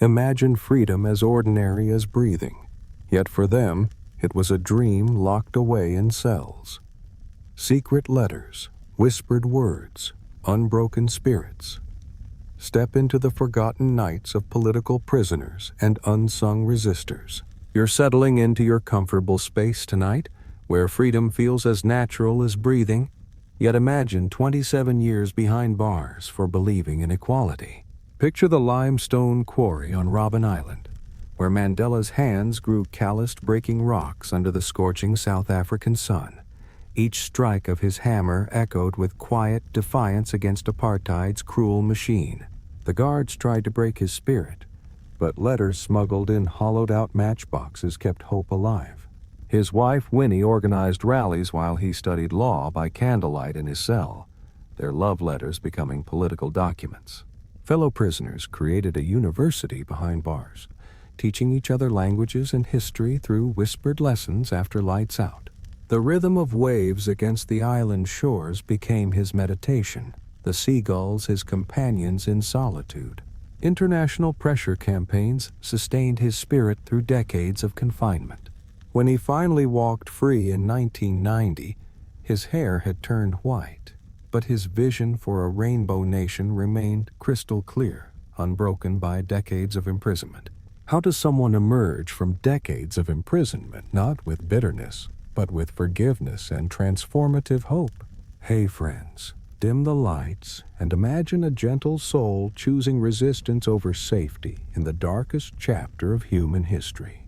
Imagine freedom as ordinary as breathing, yet for them it was a dream locked away in cells. Secret letters, whispered words, unbroken spirits. Step into the forgotten nights of political prisoners and unsung resistors. You're settling into your comfortable space tonight, where freedom feels as natural as breathing. Yet imagine 27 years behind bars for believing in equality. Picture the limestone quarry on Robben Island, where Mandela's hands grew calloused, breaking rocks under the scorching South African sun. Each strike of his hammer echoed with quiet defiance against apartheid's cruel machine. The guards tried to break his spirit, but letters smuggled in hollowed-out matchboxes kept hope alive. His wife, Winnie, organized rallies while he studied law by candlelight in his cell, their love letters becoming political documents. Fellow prisoners created a university behind bars, teaching each other languages and history through whispered lessons after lights out. The rhythm of waves against the island shores became his meditation, the seagulls his companions in solitude. International pressure campaigns sustained his spirit through decades of confinement. When he finally walked free in 1990, his hair had turned white, but his vision for a rainbow nation remained crystal clear, unbroken by decades of imprisonment. How does someone emerge from decades of imprisonment not with bitterness, but with forgiveness and transformative hope? Hey friends, dim the lights and imagine a gentle soul choosing resistance over safety in the darkest chapter of human history.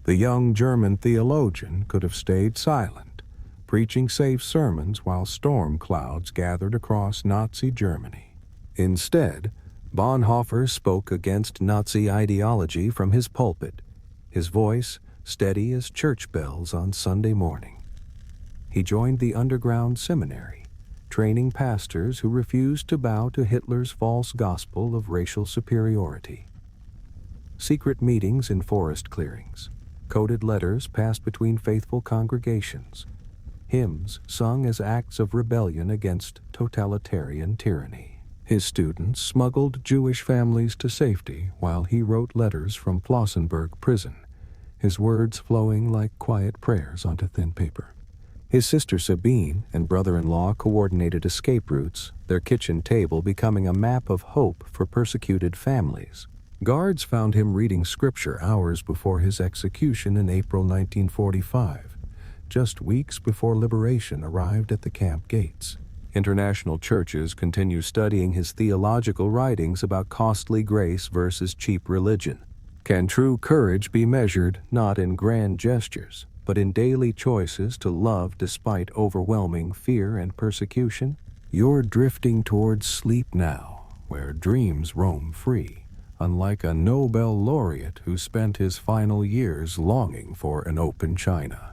The young German theologian could have stayed silent, preaching safe sermons while storm clouds gathered across Nazi Germany. Instead, Bonhoeffer spoke against Nazi ideology from his pulpit, his voice steady as church bells on Sunday morning. He joined the underground seminary, training pastors who refused to bow to Hitler's false gospel of racial superiority. Secret meetings in forest clearings, coded letters passed between faithful congregations, hymns sung as acts of rebellion against totalitarian tyranny. His students smuggled Jewish families to safety while he wrote letters from Flossenburg prison, his words flowing like quiet prayers onto thin paper. His sister Sabine and brother-in-law coordinated escape routes, their kitchen table becoming a map of hope for persecuted families. Guards found him reading scripture hours before his execution in April 1945, just weeks before liberation arrived at the camp gates. International churches continue studying his theological writings about costly grace versus cheap religion. Can true courage be measured not in grand gestures, but in daily choices to love despite overwhelming fear and persecution? You're drifting towards sleep now, where dreams roam free, unlike a Nobel laureate who spent his final years longing for an open China.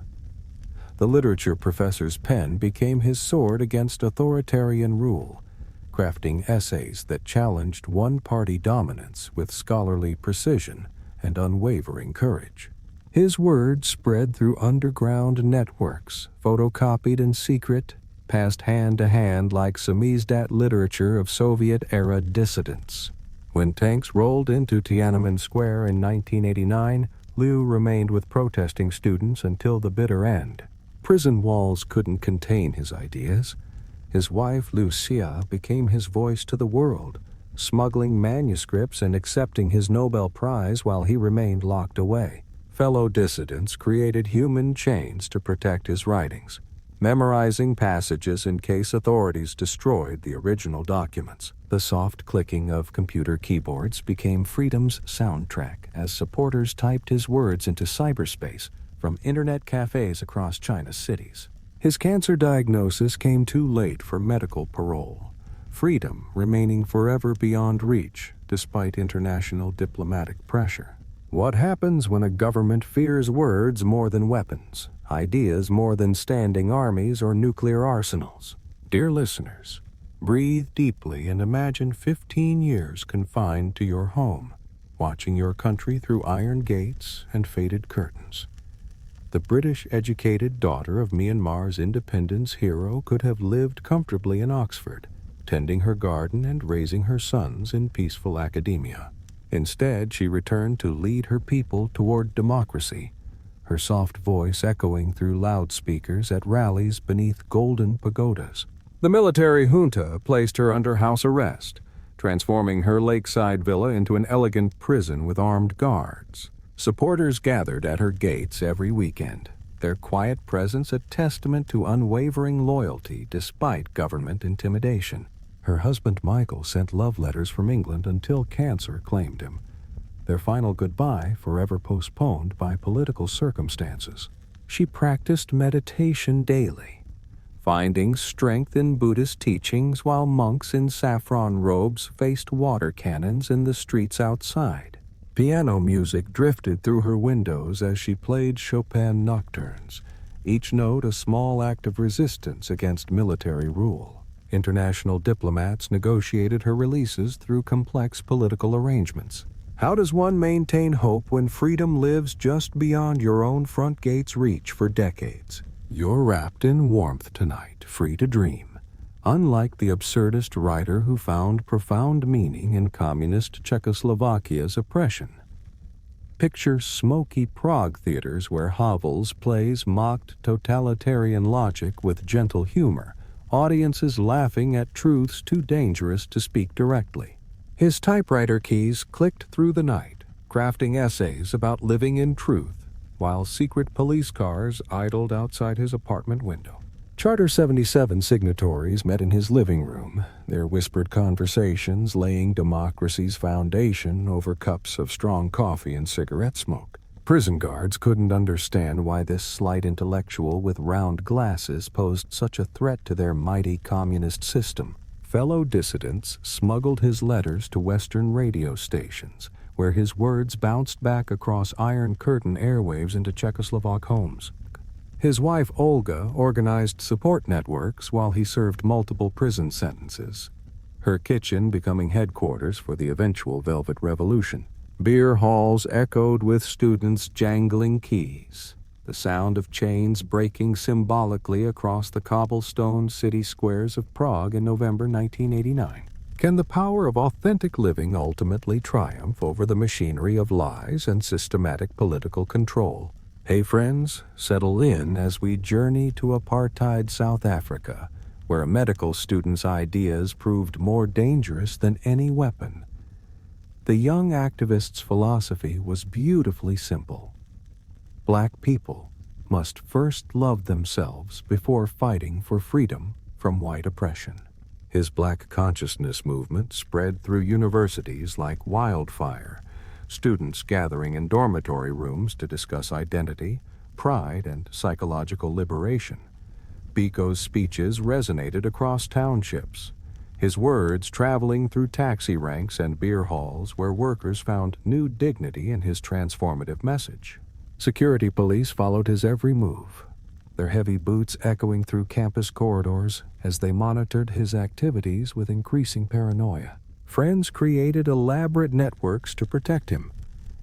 The literature professor's pen became his sword against authoritarian rule, crafting essays that challenged one-party dominance with scholarly precision and unwavering courage. His words spread through underground networks, photocopied in secret, passed hand to hand like samizdat literature of Soviet-era dissidents. When tanks rolled into Tiananmen Square in 1989, Liu remained with protesting students until the bitter end. Prison walls couldn't contain his ideas. His wife, Liu Xia, became his voice to the world, smuggling manuscripts and accepting his Nobel Prize while he remained locked away. Fellow dissidents created human chains to protect his writings, memorizing passages in case authorities destroyed the original documents. The soft clicking of computer keyboards became freedom's soundtrack as supporters typed his words into cyberspace from internet cafes across China's cities. His cancer diagnosis came too late for medical parole, freedom remaining forever beyond reach despite international diplomatic pressure. What happens when a government fears words more than weapons, ideas more than standing armies or nuclear arsenals? Dear listeners, breathe deeply and imagine 15 years confined to your home, watching your country through iron gates and faded curtains. The British-educated daughter of Myanmar's independence hero could have lived comfortably in Oxford, tending her garden and raising her sons in peaceful academia. Instead, she returned to lead her people toward democracy, her soft voice echoing through loudspeakers at rallies beneath golden pagodas. The military junta placed her under house arrest, transforming her lakeside villa into an elegant prison with armed guards. Supporters gathered at her gates every weekend, their quiet presence a testament to unwavering loyalty despite government intimidation. Her husband Michael sent love letters from England until cancer claimed him, their final goodbye forever postponed by political circumstances. She practiced meditation daily, finding strength in Buddhist teachings while monks in saffron robes faced water cannons in the streets outside. Piano music drifted through her windows as she played Chopin nocturnes, each note a small act of resistance against military rule. International diplomats negotiated her releases through complex political arrangements. How does one maintain hope when freedom lives just beyond your own front gate's reach for decades? You're wrapped in warmth tonight, free to dream. Unlike the absurdist writer who found profound meaning in communist Czechoslovakia's oppression. Picture smoky Prague theaters where Havel's plays mocked totalitarian logic with gentle humor, audiences laughing at truths too dangerous to speak directly. His typewriter keys clicked through the night, crafting essays about living in truth, while secret police cars idled outside his apartment window. Charter 77 signatories met in his living room, their whispered conversations laying democracy's foundation over cups of strong coffee and cigarette smoke. Prison guards couldn't understand why this slight intellectual with round glasses posed such a threat to their mighty communist system. Fellow dissidents smuggled his letters to Western radio stations, where his words bounced back across Iron Curtain airwaves into Czechoslovak homes. His wife Olga organized support networks while he served multiple prison sentences, her kitchen becoming headquarters for the eventual Velvet Revolution. Beer halls echoed with students jangling keys, the sound of chains breaking symbolically across the cobblestone city squares of Prague in November 1989. Can the power of authentic living ultimately triumph over the machinery of lies and systematic political control? Hey friends, settle in as we journey to apartheid South Africa, where a medical student's ideas proved more dangerous than any weapon. The young activist's philosophy was beautifully simple. Black people must first love themselves before fighting for freedom from white oppression. His Black consciousness movement spread through universities like wildfire, students gathering in dormitory rooms to discuss identity, pride, and psychological liberation. Biko's speeches resonated across townships, his words traveling through taxi ranks and beer halls where workers found new dignity in his transformative message. Security police followed his every move, their heavy boots echoing through campus corridors as they monitored his activities with increasing paranoia. Friends created elaborate networks to protect him,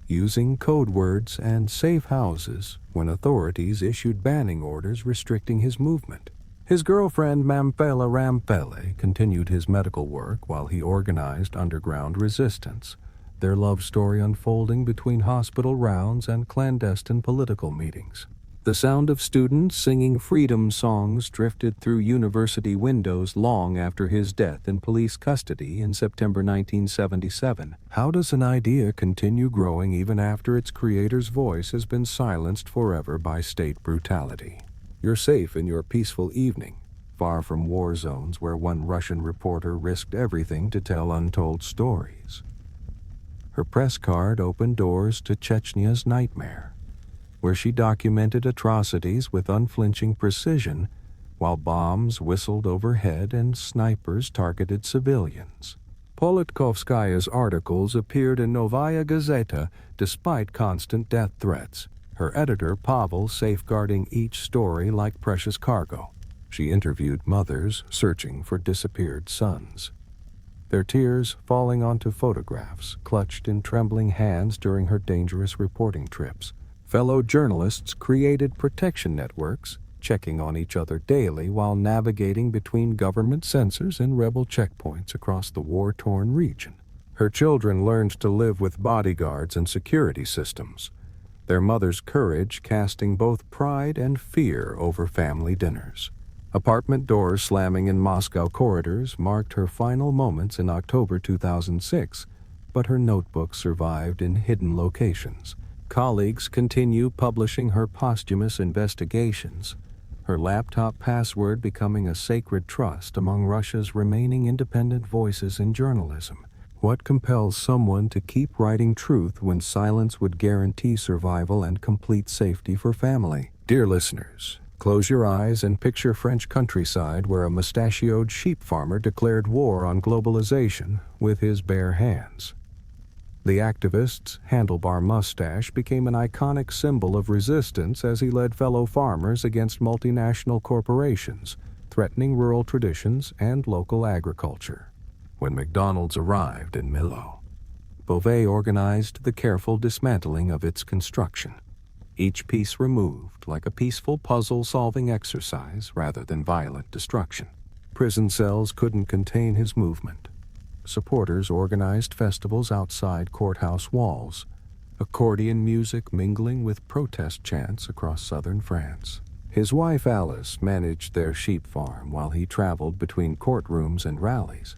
using code words and safe houses when authorities issued banning orders restricting his movement. His girlfriend Mampela Rampele continued his medical work while he organized underground resistance, their love story unfolding between hospital rounds and clandestine political meetings. The sound of students singing freedom songs drifted through university windows long after his death in police custody in September 1977. How does an idea continue growing even after its creator's voice has been silenced forever by state brutality? You're safe in your peaceful evening, far from war zones where one Russian reporter risked everything to tell untold stories. Her press card opened doors to Chechnya's nightmare, where she documented atrocities with unflinching precision while bombs whistled overhead and snipers targeted civilians. Politkovskaya's articles appeared in Novaya Gazeta despite constant death threats, her editor Pavel safeguarding each story like precious cargo. She interviewed mothers searching for disappeared sons, their tears falling onto photographs clutched in trembling hands during her dangerous reporting trips. Fellow journalists created protection networks, checking on each other daily while navigating between government censors and rebel checkpoints across the war-torn region. Her children learned to live with bodyguards and security systems, their mother's courage casting both pride and fear over family dinners. Apartment doors slamming in Moscow corridors marked her final moments in October 2006, but her notebook survived in hidden locations. Colleagues continue publishing her posthumous investigations, her laptop password becoming a sacred trust among Russia's remaining independent voices in journalism. What compels someone to keep writing truth when silence would guarantee survival and complete safety for family? Dear listeners, close your eyes and picture French countryside where a mustachioed sheep farmer declared war on globalization with his bare hands. The activist's handlebar mustache became an iconic symbol of resistance as he led fellow farmers against multinational corporations, threatening rural traditions and local agriculture. When McDonald's arrived in Milo, Beauvais organized the careful dismantling of its construction, each piece removed like a peaceful puzzle-solving exercise rather than violent destruction. Prison cells couldn't contain his movement. Supporters organized festivals outside courthouse walls, accordion music mingling with protest chants across southern France. His wife Alice managed their sheep farm while he traveled between courtrooms and rallies,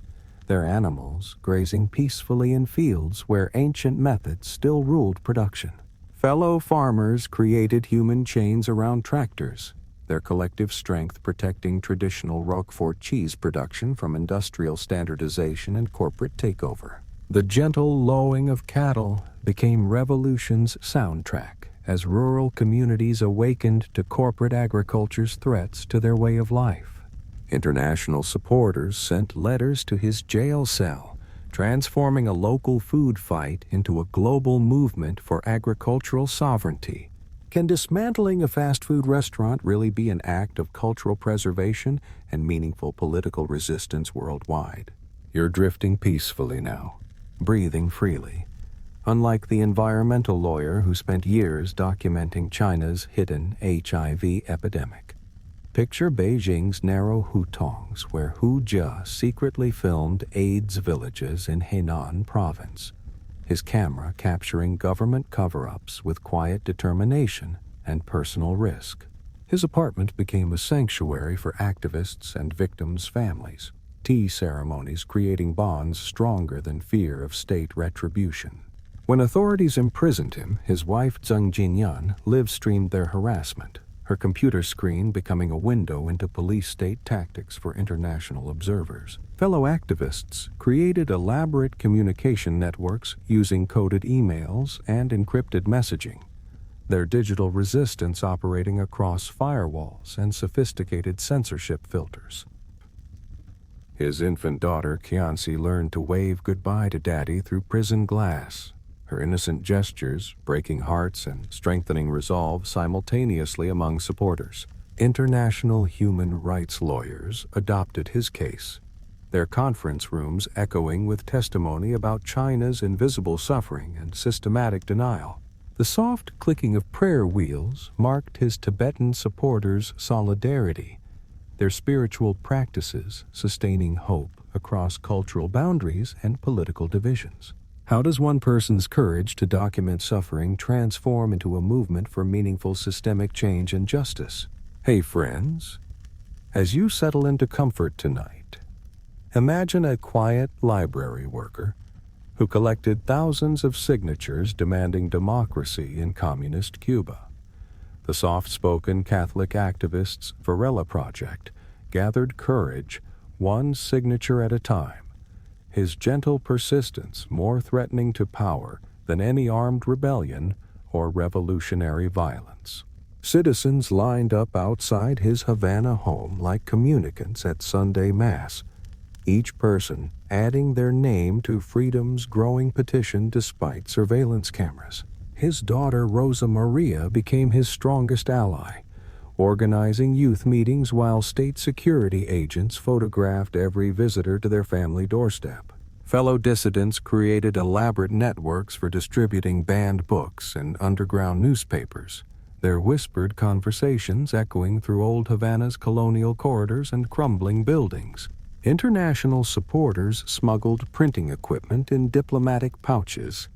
their animals grazing peacefully in fields where ancient methods still ruled production. Fellow farmers created human chains around tractors, their collective strength protecting traditional Roquefort cheese production from industrial standardization and corporate takeover. The gentle lowing of cattle became revolution's soundtrack as rural communities awakened to corporate agriculture's threats to their way of life. International supporters sent letters to his jail cell, transforming a local food fight into a global movement for agricultural sovereignty. Can dismantling a fast food restaurant really be an act of cultural preservation and meaningful political resistance worldwide? You're drifting peacefully now, breathing freely, unlike the environmental lawyer who spent years documenting China's hidden HIV epidemic. Picture Beijing's narrow hutongs where Hu Jia secretly filmed AIDS villages in Henan province, his camera capturing government cover-ups with quiet determination and personal risk. His apartment became a sanctuary for activists and victims' families, tea ceremonies creating bonds stronger than fear of state retribution. When authorities imprisoned him, his wife Zheng Jinyan live-streamed their harassment, her computer screen becoming a window into police-state tactics for international observers. Fellow activists created elaborate communication networks using coded emails and encrypted messaging, their digital resistance operating across firewalls and sophisticated censorship filters. His infant daughter, Kianci, learned to wave goodbye to Daddy through prison glass, her innocent gestures breaking hearts and strengthening resolve simultaneously among supporters. International human rights lawyers adopted his case, their conference rooms echoing with testimony about China's invisible suffering and systematic denial. The soft clicking of prayer wheels marked his Tibetan supporters' solidarity, their spiritual practices sustaining hope across cultural boundaries and political divisions. How does one person's courage to document suffering transform into a movement for meaningful systemic change and justice? Hey friends, as you settle into comfort tonight, imagine a quiet library worker who collected thousands of signatures demanding democracy in communist Cuba. The soft-spoken Catholic activist's Varela Project gathered courage one signature at a time, his gentle persistence more threatening to power than any armed rebellion or revolutionary violence. Citizens lined up outside his Havana home like communicants at Sunday Mass, each person adding their name to freedom's growing petition despite surveillance cameras. His daughter Rosa Maria became his strongest ally, organizing youth meetings while state security agents photographed every visitor to their family doorstep. Fellow dissidents created elaborate networks for distributing banned books and underground newspapers, their whispered conversations echoing through old Havana's colonial corridors and crumbling buildings. International supporters smuggled printing equipment in diplomatic pouches.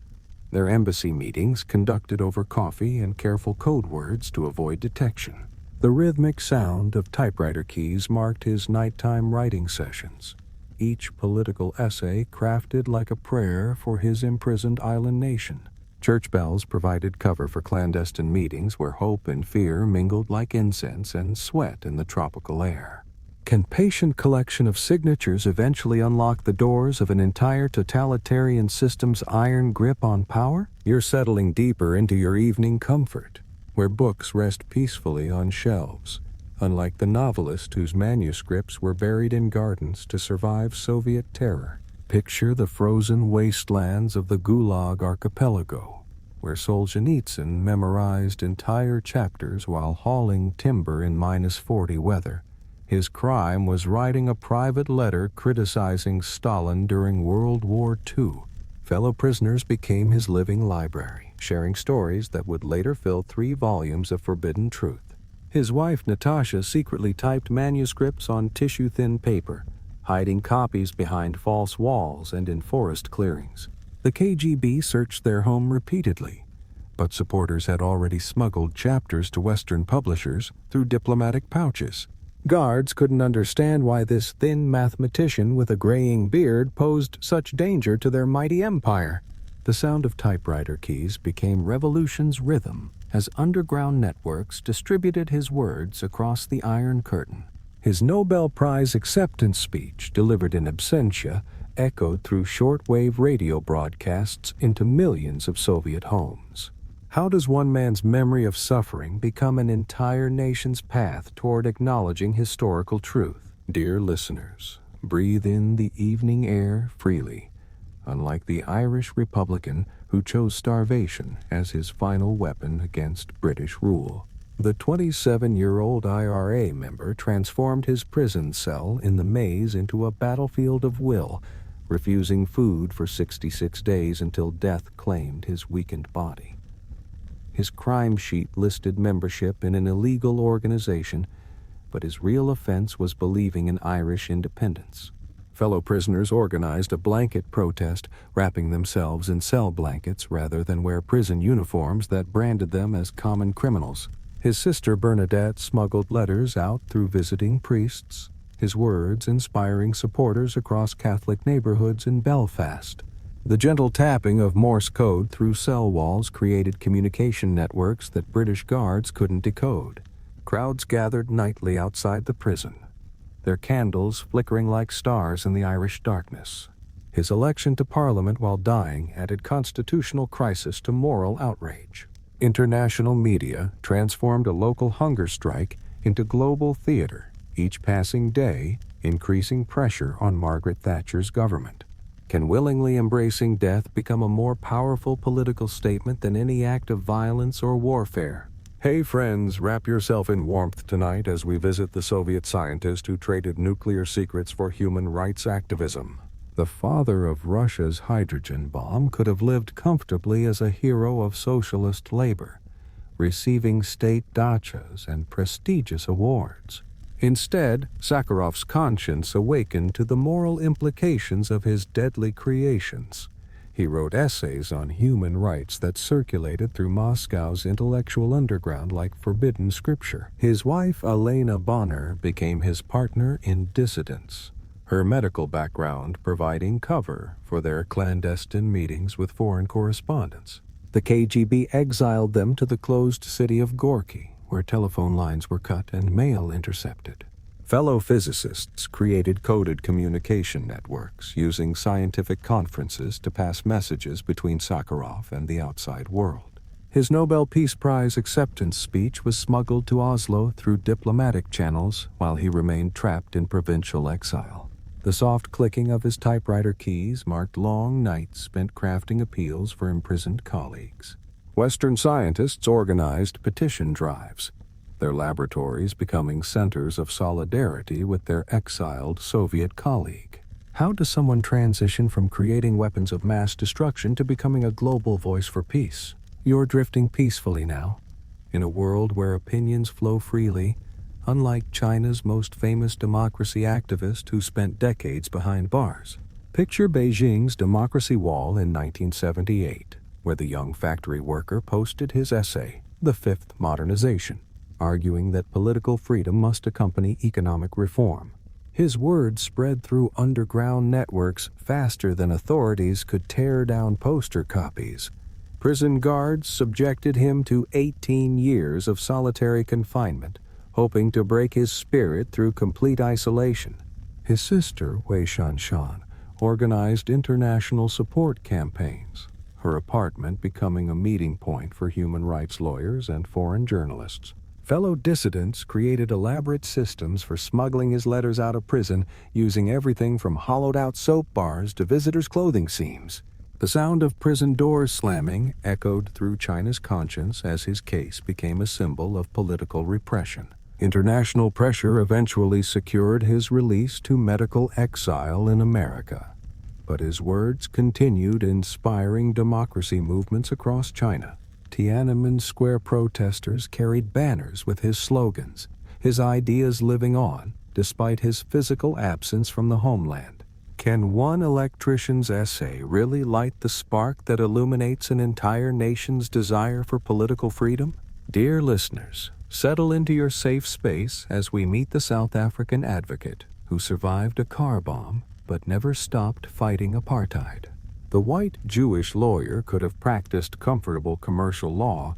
Their embassy meetings conducted over coffee and careful code words to avoid detection. The rhythmic sound of typewriter keys marked his nighttime writing sessions, each political essay crafted like a prayer for his imprisoned island nation. Church bells provided cover for clandestine meetings where hope and fear mingled like incense and sweat in the tropical air. Can patient collection of signatures eventually unlock the doors of an entire totalitarian system's iron grip on power? You're settling deeper into your evening comfort, where books rest peacefully on shelves, unlike the novelist whose manuscripts were buried in gardens to survive Soviet terror. Picture the frozen wastelands of the Gulag archipelago, where Solzhenitsyn memorized entire chapters while hauling timber in -40 weather. His crime was writing a private letter criticizing Stalin during World War II. Fellow prisoners became his living library, sharing stories that would later fill 3 volumes of forbidden truth. His wife Natasha secretly typed manuscripts on tissue-thin paper, hiding copies behind false walls and in forest clearings. The KGB searched their home repeatedly, but supporters had already smuggled chapters to Western publishers through diplomatic pouches. Guards couldn't understand why this thin mathematician with a graying beard posed such danger to their mighty empire. The sound of typewriter keys became revolution's rhythm as underground networks distributed his words across the Iron Curtain. His Nobel Prize acceptance speech, delivered in absentia, echoed through shortwave radio broadcasts into millions of Soviet homes. How does one man's memory of suffering become an entire nation's path toward acknowledging historical truth? Dear listeners, breathe in the evening air freely, unlike the Irish Republican who chose starvation as his final weapon against British rule. The 27-year-old IRA member transformed his prison cell in the maze into a battlefield of will, refusing food for 66 days until death claimed his weakened body. His crime sheet listed membership in an illegal organization, but his real offense was believing in Irish independence. Fellow prisoners organized a blanket protest, wrapping themselves in cell blankets rather than wear prison uniforms that branded them as common criminals. His sister Bernadette smuggled letters out through visiting priests, his words inspiring supporters across Catholic neighborhoods in Belfast. The gentle tapping of Morse code through cell walls created communication networks that British guards couldn't decode. Crowds gathered nightly outside the prison, their candles flickering like stars in the Irish darkness. His election to Parliament while dying added constitutional crisis to moral outrage. International media transformed a local hunger strike into global theater, each passing day increasing pressure on Margaret Thatcher's government. Can willingly embracing death become a more powerful political statement than any act of violence or warfare? Hey friends, wrap yourself in warmth tonight as we visit the Soviet scientist who traded nuclear secrets for human rights activism. The father of Russia's hydrogen bomb could have lived comfortably as a hero of socialist labor, receiving state dachas and prestigious awards. Instead, Sakharov's conscience awakened to the moral implications of his deadly creations. He wrote essays on human rights that circulated through Moscow's intellectual underground like forbidden scripture. His wife, Elena Bonner, became his partner in dissidence, her medical background providing cover for their clandestine meetings with foreign correspondents. The KGB exiled them to the closed city of Gorky, where telephone lines were cut and mail intercepted. Fellow physicists created coded communication networks using scientific conferences to pass messages between Sakharov and the outside world. His Nobel Peace Prize acceptance speech was smuggled to Oslo through diplomatic channels while he remained trapped in provincial exile. The soft clicking of his typewriter keys marked long nights spent crafting appeals for imprisoned colleagues. Western scientists organized petition drives, their laboratories becoming centers of solidarity with their exiled Soviet colleague. How does someone transition from creating weapons of mass destruction to becoming a global voice for peace? You're drifting peacefully now. In a world where opinions flow freely, unlike China's most famous democracy activist who spent decades behind bars. Picture Beijing's Democracy Wall in 1978, where the young factory worker posted his essay, The Fifth Modernization, arguing that political freedom must accompany economic reform. His words spread through underground networks faster than authorities could tear down poster copies. Prison guards subjected him to 18 years of solitary confinement, hoping to break his spirit through complete isolation. His sister, Wei Shanshan, organized international support campaigns, her apartment becoming a meeting point for human rights lawyers and foreign journalists. Fellow dissidents created elaborate systems for smuggling his letters out of prison, using everything from hollowed-out soap bars to visitors' clothing seams. The sound of prison doors slamming echoed through China's conscience as his case became a symbol of political repression. International pressure eventually secured his release to medical exile in America. But his words continued inspiring democracy movements across China. Tiananmen Square protesters carried banners with his slogans, his ideas living on, despite his physical absence from the homeland. Can one electrician's essay really light the spark that illuminates an entire nation's desire for political freedom? Dear listeners, settle into your safe space as we meet the South African advocate who survived a car bomb but never stopped fighting apartheid. The white Jewish lawyer could have practiced comfortable commercial law,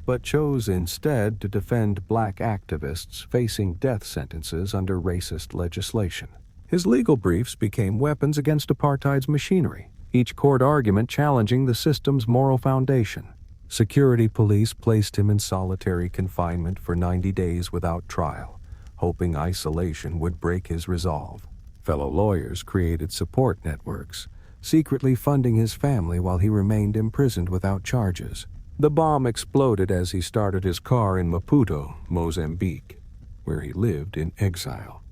but chose instead to defend black activists facing death sentences under racist legislation. His legal briefs became weapons against apartheid's machinery, each court argument challenging the system's moral foundation. Security police placed him in solitary confinement for 90 days without trial, hoping isolation would break his resolve. Fellow lawyers created support networks, secretly funding his family while he remained imprisoned without charges. The bomb exploded as he started his car in Maputo, Mozambique, where he lived in exile.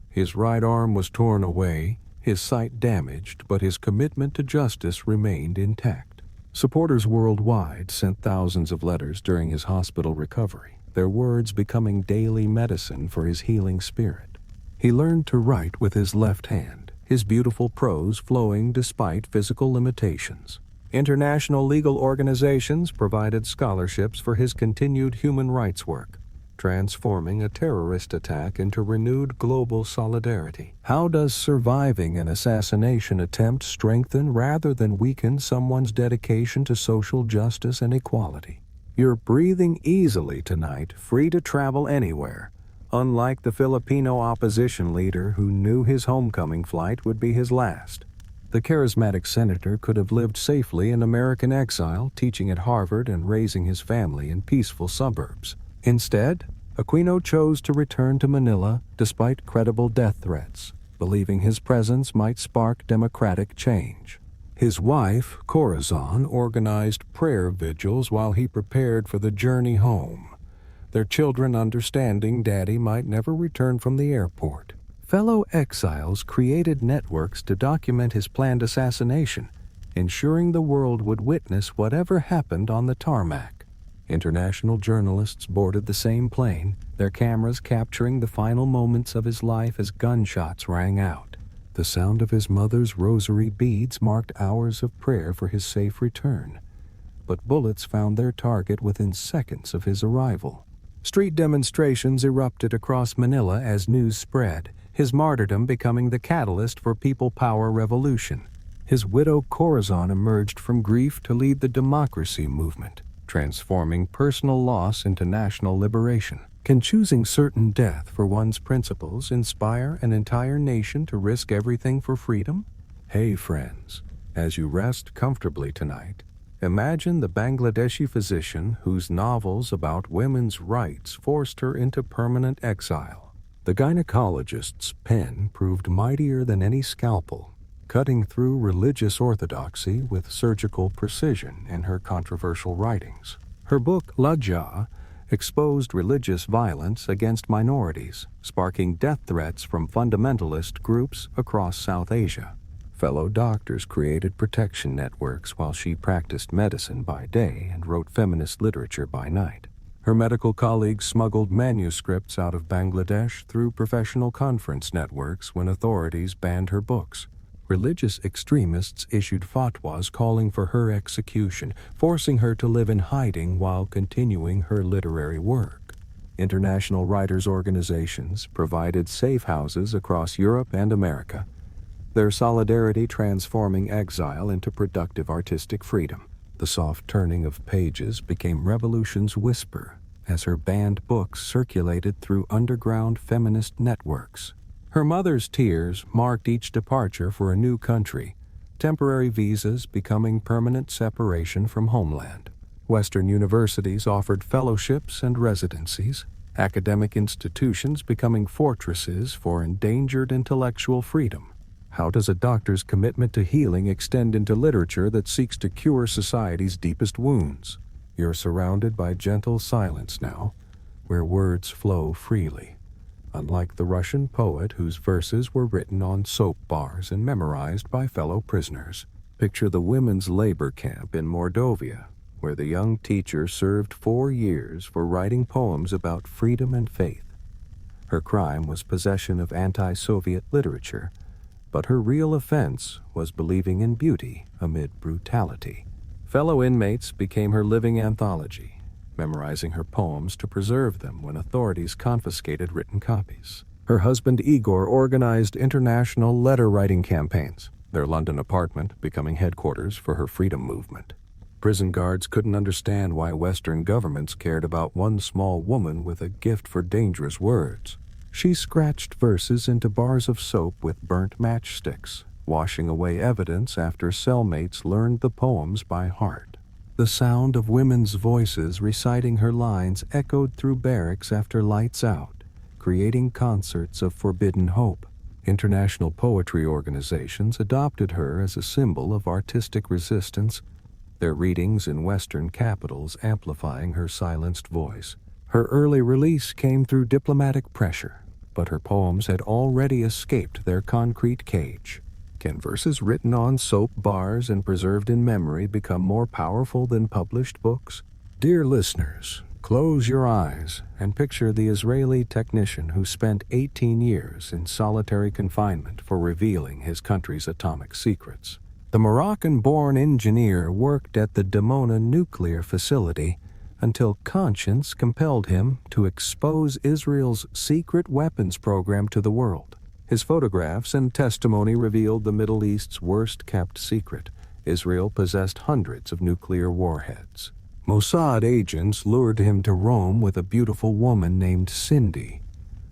His right arm was torn away, his sight damaged, but his commitment to justice remained intact. Supporters worldwide sent thousands of letters during his hospital recovery, their words becoming daily medicine for his healing spirit. He learned to write with his left hand, his beautiful prose flowing despite physical limitations. International legal organizations provided scholarships for his continued human rights work, transforming a terrorist attack into renewed global solidarity. How does surviving an assassination attempt strengthen rather than weaken someone's dedication to social justice and equality? You're breathing easily tonight, free to travel anywhere, unlike the Filipino opposition leader who knew his homecoming flight would be his last. The charismatic senator could have lived safely in American exile, teaching at Harvard and raising his family in peaceful suburbs. Instead, Aquino chose to return to Manila despite credible death threats, believing his presence might spark democratic change. His wife, Corazon, organized prayer vigils while he prepared for the journey home, their children understanding Daddy might never return from the airport. Fellow exiles created networks to document his planned assassination, ensuring the world would witness whatever happened on the tarmac. International journalists boarded the same plane, their cameras capturing the final moments of his life as gunshots rang out. The sound of his mother's rosary beads marked hours of prayer for his safe return, but bullets found their target within seconds of his arrival. Street demonstrations erupted across Manila as news spread, his martyrdom becoming the catalyst for people power revolution. His widow Corazon emerged from grief to lead the democracy movement, transforming personal loss into national liberation. Can choosing certain death for one's principles inspire an entire nation to risk everything for freedom? Hey friends, as you rest comfortably tonight, imagine the Bangladeshi physician whose novels about women's rights forced her into permanent exile. The gynecologist's pen proved mightier than any scalpel, cutting through religious orthodoxy with surgical precision in her controversial writings. Her book, Lajja, exposed religious violence against minorities, sparking death threats from fundamentalist groups across South Asia. Fellow doctors created protection networks while she practiced medicine by day and wrote feminist literature by night. Her medical colleagues smuggled manuscripts out of Bangladesh through professional conference networks when authorities banned her books. Religious extremists issued fatwas calling for her execution, forcing her to live in hiding while continuing her literary work. International writers' organizations provided safe houses across Europe and America, their solidarity transforming exile into productive artistic freedom. The soft turning of pages became revolution's whisper as her banned books circulated through underground feminist networks. Her mother's tears marked each departure for a new country, temporary visas becoming permanent separation from homeland. Western universities offered fellowships and residencies, academic institutions becoming fortresses for endangered intellectual freedom. How does a doctor's commitment to healing extend into literature that seeks to cure society's deepest wounds? You're surrounded by gentle silence now, where words flow freely. Unlike the Russian poet whose verses were written on soap bars and memorized by fellow prisoners. Picture the women's labor camp in Mordovia, where the young teacher served 4 years for writing poems about freedom and faith. Her crime was possession of anti-Soviet literature, but her real offense was believing in beauty amid brutality. Fellow inmates became her living anthology, memorizing her poems to preserve them when authorities confiscated written copies. Her husband Igor organized international letter-writing campaigns, their London apartment becoming headquarters for her freedom movement. Prison guards couldn't understand why Western governments cared about one small woman with a gift for dangerous words. She scratched verses into bars of soap with burnt matchsticks, washing away evidence after cellmates learned the poems by heart. The sound of women's voices reciting her lines echoed through barracks after lights out, creating concerts of forbidden hope. International poetry organizations adopted her as a symbol of artistic resistance, their readings in Western capitals amplifying her silenced voice. Her early release came through diplomatic pressure, but her poems had already escaped their concrete cage. Can verses written on soap bars and preserved in memory become more powerful than published books? Dear listeners, close your eyes and picture the Israeli technician who spent 18 years in solitary confinement for revealing his country's atomic secrets. The Moroccan-born engineer worked at the Dimona nuclear facility until conscience compelled him to expose Israel's secret weapons program to the world. His photographs and testimony revealed the Middle East's worst-kept secret. Israel possessed hundreds of nuclear warheads. Mossad agents lured him to Rome with a beautiful woman named Cindy,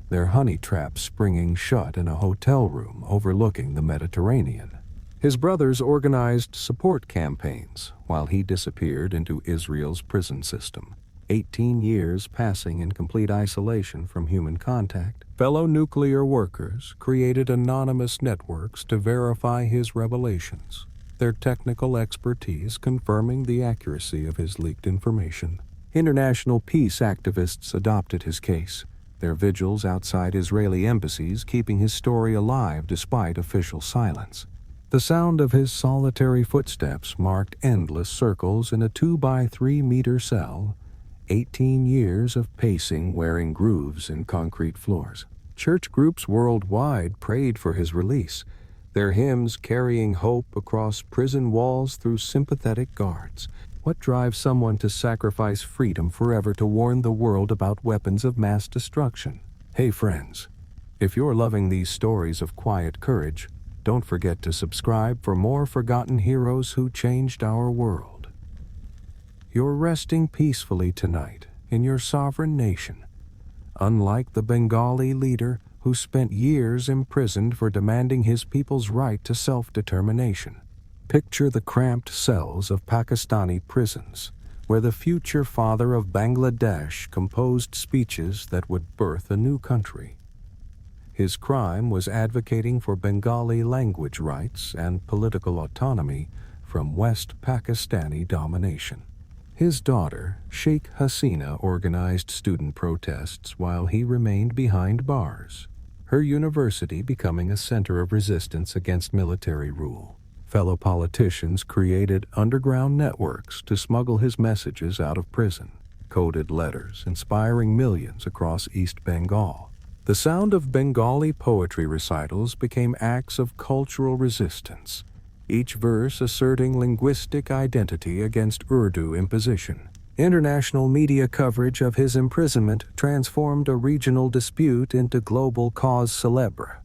their honey trap springing shut in a hotel room overlooking the Mediterranean. His brothers organized support campaigns while he disappeared into Israel's prison system. 18 years passing in complete isolation from human contact, fellow nuclear workers created anonymous networks to verify his revelations, their technical expertise confirming the accuracy of his leaked information. International peace activists adopted his case, their vigils outside Israeli embassies keeping his story alive despite official silence. The sound of his solitary footsteps marked endless circles in a 2-by-3-meter cell, 18 years of pacing wearing grooves in concrete floors. Church groups worldwide prayed for his release, their hymns carrying hope across prison walls through sympathetic guards. What drives someone to sacrifice freedom forever to warn the world about weapons of mass destruction? Hey friends, if you're loving these stories of quiet courage, don't forget to subscribe for more forgotten heroes who changed our world. You're resting peacefully tonight in your sovereign nation, unlike the Bengali leader who spent years imprisoned for demanding his people's right to self-determination. Picture the cramped cells of Pakistani prisons, where the future father of Bangladesh composed speeches that would birth a new country. His crime was advocating for Bengali language rights and political autonomy from West Pakistani domination. His daughter, Sheikh Hasina, organized student protests while he remained behind bars, her university becoming a center of resistance against military rule. Fellow politicians created underground networks to smuggle his messages out of prison. coded letters, inspiring millions across East Bengal. The sound of Bengali poetry recitals became acts of cultural resistance, each verse asserting linguistic identity against Urdu imposition. International media coverage of his imprisonment transformed a regional dispute into global cause célèbre,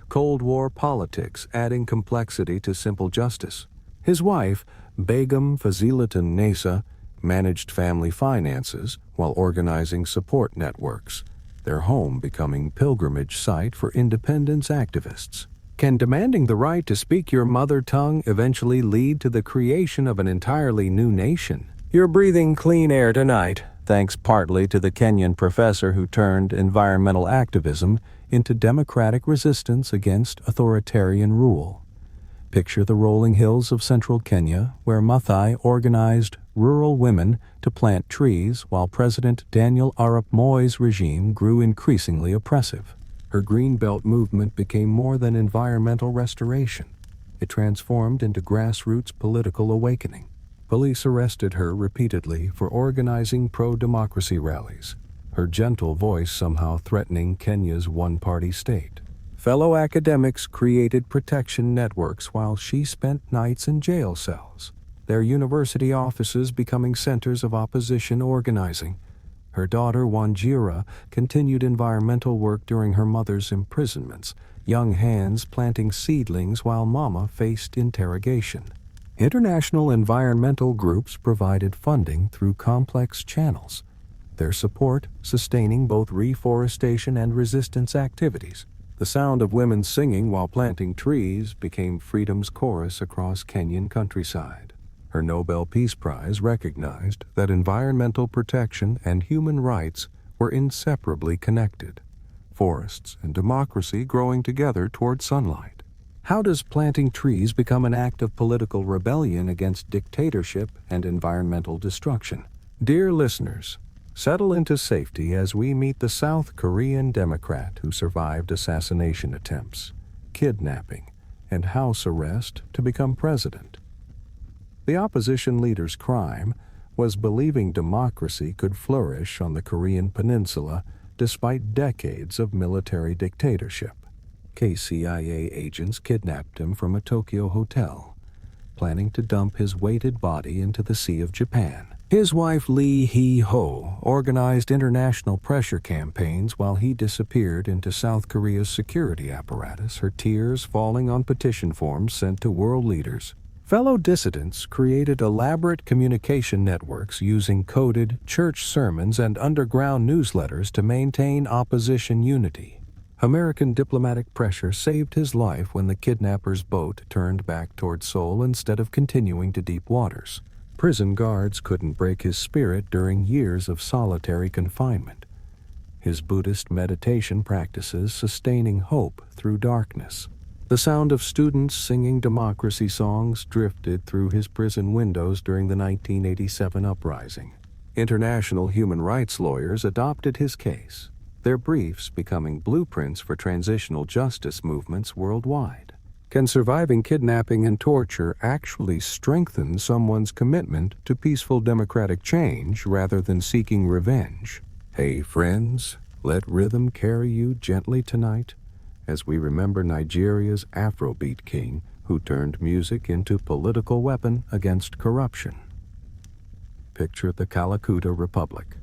Cold War politics adding complexity to simple justice. His wife, Begum Fazilatun Nesa, managed family finances while organizing support networks, their home becoming pilgrimage site for independence activists. Can demanding the right to speak your mother tongue eventually lead to the creation of an entirely new nation? You're breathing clean air tonight, thanks partly to the Kenyan professor who turned environmental activism into democratic resistance against authoritarian rule. Picture the rolling hills of central Kenya, where Maathai organized rural women to plant trees while President Daniel Arap Moi's regime grew increasingly oppressive. Her Greenbelt movement became more than environmental restoration. It transformed into grassroots political awakening. Police arrested her repeatedly for organizing pro-democracy rallies, her gentle voice somehow threatening Kenya's one-party state. Fellow academics created protection networks while she spent nights in jail cells, their university offices becoming centers of opposition organizing. Her daughter Wanjira continued environmental work during her mother's imprisonments, young hands planting seedlings while Mama faced interrogation. International environmental groups provided funding through complex channels, their support sustaining both reforestation and resistance activities. The sound of women singing while planting trees became freedom's chorus across Kenyan countryside. Her Nobel Peace Prize recognized that environmental protection and human rights were inseparably connected, forests and democracy growing together toward sunlight. How does planting trees become an act of political rebellion against dictatorship and environmental destruction? Dear listeners, settle into safety as we meet the South Korean Democrat who survived assassination attempts, kidnapping, and house arrest to become president. The opposition leader's crime was believing democracy could flourish on the Korean peninsula despite decades of military dictatorship. KCIA agents kidnapped him from a Tokyo hotel, planning to dump his weighted body into the Sea of Japan. His wife Lee Hee-ho organized international pressure campaigns while he disappeared into South Korea's security apparatus, her tears falling on petition forms sent to world leaders. Fellow dissidents created elaborate communication networks using coded church sermons and underground newsletters to maintain opposition unity. American diplomatic pressure saved his life when the kidnapper's boat turned back toward Seoul instead of continuing to deep waters. Prison guards couldn't break his spirit during years of solitary confinement, his Buddhist meditation practices sustaining hope through darkness. The sound of students singing democracy songs drifted through his prison windows during the 1987 uprising. International human rights lawyers adopted his case, their briefs becoming blueprints for transitional justice movements worldwide. Can surviving kidnapping and torture actually strengthen someone's commitment to peaceful democratic change rather than seeking revenge? Hey friends, let rhythm carry you gently tonight as we remember Nigeria's Afrobeat king who turned music into political weapon against corruption. Picture the Calacuta Republic,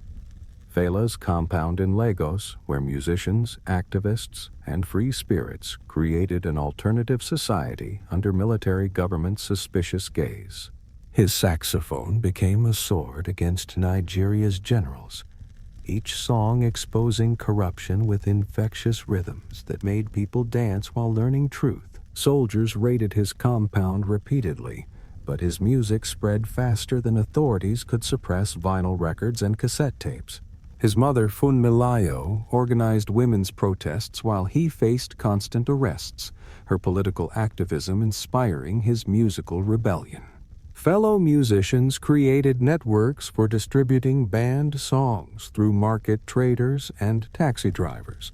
Fela's compound in Lagos, where musicians, activists, and free spirits created an alternative society under military government's suspicious gaze. His saxophone became a sword against Nigeria's generals, each song exposing corruption with infectious rhythms that made people dance while learning truth. Soldiers raided his compound repeatedly, but his music spread faster than authorities could suppress vinyl records and cassette tapes. His mother, Funmilayo, organized women's protests while he faced constant arrests, her political activism inspiring his musical rebellion. Fellow musicians created networks for distributing banned songs through market traders and taxi drivers,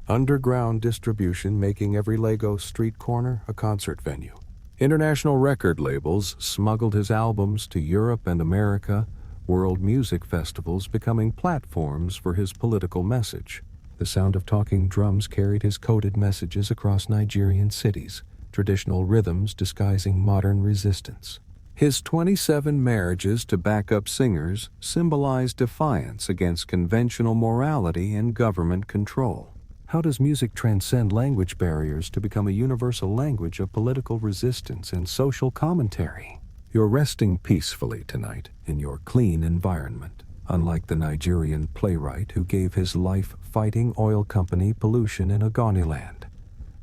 underground distribution making every Lagos street corner a concert venue. International record labels smuggled his albums to Europe and America, world music festivals becoming platforms for his political message. The sound of talking drums carried his coded messages across Nigerian cities, traditional rhythms disguising modern resistance. His 27 marriages to backup singers symbolized defiance against conventional morality and government control. How does music transcend language barriers to become a universal language of political resistance and social commentary? You're resting peacefully tonight in your clean environment, unlike the Nigerian playwright who gave his life fighting oil company pollution in Ogoniland.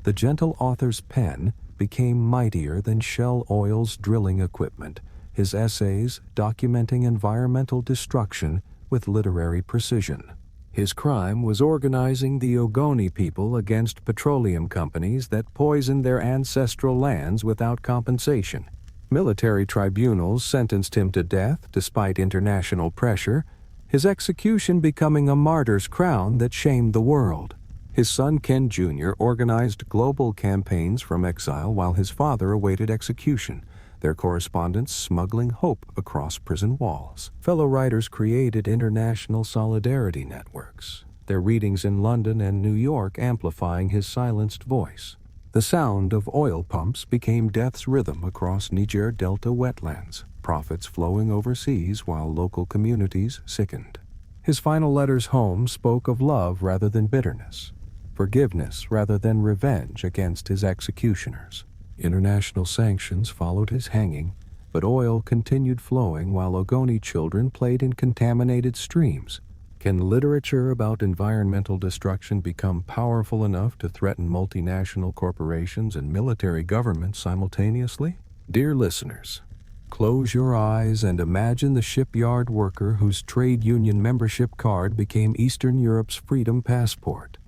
The gentle author's pen became mightier than Shell Oil's drilling equipment, his essays documenting environmental destruction with literary precision. His crime was organizing the Ogoni people against petroleum companies that poisoned their ancestral lands without compensation. Military tribunals sentenced him to death despite international pressure, his execution becoming a martyr's crown that shamed the world. His son Ken Jr. organized global campaigns from exile while his father awaited execution, their correspondence smuggling hope across prison walls. Fellow writers created international solidarity networks, their readings in London and New York amplifying his silenced voice. The sound of oil pumps became death's rhythm across Niger Delta wetlands, profits flowing overseas while local communities sickened. His final letters home spoke of love rather than bitterness, forgiveness rather than revenge against his executioners. International sanctions followed his hanging, but oil continued flowing while Ogoni children played in contaminated streams. Can literature about environmental destruction become powerful enough to threaten multinational corporations and military governments simultaneously? Dear listeners, close your eyes and imagine the shipyard worker whose trade union membership card became Eastern Europe's freedom passport.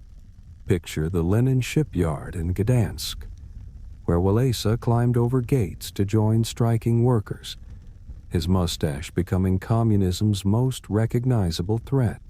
Picture the linen shipyard in Gdansk, where Walesa climbed over gates to join striking workers, his mustache becoming communism's most recognizable threat.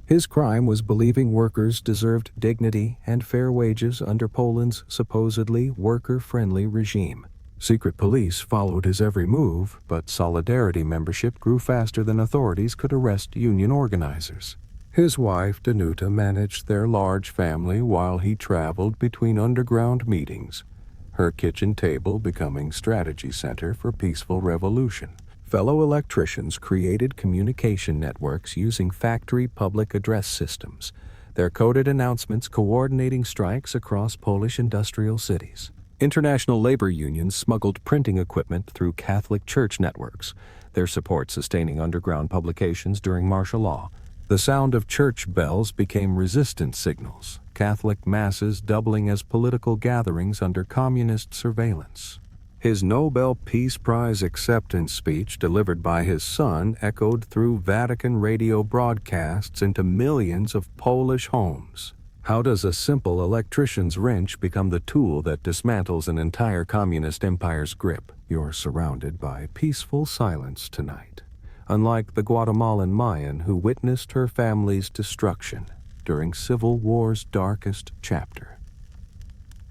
His crime was believing workers deserved dignity and fair wages under Poland's supposedly worker-friendly regime. Secret police followed his every move, but Solidarity membership grew faster than authorities could arrest union organizers. His wife, Danuta, managed their large family while he traveled between underground meetings, her kitchen table becoming strategy center for peaceful revolution. Fellow electricians created communication networks using factory public address systems, their coded announcements coordinating strikes across Polish industrial cities. International labor unions smuggled printing equipment through Catholic church networks, their support sustaining underground publications during martial law. The sound of church bells became resistance signals, Catholic masses doubling as political gatherings under communist surveillance. His Nobel Peace Prize acceptance speech delivered by his son echoed through Vatican radio broadcasts into millions of Polish homes. How does a simple electrician's wrench become the tool that dismantles an entire communist empire's grip? You're surrounded by peaceful silence tonight, unlike the Guatemalan Mayan who witnessed her family's destruction during Civil War's darkest chapter.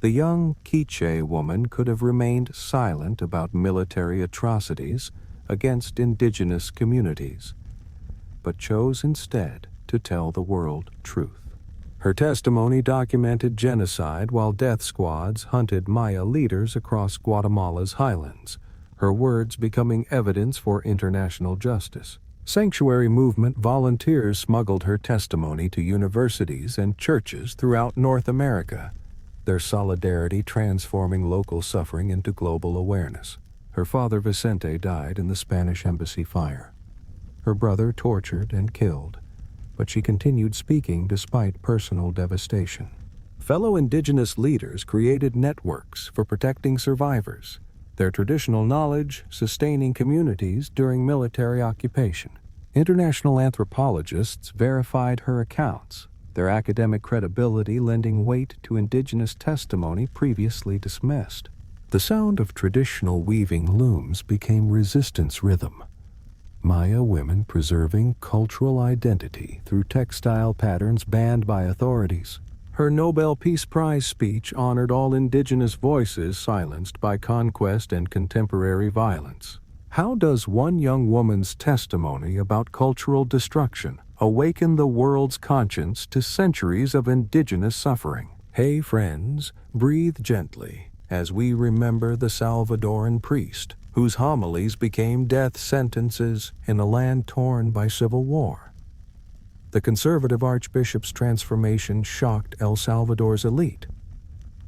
The young Quiche woman could have remained silent about military atrocities against indigenous communities, but chose instead to tell the world truth. Her testimony documented genocide while death squads hunted Maya leaders across Guatemala's highlands, her words becoming evidence for international justice. Sanctuary movement volunteers smuggled her testimony to universities and churches throughout North America, their solidarity transforming local suffering into global awareness. Her father Vicente died in the Spanish embassy fire, her brother tortured and killed, but she continued speaking despite personal devastation. Fellow indigenous leaders created networks for protecting survivors, their traditional knowledge sustaining communities during military occupation. International anthropologists verified her accounts, their academic credibility lending weight to indigenous testimony previously dismissed. The sound of traditional weaving looms became resistance rhythm, Maya women preserving cultural identity through textile patterns banned by authorities. Her Nobel Peace Prize speech honored all indigenous voices silenced by conquest and contemporary violence. How does one young woman's testimony about cultural destruction awaken the world's conscience to centuries of indigenous suffering? Hey friends, breathe gently as we remember the Salvadoran priest whose homilies became death sentences in a land torn by civil war. The conservative archbishop's transformation shocked El Salvador's elite.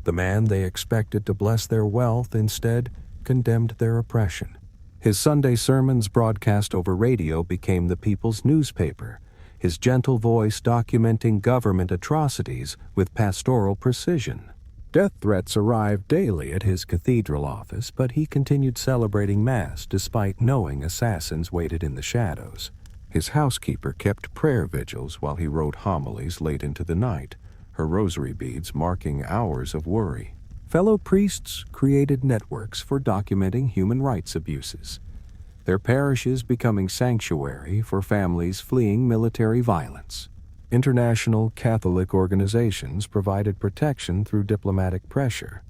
The man they expected to bless their wealth instead condemned their oppression. His Sunday sermons broadcast over radio became the people's newspaper, his gentle voice documenting government atrocities with pastoral precision. Death threats arrived daily at his cathedral office, but he continued celebrating Mass despite knowing assassins waited in the shadows. His housekeeper kept prayer vigils while he wrote homilies late into the night, her rosary beads marking hours of worry. Fellow priests created networks for documenting human rights abuses, their parishes becoming sanctuary for families fleeing military violence. International Catholic organizations provided protection through diplomatic pressure,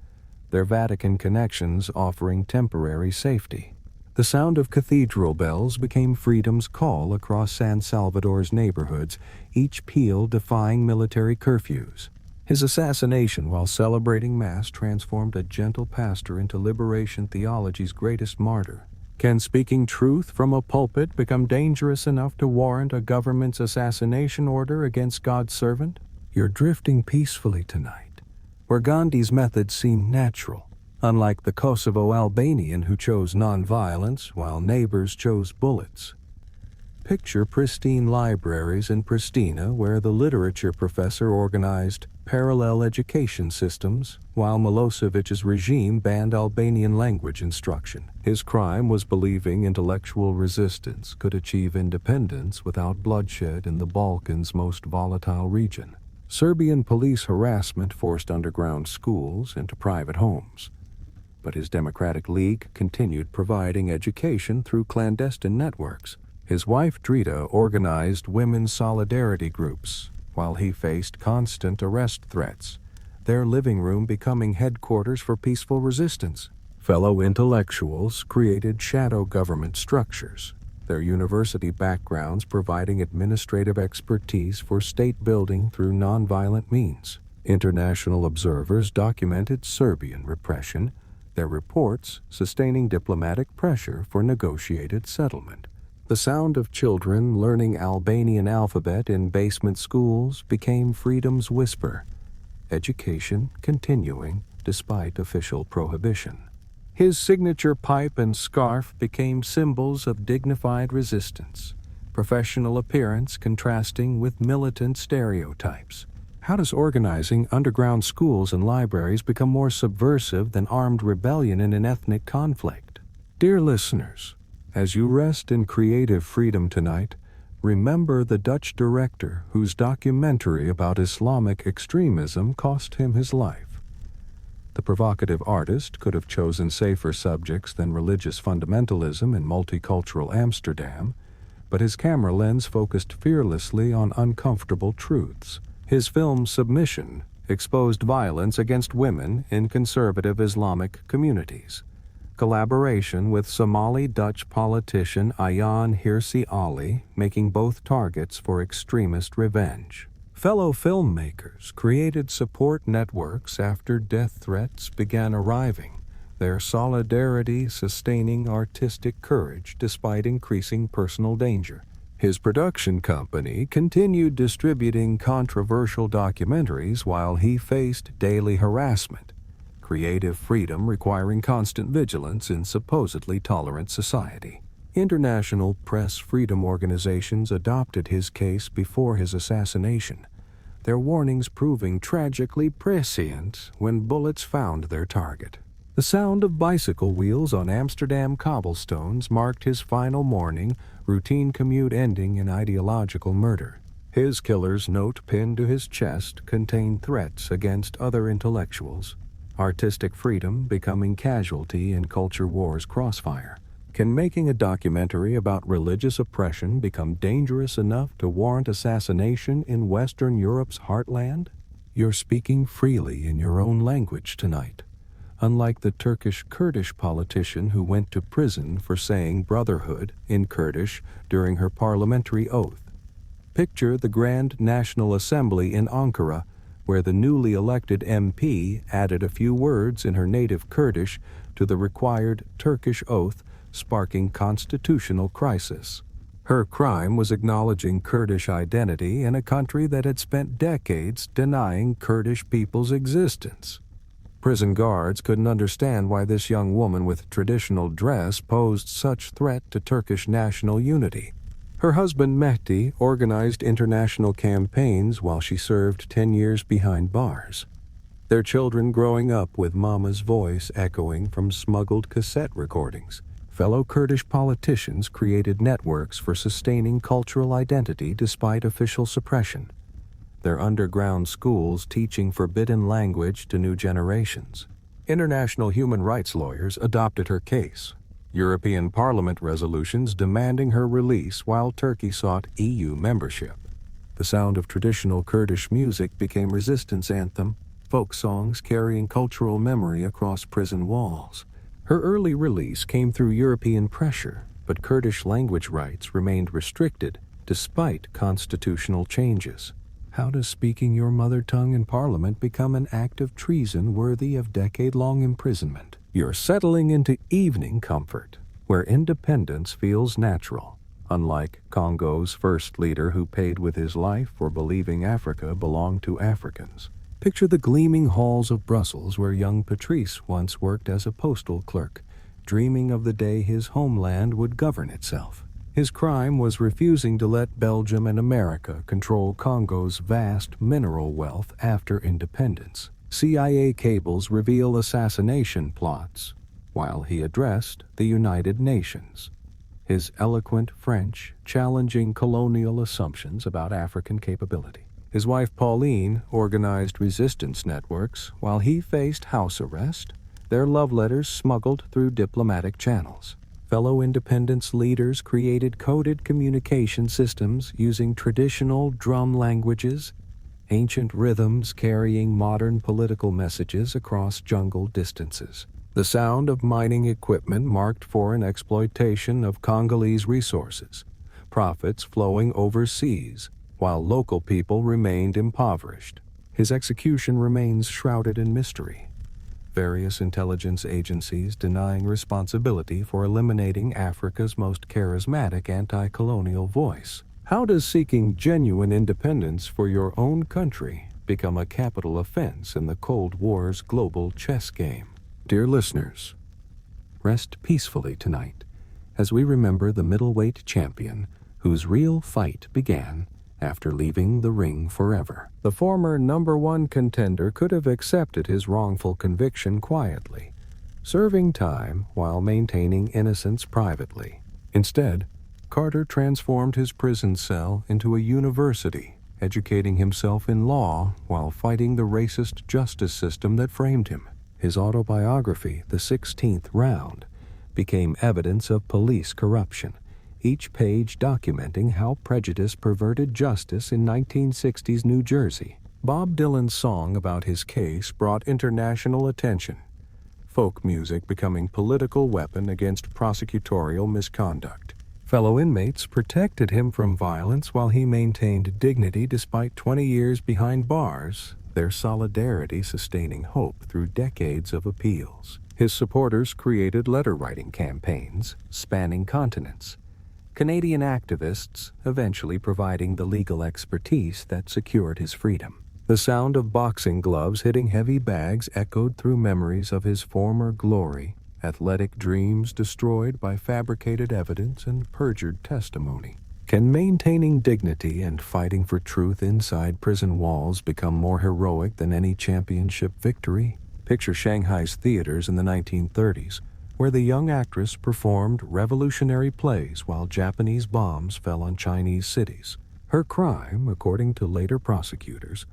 their Vatican connections offering temporary safety. The sound of cathedral bells became freedom's call across San Salvador's neighborhoods, each peal defying military curfews. His assassination while celebrating Mass transformed a gentle pastor into liberation theology's greatest martyr. Can speaking truth from a pulpit become dangerous enough to warrant a government's assassination order against God's servant? You're drifting peacefully tonight, where Gandhi's methods seem natural, unlike the Kosovo Albanian who chose nonviolence while neighbors chose bullets. Picture pristine libraries in Pristina where the literature professor organized parallel education systems while Milosevic's regime banned Albanian language instruction. His crime was believing intellectual resistance could achieve independence without bloodshed in the Balkans' most volatile region. Serbian police harassment forced underground schools into private homes, but his Democratic League continued providing education through clandestine networks. His wife Drita organized women's solidarity groups while he faced constant arrest threats, their living room becoming headquarters for peaceful resistance. Fellow intellectuals created shadow government structures, their university backgrounds providing administrative expertise for state building through nonviolent means. International observers documented Serbian repression, their reports sustaining diplomatic pressure for negotiated settlement. The sound of children learning Albanian alphabet in basement schools became freedom's whisper, education continuing despite official prohibition. His signature pipe and scarf became symbols of dignified resistance, professional appearance contrasting with militant stereotypes. How does organizing underground schools and libraries become more subversive than armed rebellion in an ethnic conflict? Dear listeners, as you rest in creative freedom tonight, remember the Dutch director whose documentary about Islamic extremism cost him his life. The provocative artist could have chosen safer subjects than religious fundamentalism in multicultural Amsterdam, but his camera lens focused fearlessly on uncomfortable truths. His film Submission exposed violence against women in conservative Islamic communities. Collaboration with Somali-Dutch politician Ayaan Hirsi Ali, making both targets for extremist revenge. Fellow filmmakers created support networks after death threats began arriving, their solidarity sustaining artistic courage despite increasing personal danger. His production company continued distributing controversial documentaries while he faced daily harassment, creative freedom requiring constant vigilance in supposedly tolerant society. International press freedom organizations adopted his case before his assassination, their warnings proving tragically prescient when bullets found their target. The sound of bicycle wheels on Amsterdam cobblestones marked his final morning, routine commute ending in ideological murder. His killer's note pinned to his chest contained threats against other intellectuals, artistic freedom becoming casualty in culture war's crossfire. Can making a documentary about religious oppression become dangerous enough to warrant assassination in Western Europe's heartland? You're speaking freely in your own language tonight, unlike the Turkish-Kurdish politician who went to prison for saying brotherhood in Kurdish during her parliamentary oath. Picture the Grand National Assembly in Ankara, where the newly elected MP added a few words in her native Kurdish to the required Turkish oath, sparking constitutional crisis. Her crime was acknowledging Kurdish identity in a country that had spent decades denying Kurdish people's existence. Prison guards couldn't understand why this young woman with traditional dress posed such threat to Turkish national unity. Her husband Mehdi organized international campaigns while she served 10 years behind bars. Their children growing up with Mama's voice echoing from smuggled cassette recordings. Fellow Kurdish politicians created networks for sustaining cultural identity despite official suppression. Their underground schools teaching forbidden language to new generations. International human rights lawyers adopted her case. European Parliament resolutions demanding her release while Turkey sought EU membership. The sound of traditional Kurdish music became resistance anthem, folk songs carrying cultural memory across prison walls. Her early release came through European pressure, but Kurdish language rights remained restricted despite constitutional changes. How does speaking your mother tongue in Parliament become an act of treason worthy of decade-long imprisonment? You're settling into evening comfort, where independence feels natural, unlike Congo's first leader who paid with his life for believing Africa belonged to Africans. Picture the gleaming halls of Brussels where young Patrice once worked as a postal clerk, dreaming of the day his homeland would govern itself. His crime was refusing to let Belgium and America control Congo's vast mineral wealth after independence. CIA cables reveal assassination plots, while he addressed the United Nations. His eloquent French challenging colonial assumptions about African capability. His wife Pauline organized resistance networks while he faced house arrest, their love letters smuggled through diplomatic channels. Fellow independence leaders created coded communication systems using traditional drum languages, ancient rhythms carrying modern political messages across jungle distances. The sound of mining equipment marked foreign exploitation of Congolese resources, profits flowing overseas, while local people remained impoverished. His execution remains shrouded in mystery. Various intelligence agencies denying responsibility for eliminating Africa's most charismatic anti-colonial voice. How does seeking genuine independence for your own country become a capital offense in the Cold War's global chess game? Dear listeners, rest peacefully tonight as we remember the middleweight champion whose real fight began after leaving the ring forever. The former #1 contender could have accepted his wrongful conviction quietly, serving time while maintaining innocence privately. Instead, Carter transformed his prison cell into a university, educating himself in law while fighting the racist justice system that framed him. His autobiography, The 16th Round, became evidence of police corruption, each page documenting how prejudice perverted justice in 1960s New Jersey. Bob Dylan's song about his case brought international attention, folk music becoming political weapon against prosecutorial misconduct. Fellow inmates protected him from violence while he maintained dignity despite 20 years behind bars, their solidarity sustaining hope through decades of appeals. His supporters created letter-writing campaigns spanning continents, Canadian activists eventually providing the legal expertise that secured his freedom. The sound of boxing gloves hitting heavy bags echoed through memories of his former glory, athletic dreams destroyed by fabricated evidence and perjured testimony. Can maintaining dignity and fighting for truth inside prison walls become more heroic than any championship victory? Picture Shanghai's theaters in the 1930s, where the young actress performed revolutionary plays while Japanese bombs fell on Chinese cities. Her crime, according to later prosecutors,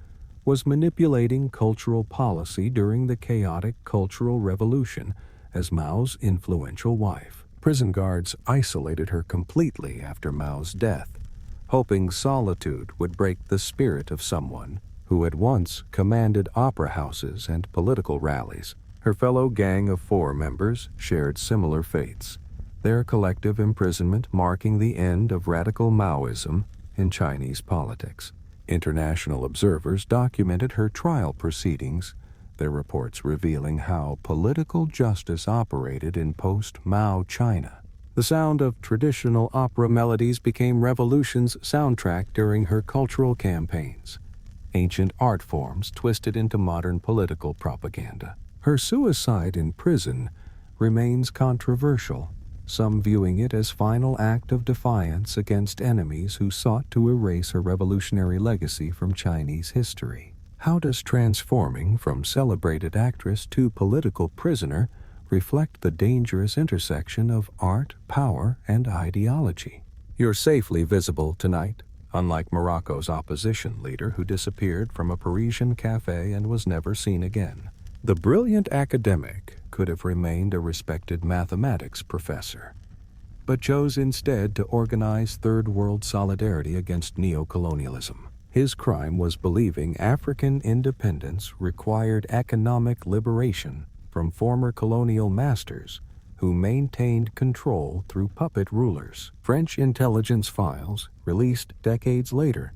was manipulating cultural policy during the chaotic Cultural Revolution as Mao's influential wife. Prison guards isolated her completely after Mao's death, hoping solitude would break the spirit of someone who had once commanded opera houses and political rallies. Her fellow Gang of Four members shared similar fates, their collective imprisonment marking the end of radical Maoism in Chinese politics. International observers documented her trial proceedings, their reports revealing how political justice operated in post-Mao China. The sound of traditional opera melodies became revolution's soundtrack during her cultural campaigns, ancient art forms twisted into modern political propaganda. Her suicide in prison remains controversial, some viewing it as final act of defiance against enemies who sought to erase her revolutionary legacy from Chinese history. How does transforming from celebrated actress to political prisoner reflect the dangerous intersection of art, power, and ideology? You're safely visible tonight, unlike Morocco's opposition leader who disappeared from a Parisian cafe and was never seen again. The brilliant academic could have remained a respected mathematics professor, but chose instead to organize Third World solidarity against neocolonialism. His crime was believing African independence required economic liberation from former colonial masters who maintained control through puppet rulers. French intelligence files, released decades later,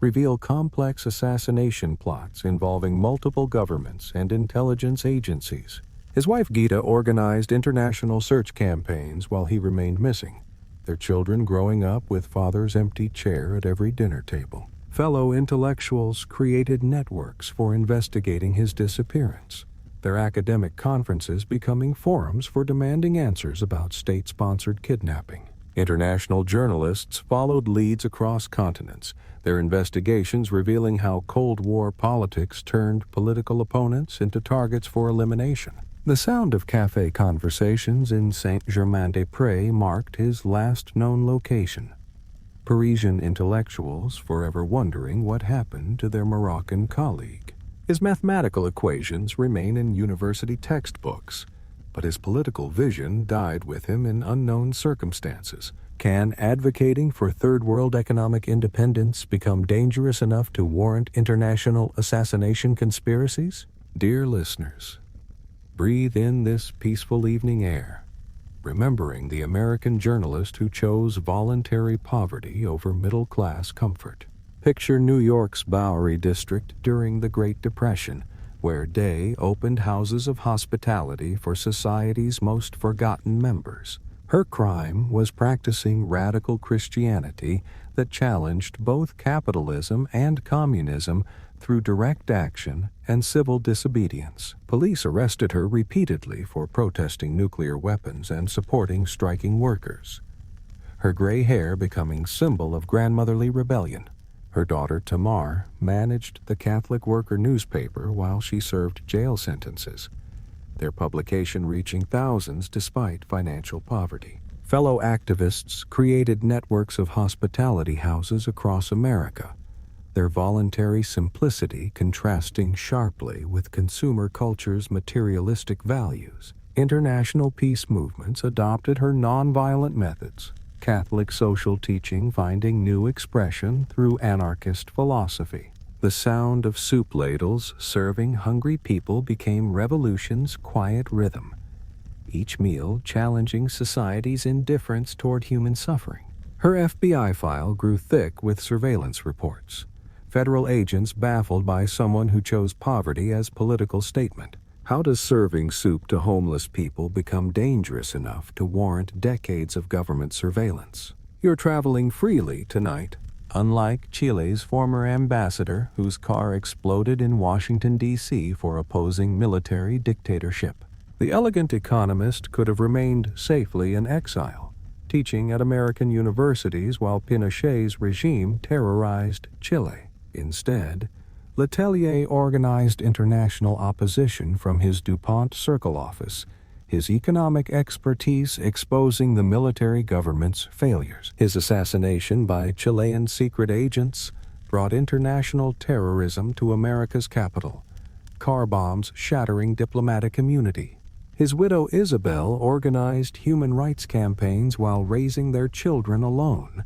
reveal complex assassination plots involving multiple governments and intelligence agencies. His wife Gita organized international search campaigns while he remained missing, their children growing up with father's empty chair at every dinner table. Fellow intellectuals created networks for investigating his disappearance, their academic conferences becoming forums for demanding answers about state-sponsored kidnapping. International journalists followed leads across continents, their investigations revealing how Cold War politics turned political opponents into targets for elimination. The sound of cafe conversations in Saint-Germain-des-Prés marked his last known location. Parisian intellectuals forever wondering what happened to their Moroccan colleague. His mathematical equations remain in university textbooks, but his political vision died with him in unknown circumstances. Can advocating for Third World economic independence become dangerous enough to warrant international assassination conspiracies? Dear listeners, breathe in this peaceful evening air, remembering the American journalist who chose voluntary poverty over middle-class comfort. Picture New York's Bowery District during the Great Depression, where Day opened houses of hospitality for society's most forgotten members. Her crime was practicing radical Christianity that challenged both capitalism and communism through direct action and civil disobedience. Police arrested her repeatedly for protesting nuclear weapons and supporting striking workers, her gray hair becoming symbol of grandmotherly rebellion. Her daughter Tamar managed the Catholic Worker newspaper while she served jail sentences, their publication reaching thousands despite financial poverty. Fellow activists created networks of hospitality houses across America, their voluntary simplicity contrasting sharply with consumer culture's materialistic values. International peace movements adopted her nonviolent methods, Catholic social teaching finding new expression through anarchist philosophy. The sound of soup ladles serving hungry people became revolution's quiet rhythm, each meal challenging society's indifference toward human suffering. Her FBI file grew thick with surveillance reports, federal agents baffled by someone who chose poverty as political statement. How does serving soup to homeless people become dangerous enough to warrant decades of government surveillance? You're traveling freely tonight, unlike Chile's former ambassador whose car exploded in Washington, D.C. for opposing military dictatorship. The elegant economist could have remained safely in exile, teaching at American universities while Pinochet's regime terrorized Chile. Instead, Letelier organized international opposition from his DuPont Circle office, his economic expertise exposing the military government's failures. His assassination by Chilean secret agents brought international terrorism to America's capital, car bombs shattering diplomatic immunity. His widow Isabel organized human rights campaigns while raising their children alone,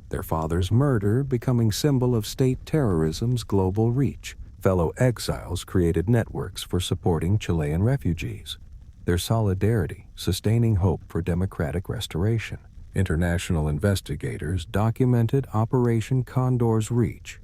their father's murder becoming symbol of state terrorism's global reach. fellow exiles created networks for supporting Chilean refugees, their solidarity sustaining hope for democratic restoration. International investigators documented Operation Condor's reach,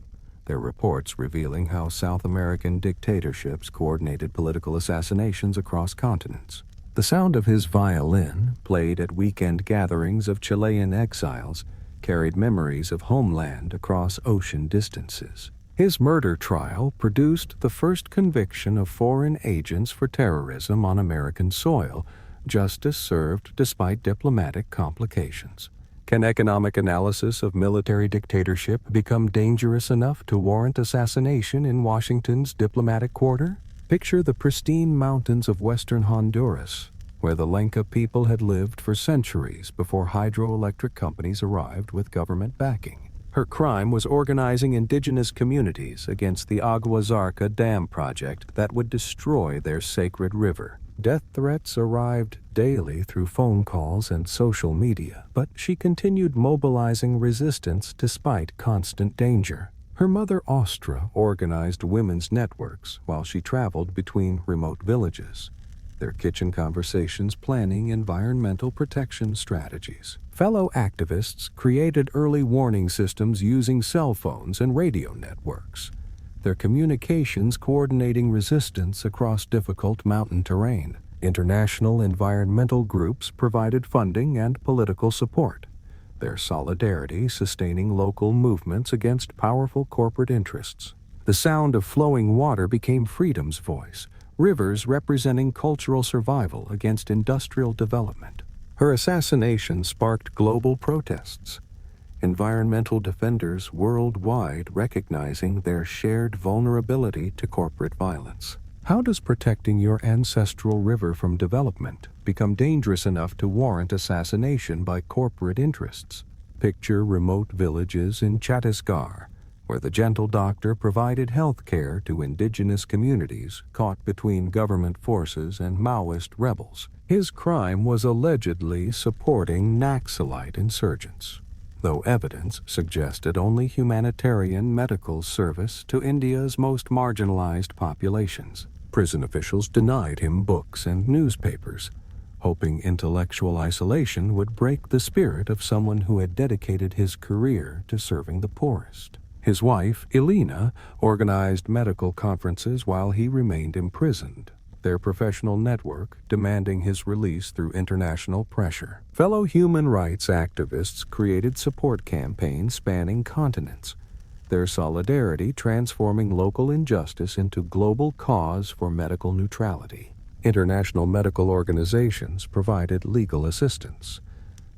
their reports revealing how South American dictatorships coordinated political assassinations across continents. The sound of his violin, played at weekend gatherings of Chilean exiles, carried memories of homeland across ocean distances. His murder trial produced the first conviction of foreign agents for terrorism on American soil, justice served despite diplomatic complications. Can economic analysis of military dictatorship become dangerous enough to warrant assassination in Washington's diplomatic quarter? Picture the pristine mountains of western Honduras, where the Lenca people had lived for centuries before hydroelectric companies arrived with government backing. Her crime was organizing indigenous communities against the Agua Zarca dam project that would destroy their sacred river. Death threats arrived daily through phone calls and social media, but she continued mobilizing resistance despite constant danger. Her mother, Ostra, organized women's networks while she traveled between remote villages, their kitchen conversations planning environmental protection strategies. Fellow activists created early warning systems using cell phones and radio networks, their communications coordinating resistance across difficult mountain terrain. International environmental groups provided funding and political support, their solidarity sustaining local movements against powerful corporate interests. The sound of flowing water became freedom's voice, rivers representing cultural survival against industrial development. Her assassination sparked global protests, environmental defenders worldwide recognizing their shared vulnerability to corporate violence. How does protecting your ancestral river from development become dangerous enough to warrant assassination by corporate interests? Picture remote villages in Chhattisgarh, where the gentle doctor provided health care to indigenous communities caught between government forces and Maoist rebels. His crime was allegedly supporting Naxalite insurgents, though evidence suggested only humanitarian medical service to India's most marginalized populations. Prison officials denied him books and newspapers, hoping intellectual isolation would break the spirit of someone who had dedicated his career to serving the poorest. His wife, Elena, organized medical conferences while he remained imprisoned, their professional network demanding his release through international pressure. Fellow human rights activists created support campaigns spanning continents, their solidarity transforming local injustice into global cause for medical neutrality. International medical organizations provided legal assistance,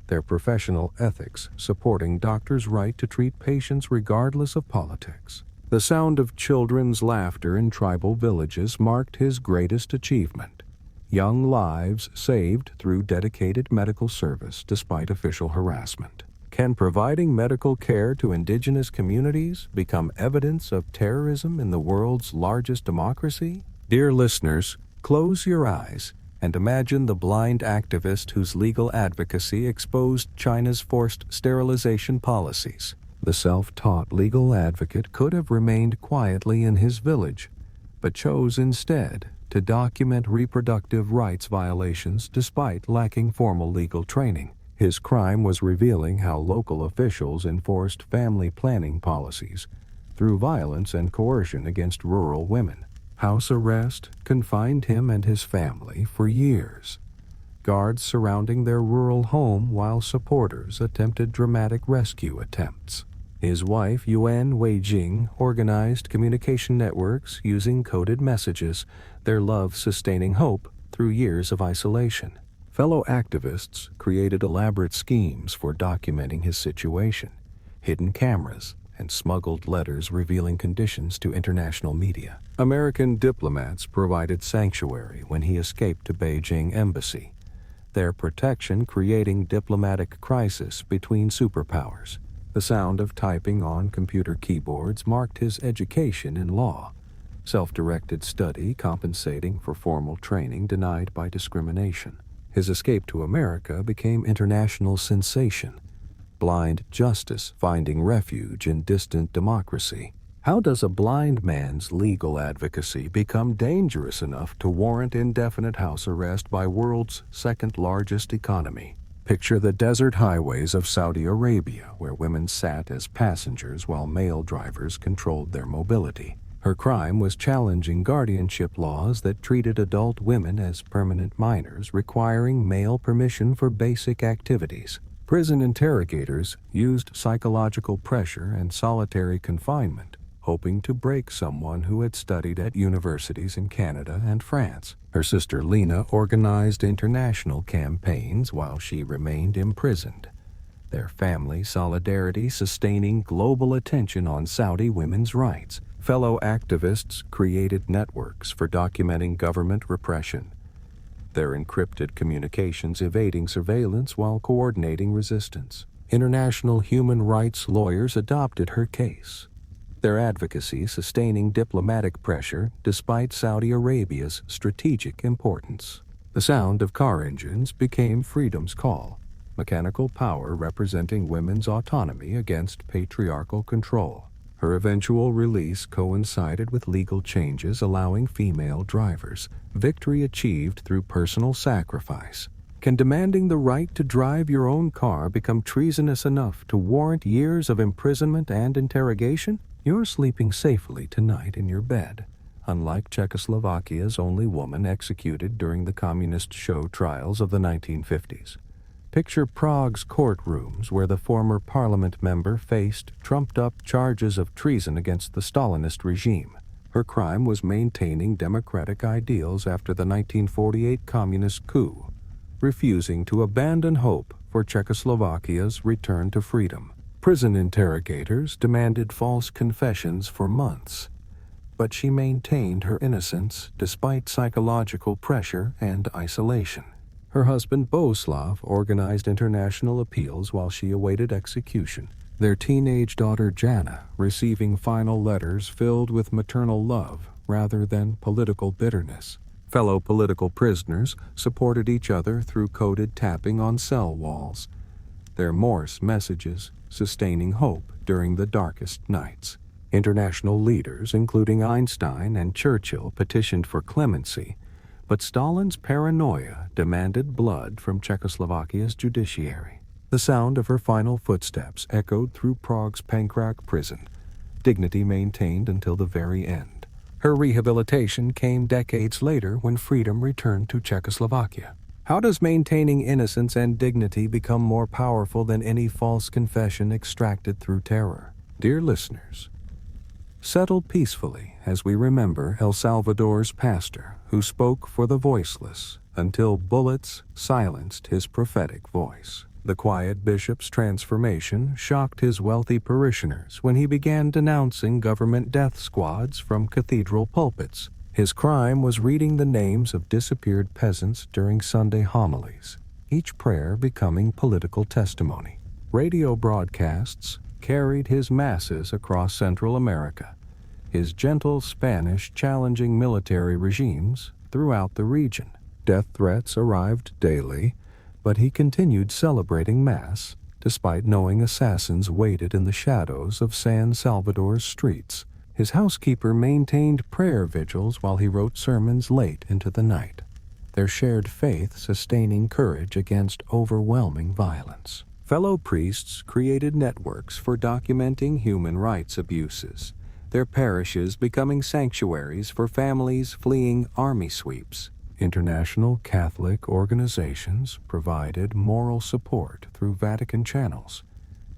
their professional ethics supporting doctors' right to treat patients regardless of politics. The sound of children's laughter in tribal villages marked his greatest achievement. Young lives saved through dedicated medical service despite official harassment. Can providing medical care to indigenous communities become evidence of terrorism in the world's largest democracy? Dear listeners, close your eyes and imagine the blind activist whose legal advocacy exposed China's forced sterilization policies. The self-taught legal advocate could have remained quietly in his village, but chose instead to document reproductive rights violations despite lacking formal legal training. His crime was revealing how local officials enforced family planning policies through violence and coercion against rural women. House arrest confined him and his family for years, guards surrounding their rural home while supporters attempted dramatic rescue attempts. His wife, Yuan Weijing, organized communication networks using coded messages, their love sustaining hope through years of isolation. Fellow activists created elaborate schemes for documenting his situation, hidden cameras, and smuggled letters revealing conditions to international media. American diplomats provided sanctuary when he escaped to Beijing embassy, their protection creating diplomatic crisis between superpowers. The sound of typing on computer keyboards marked his education in law, self-directed study compensating for formal training denied by discrimination. His escape to America became international sensation, blind justice finding refuge in distant democracy. How does a blind man's legal advocacy become dangerous enough to warrant indefinite house arrest by world's second-largest economy? Picture the desert highways of Saudi Arabia, where women sat as passengers while male drivers controlled their mobility. Her crime was challenging guardianship laws that treated adult women as permanent minors, requiring male permission for basic activities. Prison interrogators used psychological pressure and solitary confinement, hoping to break someone who had studied at universities in Canada and France. Her sister Lena organized international campaigns while she remained imprisoned, their family solidarity sustaining global attention on Saudi women's rights. Fellow activists created networks for documenting government repression, their encrypted communications evading surveillance while coordinating resistance. International human rights lawyers adopted her case, their advocacy sustaining diplomatic pressure despite Saudi Arabia's strategic importance. The sound of car engines became freedom's call, mechanical power representing women's autonomy against patriarchal control. Her eventual release coincided with legal changes allowing female drivers, victory achieved through personal sacrifice. Can demanding the right to drive your own car become treasonous enough to warrant years of imprisonment and interrogation? You're sleeping safely tonight in your bed, unlike Czechoslovakia's only woman executed during the communist show trials of the 1950s. Picture Prague's courtrooms where the former parliament member faced trumped-up charges of treason against the Stalinist regime. Her crime was maintaining democratic ideals after the 1948 communist coup, refusing to abandon hope for Czechoslovakia's return to freedom. Prison interrogators demanded false confessions for months, but she maintained her innocence despite psychological pressure and isolation. Her husband Boslav organized international appeals while she awaited execution, their teenage daughter Jana receiving final letters filled with maternal love rather than political bitterness. Fellow political prisoners supported each other through coded tapping on cell walls, their Morse messages sustaining hope during the darkest nights. International leaders, including Einstein and Churchill, petitioned for clemency, but Stalin's paranoia demanded blood from Czechoslovakia's judiciary. The sound of her final footsteps echoed through Prague's Pankrak prison, dignity maintained until the very end. Her rehabilitation came decades later when freedom returned to Czechoslovakia. How does maintaining innocence and dignity become more powerful than any false confession extracted through terror? Dear listeners, settle peacefully as we remember El Salvador's pastor who spoke for the voiceless until bullets silenced his prophetic voice. The quiet bishop's transformation shocked his wealthy parishioners when he began denouncing government death squads from cathedral pulpits. His crime was reading the names of disappeared peasants during Sunday homilies, each prayer becoming political testimony. Radio broadcasts carried his masses across Central America, his gentle Spanish challenging military regimes throughout the region. Death threats arrived daily, but he continued celebrating Mass despite knowing assassins waited in the shadows of San Salvador's streets. His housekeeper maintained prayer vigils while he wrote sermons late into the night, their shared faith sustaining courage against overwhelming violence. Fellow priests created networks for documenting human rights abuses, their parishes becoming sanctuaries for families fleeing army sweeps. International Catholic organizations provided moral support through Vatican channels,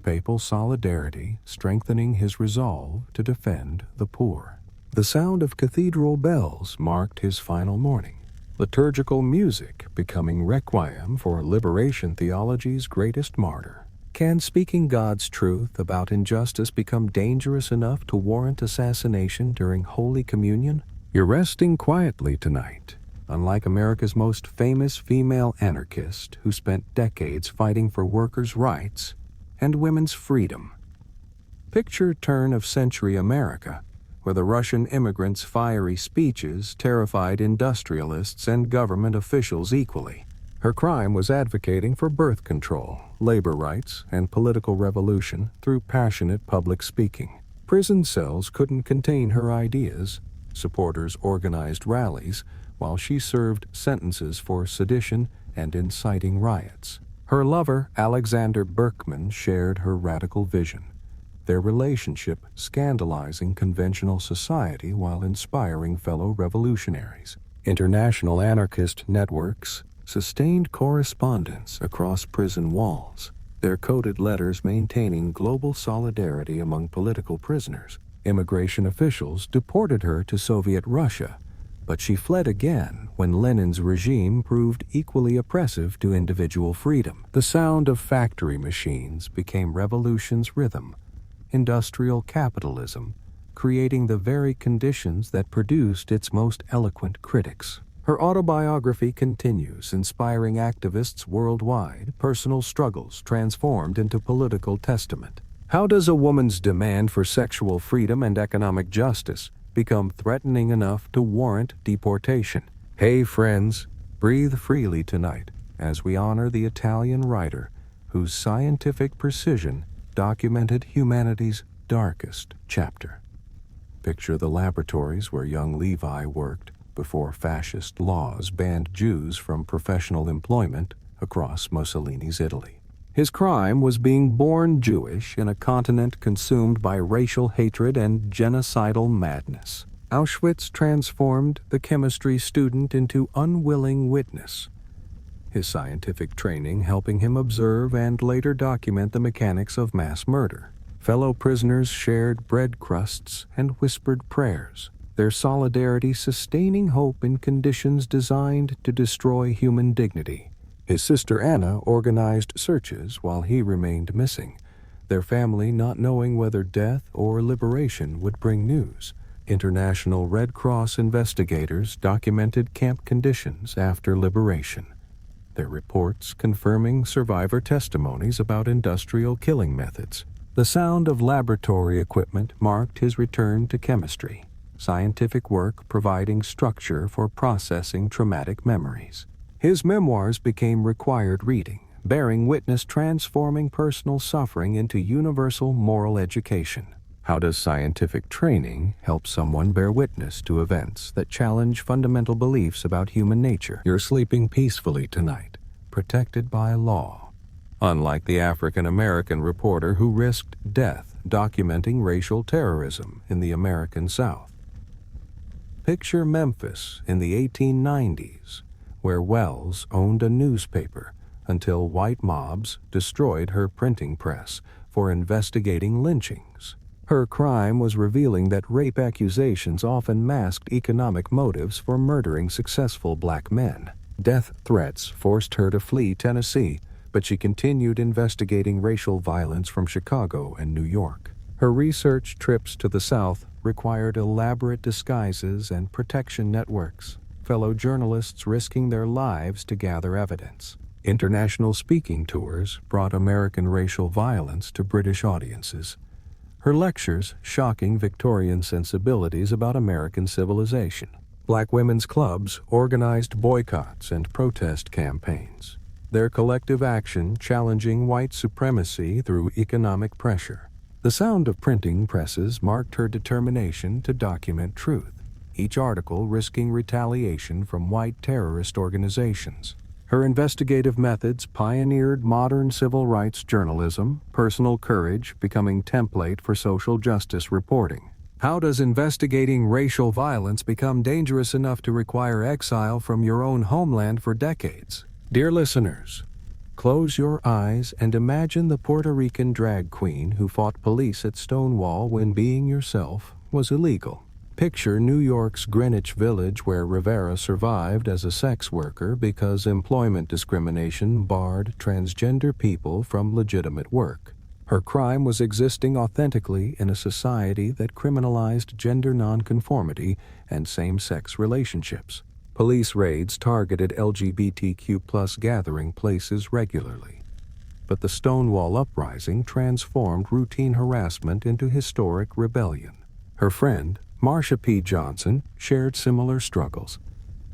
papal solidarity strengthening his resolve to defend the poor. The sound of cathedral bells marked his final morning, liturgical music becoming requiem for liberation theology's greatest martyr. Can speaking God's truth about injustice become dangerous enough to warrant assassination during Holy Communion? You're resting quietly tonight, unlike America's most famous female anarchist who spent decades fighting for workers' rights and women's freedom. Picture turn-of-century America, where the Russian immigrants' fiery speeches terrified industrialists and government officials equally. Her crime was advocating for birth control, labor rights, and political revolution through passionate public speaking. Prison cells couldn't contain her ideas. Supporters organized rallies, while she served sentences for sedition and inciting riots. Her lover, Alexander Berkman, shared her radical vision, their relationship scandalizing conventional society while inspiring fellow revolutionaries. International anarchist networks sustained correspondence across prison walls, their coded letters maintaining global solidarity among political prisoners. Immigration officials deported her to Soviet Russia, but she fled again when Lenin's regime proved equally oppressive to individual freedom. The sound of factory machines became revolution's rhythm, industrial capitalism, creating the very conditions that produced its most eloquent critics. Her autobiography continues, inspiring activists worldwide, personal struggles transformed into political testament. How does a woman's demand for sexual freedom and economic justice become threatening enough to warrant deportation? Hey friends, breathe freely tonight as we honor the Italian writer whose scientific precision documented humanity's darkest chapter. Picture the laboratories where young Levi worked before fascist laws banned Jews from professional employment across Mussolini's Italy. His crime was being born Jewish in a continent consumed by racial hatred and genocidal madness. Auschwitz transformed the chemistry student into unwilling witness, his scientific training helping him observe and later document the mechanics of mass murder. Fellow prisoners shared bread crusts and whispered prayers, their solidarity sustaining hope in conditions designed to destroy human dignity. His sister Anna organized searches while he remained missing, their family not knowing whether death or liberation would bring news. International Red Cross investigators documented camp conditions after liberation, their reports confirming survivor testimonies about industrial killing methods. The sound of laboratory equipment marked his return to chemistry, scientific work providing structure for processing traumatic memories. His memoirs became required reading, bearing witness transforming personal suffering into universal moral education. How does scientific training help someone bear witness to events that challenge fundamental beliefs about human nature? You're sleeping peacefully tonight, protected by law. Unlike the African-American reporter who risked death documenting racial terrorism in the American South. Picture Memphis in the 1890s, where Wells owned a newspaper until white mobs destroyed her printing press for investigating lynchings. Her crime was revealing that rape accusations often masked economic motives for murdering successful black men. Death threats forced her to flee Tennessee, but she continued investigating racial violence from Chicago and New York. Her research trips to the South required elaborate disguises and protection networks, fellow journalists risking their lives to gather evidence. International speaking tours brought American racial violence to British audiences, her lectures shocking Victorian sensibilities about American civilization. Black women's clubs organized boycotts and protest campaigns, their collective action challenging white supremacy through economic pressure. The sound of printing presses marked her determination to document truth, each article risking retaliation from white terrorist organizations. Her investigative methods pioneered modern civil rights journalism, personal courage becoming template for social justice reporting. How does investigating racial violence become dangerous enough to require exile from your own homeland for decades? Dear listeners, close your eyes and imagine the Puerto Rican drag queen who fought police at Stonewall when being yourself was illegal. Picture New York's Greenwich Village, where Rivera survived as a sex worker because employment discrimination barred transgender people from legitimate work. Her crime was existing authentically in a society that criminalized gender nonconformity and same-sex relationships. Police raids targeted LGBTQ+ gathering places regularly. But the Stonewall Uprising transformed routine harassment into historic rebellion. Her friend, Marsha P. Johnson, shared similar struggles,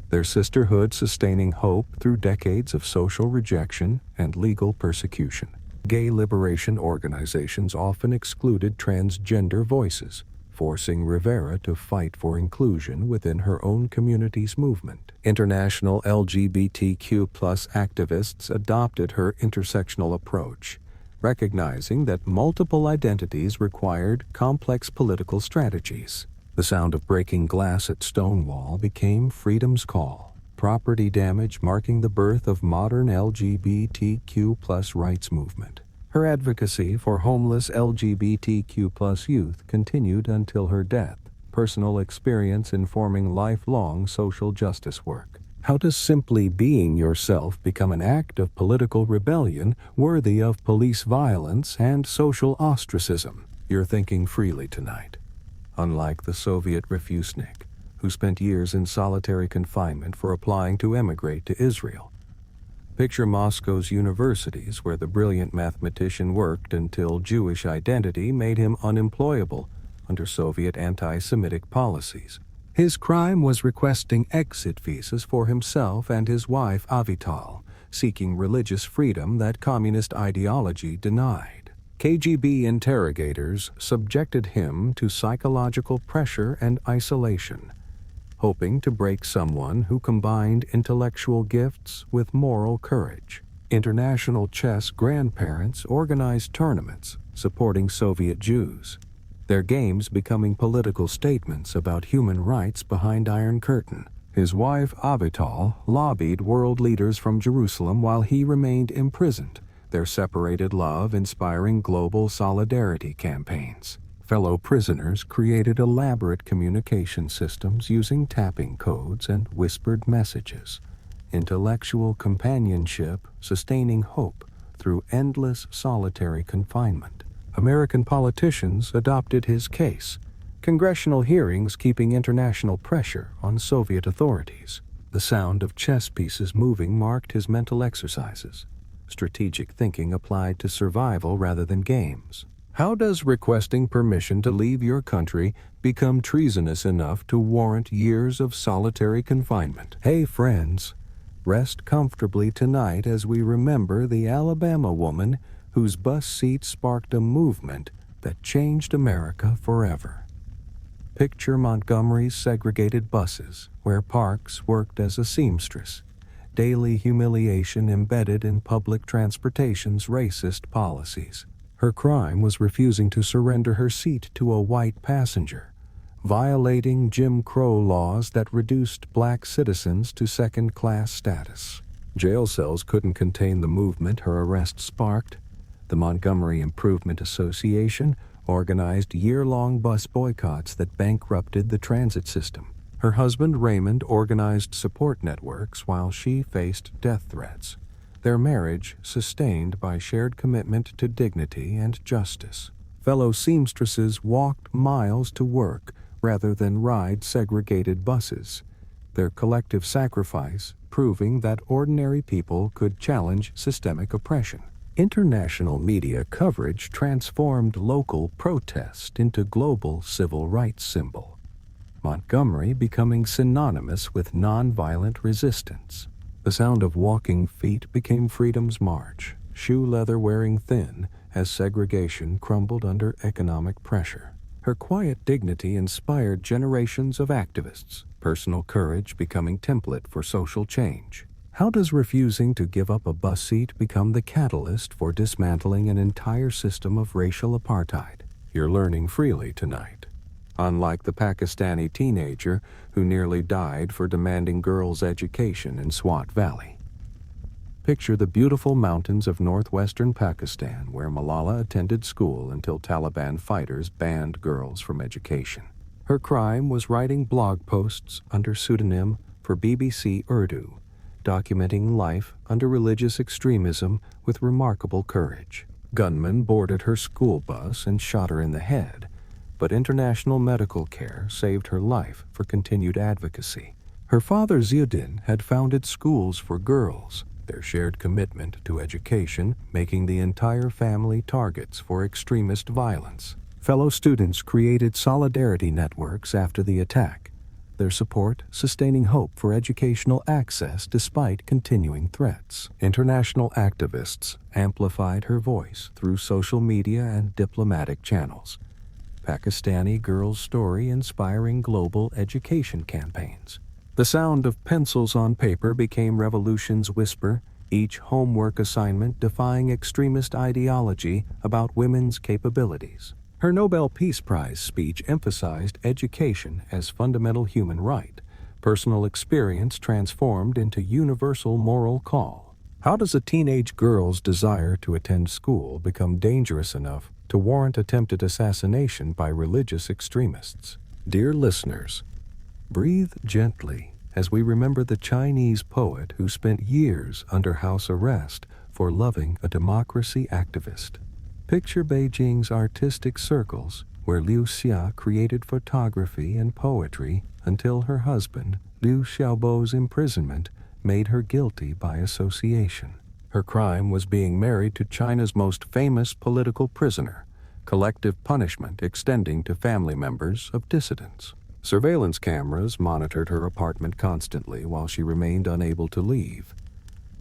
their sisterhood sustaining hope through decades of social rejection and legal persecution. Gay liberation organizations often excluded transgender voices, forcing Rivera to fight for inclusion within her own community's movement. International LGBTQ+ activists adopted her intersectional approach, recognizing that multiple identities required complex political strategies. The sound of breaking glass at Stonewall became freedom's call, property damage marking the birth of modern LGBTQ+ rights movement. Her advocacy for homeless LGBTQ+ youth continued until her death, personal experience informing lifelong social justice work. How does simply being yourself become an act of political rebellion worthy of police violence and social ostracism? You're thinking freely tonight. Unlike the Soviet refusnik, who spent years in solitary confinement for applying to emigrate to Israel. Picture Moscow's universities where the brilliant mathematician worked until Jewish identity made him unemployable under Soviet anti-Semitic policies. His crime was requesting exit visas for himself and his wife Avital, seeking religious freedom that communist ideology denied. KGB interrogators subjected him to psychological pressure and isolation, hoping to break someone who combined intellectual gifts with moral courage. International chess grandparents organized tournaments supporting Soviet Jews, their games becoming political statements about human rights behind Iron Curtain. His wife Avital lobbied world leaders from Jerusalem while he remained imprisoned, their separated love inspiring global solidarity campaigns. Fellow prisoners created elaborate communication systems using tapping codes and whispered messages. Intellectual companionship sustaining hope through endless solitary confinement. American politicians adopted his case, congressional hearings keeping international pressure on Soviet authorities. The sound of chess pieces moving marked his mental exercises, strategic thinking applied to survival rather than games. How does requesting permission to leave your country become treasonous enough to warrant years of solitary confinement? Hey friends, rest comfortably tonight as we remember the Alabama woman whose bus seat sparked a movement that changed America forever. Picture Montgomery's segregated buses, where Parks worked as a seamstress, daily humiliation embedded in public transportation's racist policies. Her crime was refusing to surrender her seat to a white passenger, violating Jim Crow laws that reduced black citizens to second-class status. Jail cells couldn't contain the movement her arrest sparked. The Montgomery Improvement Association organized year-long bus boycotts that bankrupted the transit system. Her husband Raymond organized support networks while she faced death threats, their marriage sustained by shared commitment to dignity and justice. Fellow seamstresses walked miles to work rather than ride segregated buses, their collective sacrifice proving that ordinary people could challenge systemic oppression. International media coverage transformed local protest into global civil rights symbol, Montgomery becoming synonymous with nonviolent resistance. The sound of walking feet became freedom's march, shoe leather wearing thin as segregation crumbled under economic pressure. Her quiet dignity inspired generations of activists, personal courage becoming template for social change. How does refusing to give up a bus seat become the catalyst for dismantling an entire system of racial apartheid? You're learning freely tonight. Unlike the Pakistani teenager who nearly died for demanding girls' education in Swat Valley. Picture the beautiful mountains of northwestern Pakistan where Malala attended school until Taliban fighters banned girls from education. Her crime was writing blog posts under pseudonym for BBC Urdu, documenting life under religious extremism with remarkable courage. Gunmen boarded her school bus and shot her in the head, but international medical care saved her life for continued advocacy. Her father Ziauddin had founded schools for girls, their shared commitment to education making the entire family targets for extremist violence. Fellow students created solidarity networks after the attack, their support sustaining hope for educational access despite continuing threats. International activists amplified her voice through social media and diplomatic channels. Pakistani girl's story inspiring global education campaigns. The sound of pencils on paper became revolution's whisper, each homework assignment defying extremist ideology about women's capabilities. Her Nobel Peace Prize speech emphasized education as fundamental human right, personal experience transformed into universal moral call. How does a teenage girl's desire to attend school become dangerous enough to warrant attempted assassination by religious extremists? Dear listeners, breathe gently as we remember the Chinese poet who spent years under house arrest for loving a democracy activist. Picture Beijing's artistic circles, where Liu Xia created photography and poetry until her husband, Liu Xiaobo's imprisonment, made her guilty by association. Her crime was being married to China's most famous political prisoner, collective punishment extending to family members of dissidents. Surveillance cameras monitored her apartment constantly while she remained unable to leave.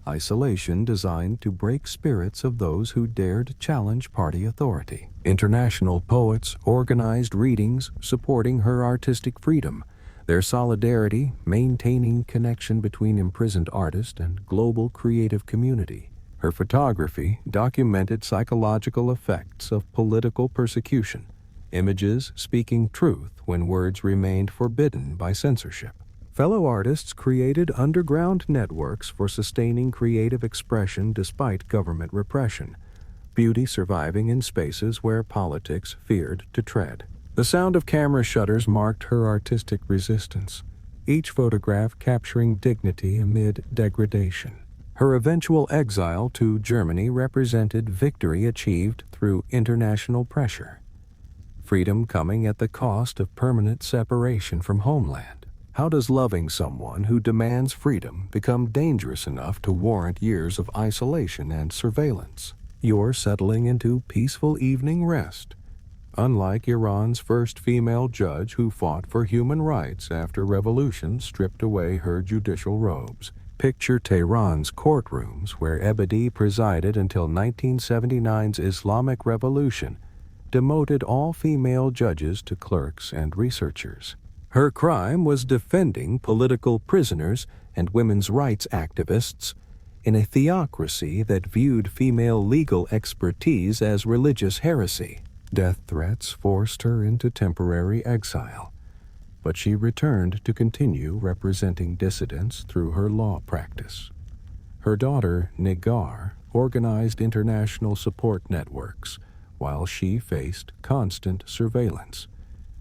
Isolation designed to break spirits of those who dared challenge party authority. International poets organized readings supporting her artistic freedom, their solidarity maintaining connection between imprisoned artist and global creative community. Her photography documented psychological effects of political persecution, images speaking truth when words remained forbidden by censorship. Fellow artists created underground networks for sustaining creative expression despite government repression, beauty surviving in spaces where politics feared to tread. The sound of camera shutters marked her artistic resistance, each photograph capturing dignity amid degradation. Her eventual exile to Germany represented victory achieved through international pressure, freedom coming at the cost of permanent separation from homeland. How does loving someone who demands freedom become dangerous enough to warrant years of isolation and surveillance? You're settling into peaceful evening rest. Unlike Iran's first female judge who fought for human rights after revolution stripped away her judicial robes, picture Tehran's courtrooms where Ebedi presided until 1979's Islamic Revolution demoted all female judges to clerks and researchers. Her crime was defending political prisoners and women's rights activists in a theocracy that viewed female legal expertise as religious heresy. Death threats forced her into temporary exile, but she returned to continue representing dissidents through her law practice. Her daughter, Nigar, organized international support networks, while she faced constant surveillance,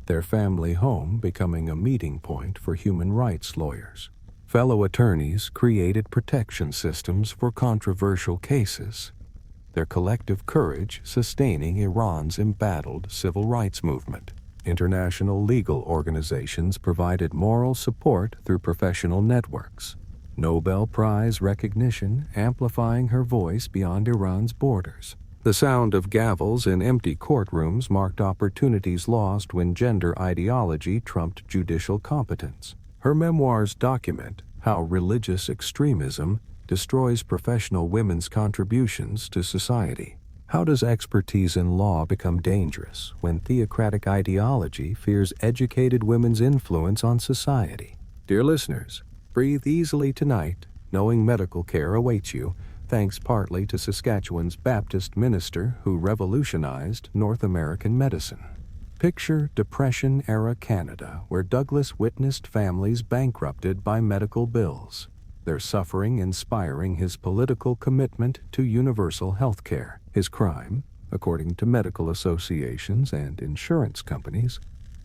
their family home becoming a meeting point for human rights lawyers. Fellow attorneys created protection systems for controversial cases, their collective courage sustaining Iran's embattled civil rights movement. International legal organizations provided moral support through professional networks, Nobel Prize recognition amplifying her voice beyond Iran's borders. The sound of gavels in empty courtrooms marked opportunities lost when gender ideology trumped judicial competence. Her memoirs document how religious extremism destroys professional women's contributions to society. How does expertise in law become dangerous when theocratic ideology fears educated women's influence on society? Dear listeners, breathe easily tonight, knowing medical care awaits you, thanks partly to Saskatchewan's Baptist minister who revolutionized North American medicine. Picture Depression-era Canada, where Douglas witnessed families bankrupted by medical bills, their suffering inspiring his political commitment to universal health care. His crime, according to medical associations and insurance companies,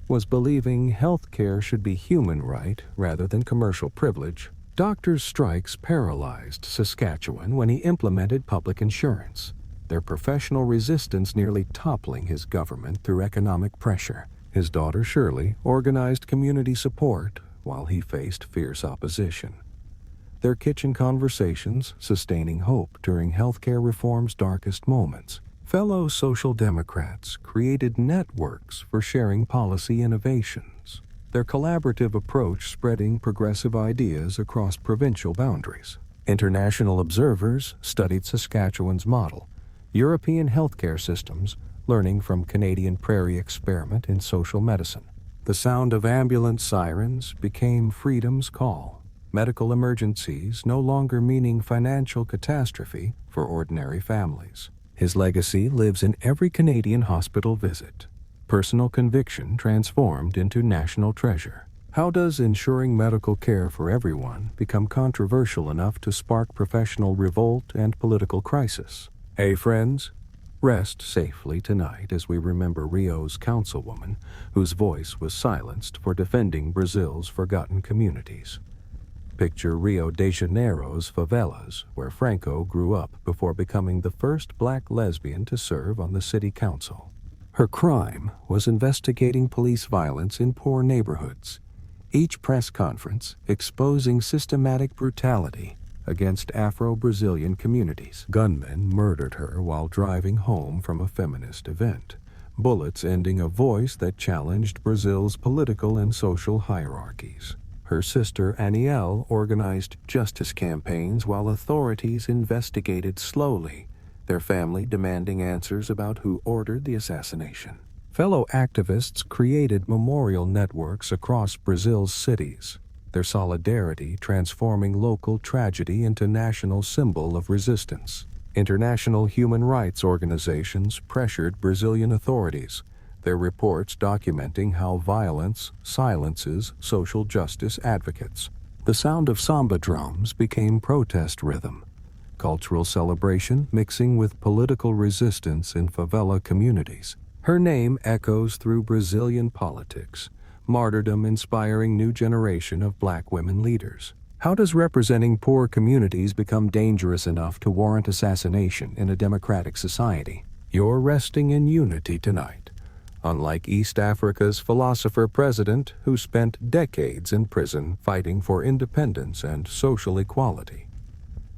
was believing health care should be human right rather than commercial privilege. Doctors' strikes paralyzed Saskatchewan when he implemented public insurance, their professional resistance nearly toppling his government through economic pressure. His daughter Shirley organized community support while he faced fierce opposition, their kitchen conversations sustaining hope during healthcare reform's darkest moments. Fellow social democrats created networks for sharing policy innovations, their collaborative approach spreading progressive ideas across provincial boundaries. International observers studied Saskatchewan's model, European healthcare systems, learning from Canadian prairie experiment in social medicine. The sound of ambulance sirens became freedom's call, medical emergencies no longer meaning financial catastrophe for ordinary families. His legacy lives in every Canadian hospital visit. Personal conviction transformed into national treasure. How does ensuring medical care for everyone become controversial enough to spark professional revolt and political crisis? Hey friends, rest safely tonight as we remember Rio's councilwoman, whose voice was silenced for defending Brazil's forgotten communities. Picture Rio de Janeiro's favelas, where Franco grew up before becoming the first black lesbian to serve on the city council. Her crime was investigating police violence in poor neighborhoods, each press conference exposing systematic brutality against Afro-Brazilian communities. Gunmen murdered her while driving home from a feminist event, bullets ending a voice that challenged Brazil's political and social hierarchies. Her sister Anielle organized justice campaigns while authorities investigated slowly, their family demanding answers about who ordered the assassination. Fellow activists created memorial networks across Brazil's cities, their solidarity transforming local tragedy into national symbol of resistance. International human rights organizations pressured Brazilian authorities, their reports documenting how violence silences social justice advocates. The sound of samba drums became protest rhythm, cultural celebration mixing with political resistance in favela communities. Her name echoes through Brazilian politics, martyrdom inspiring new generation of black women leaders. How does representing poor communities become dangerous enough to warrant assassination in a democratic society? You're resting in unity tonight. Unlike East Africa's philosopher-president who spent decades in prison fighting for independence and social equality.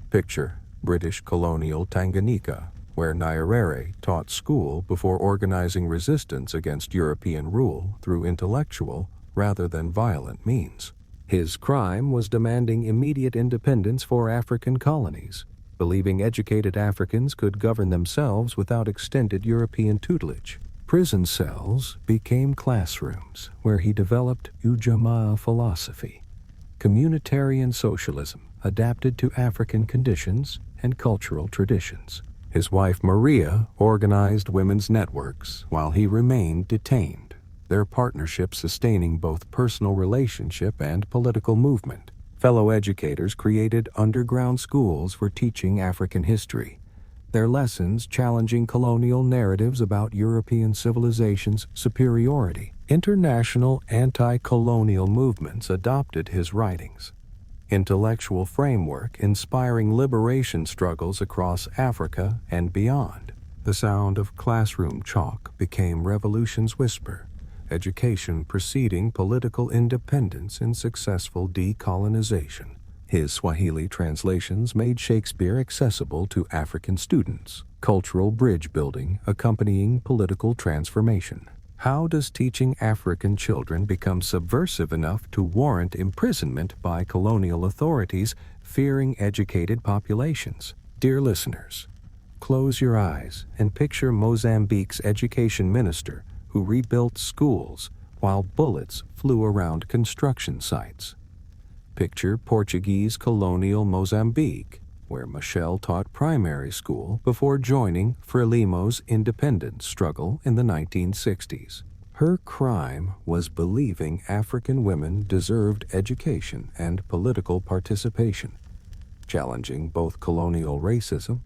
Picture British colonial Tanganyika, where Nyerere taught school before organizing resistance against European rule through intellectual rather than violent means. His crime was demanding immediate independence for African colonies, believing educated Africans could govern themselves without extended European tutelage. Prison cells became classrooms where he developed Ujamaa philosophy, communitarian socialism adapted to African conditions and cultural traditions. His wife Maria organized women's networks while he remained detained, their partnership sustaining both personal relationship and political movement. Fellow educators created underground schools for teaching African history, their lessons challenging colonial narratives about European civilization's superiority. International anti-colonial movements adopted his writings, intellectual framework inspiring liberation struggles across Africa and beyond. The sound of classroom chalk became revolution's whisper, education preceding political independence and successful decolonization. His Swahili translations made Shakespeare accessible to African students, cultural bridge building accompanying political transformation. How does teaching African children become subversive enough to warrant imprisonment by colonial authorities fearing educated populations? Dear listeners, close your eyes and picture Mozambique's education minister who rebuilt schools while bullets flew around construction sites. Picture Portuguese colonial Mozambique, where Michelle taught primary school before joining Frelimo's independence struggle in the 1960s. Her crime was believing African women deserved education and political participation, challenging both colonial racism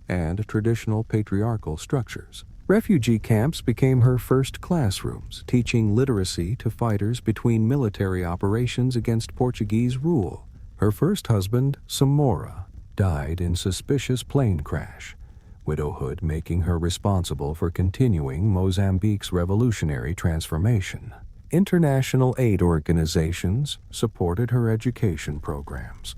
and traditional patriarchal structures. Refugee camps became her first classrooms, teaching literacy to fighters between military operations against Portuguese rule. Her first husband, Samora, died in suspicious plane crash, widowhood making her responsible for continuing Mozambique's revolutionary transformation. International aid organizations supported her education programs,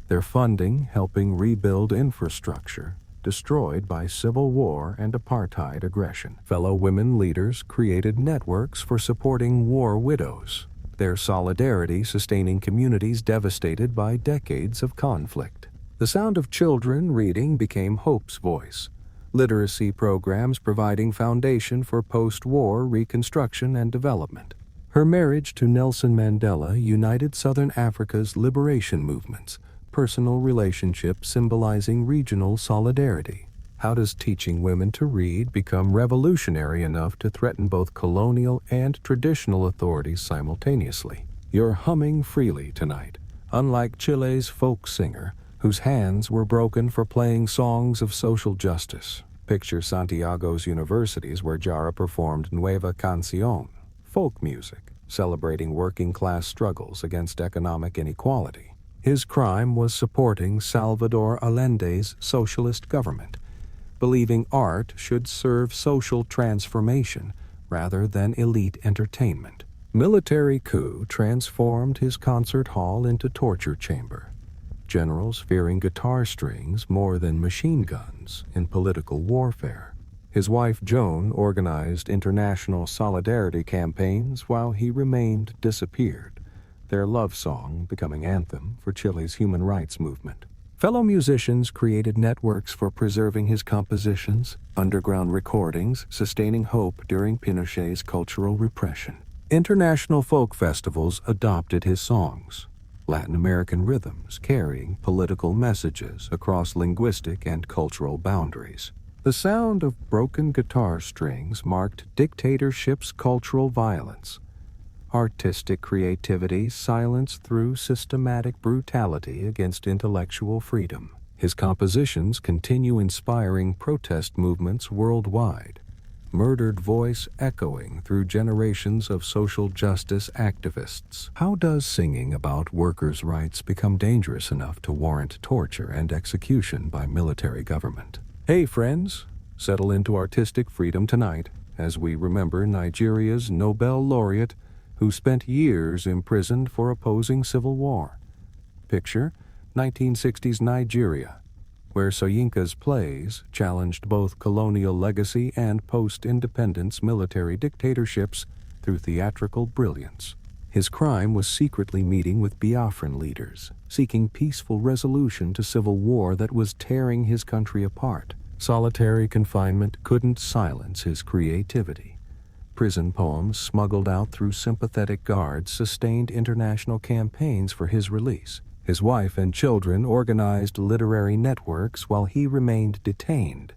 their funding helping rebuild infrastructure destroyed by civil war and apartheid aggression. Fellow women leaders created networks for supporting war widows, their solidarity sustaining communities devastated by decades of conflict. The sound of children reading became hope's voice, literacy programs providing foundation for post-war reconstruction and development. Her marriage to Nelson Mandela united Southern Africa's liberation movements, personal relationships symbolizing regional solidarity. How does teaching women to read become revolutionary enough to threaten both colonial and traditional authorities simultaneously? You're humming freely tonight, unlike Chile's folk singer, whose hands were broken for playing songs of social justice. Picture Santiago's universities where Jara performed Nueva Canción, folk music, celebrating working-class struggles against economic inequality. His crime was supporting Salvador Allende's socialist government, believing art should serve social transformation rather than elite entertainment. Military coup transformed his concert hall into torture chamber. Generals fearing guitar strings more than machine guns in political warfare. His wife Joan organized international solidarity campaigns while he remained disappeared, their love song becoming anthem for Chile's human rights movement. Fellow musicians created networks for preserving his compositions, underground recordings sustaining hope during Pinochet's cultural repression. International folk festivals adopted his songs, Latin American rhythms carrying political messages across linguistic and cultural boundaries. The sound of broken guitar strings marked dictatorship's cultural violence, artistic creativity silenced through systematic brutality against intellectual freedom. His compositions continue inspiring protest movements worldwide, murdered voice echoing through generations of social justice activists. How does singing about workers' rights become dangerous enough to warrant torture and execution by military government? Hey friends, settle into artistic freedom tonight as we remember Nigeria's Nobel laureate who spent years imprisoned for opposing civil war. Picture 1960s Nigeria, where Soyinka's plays challenged both colonial legacy and post-independence military dictatorships through theatrical brilliance. His crime was secretly meeting with Biafran leaders, seeking peaceful resolution to civil war that was tearing his country apart. Solitary confinement couldn't silence his creativity. Prison poems smuggled out through sympathetic guards sustained international campaigns for his release. His wife and children organized literary networks while he remained detained,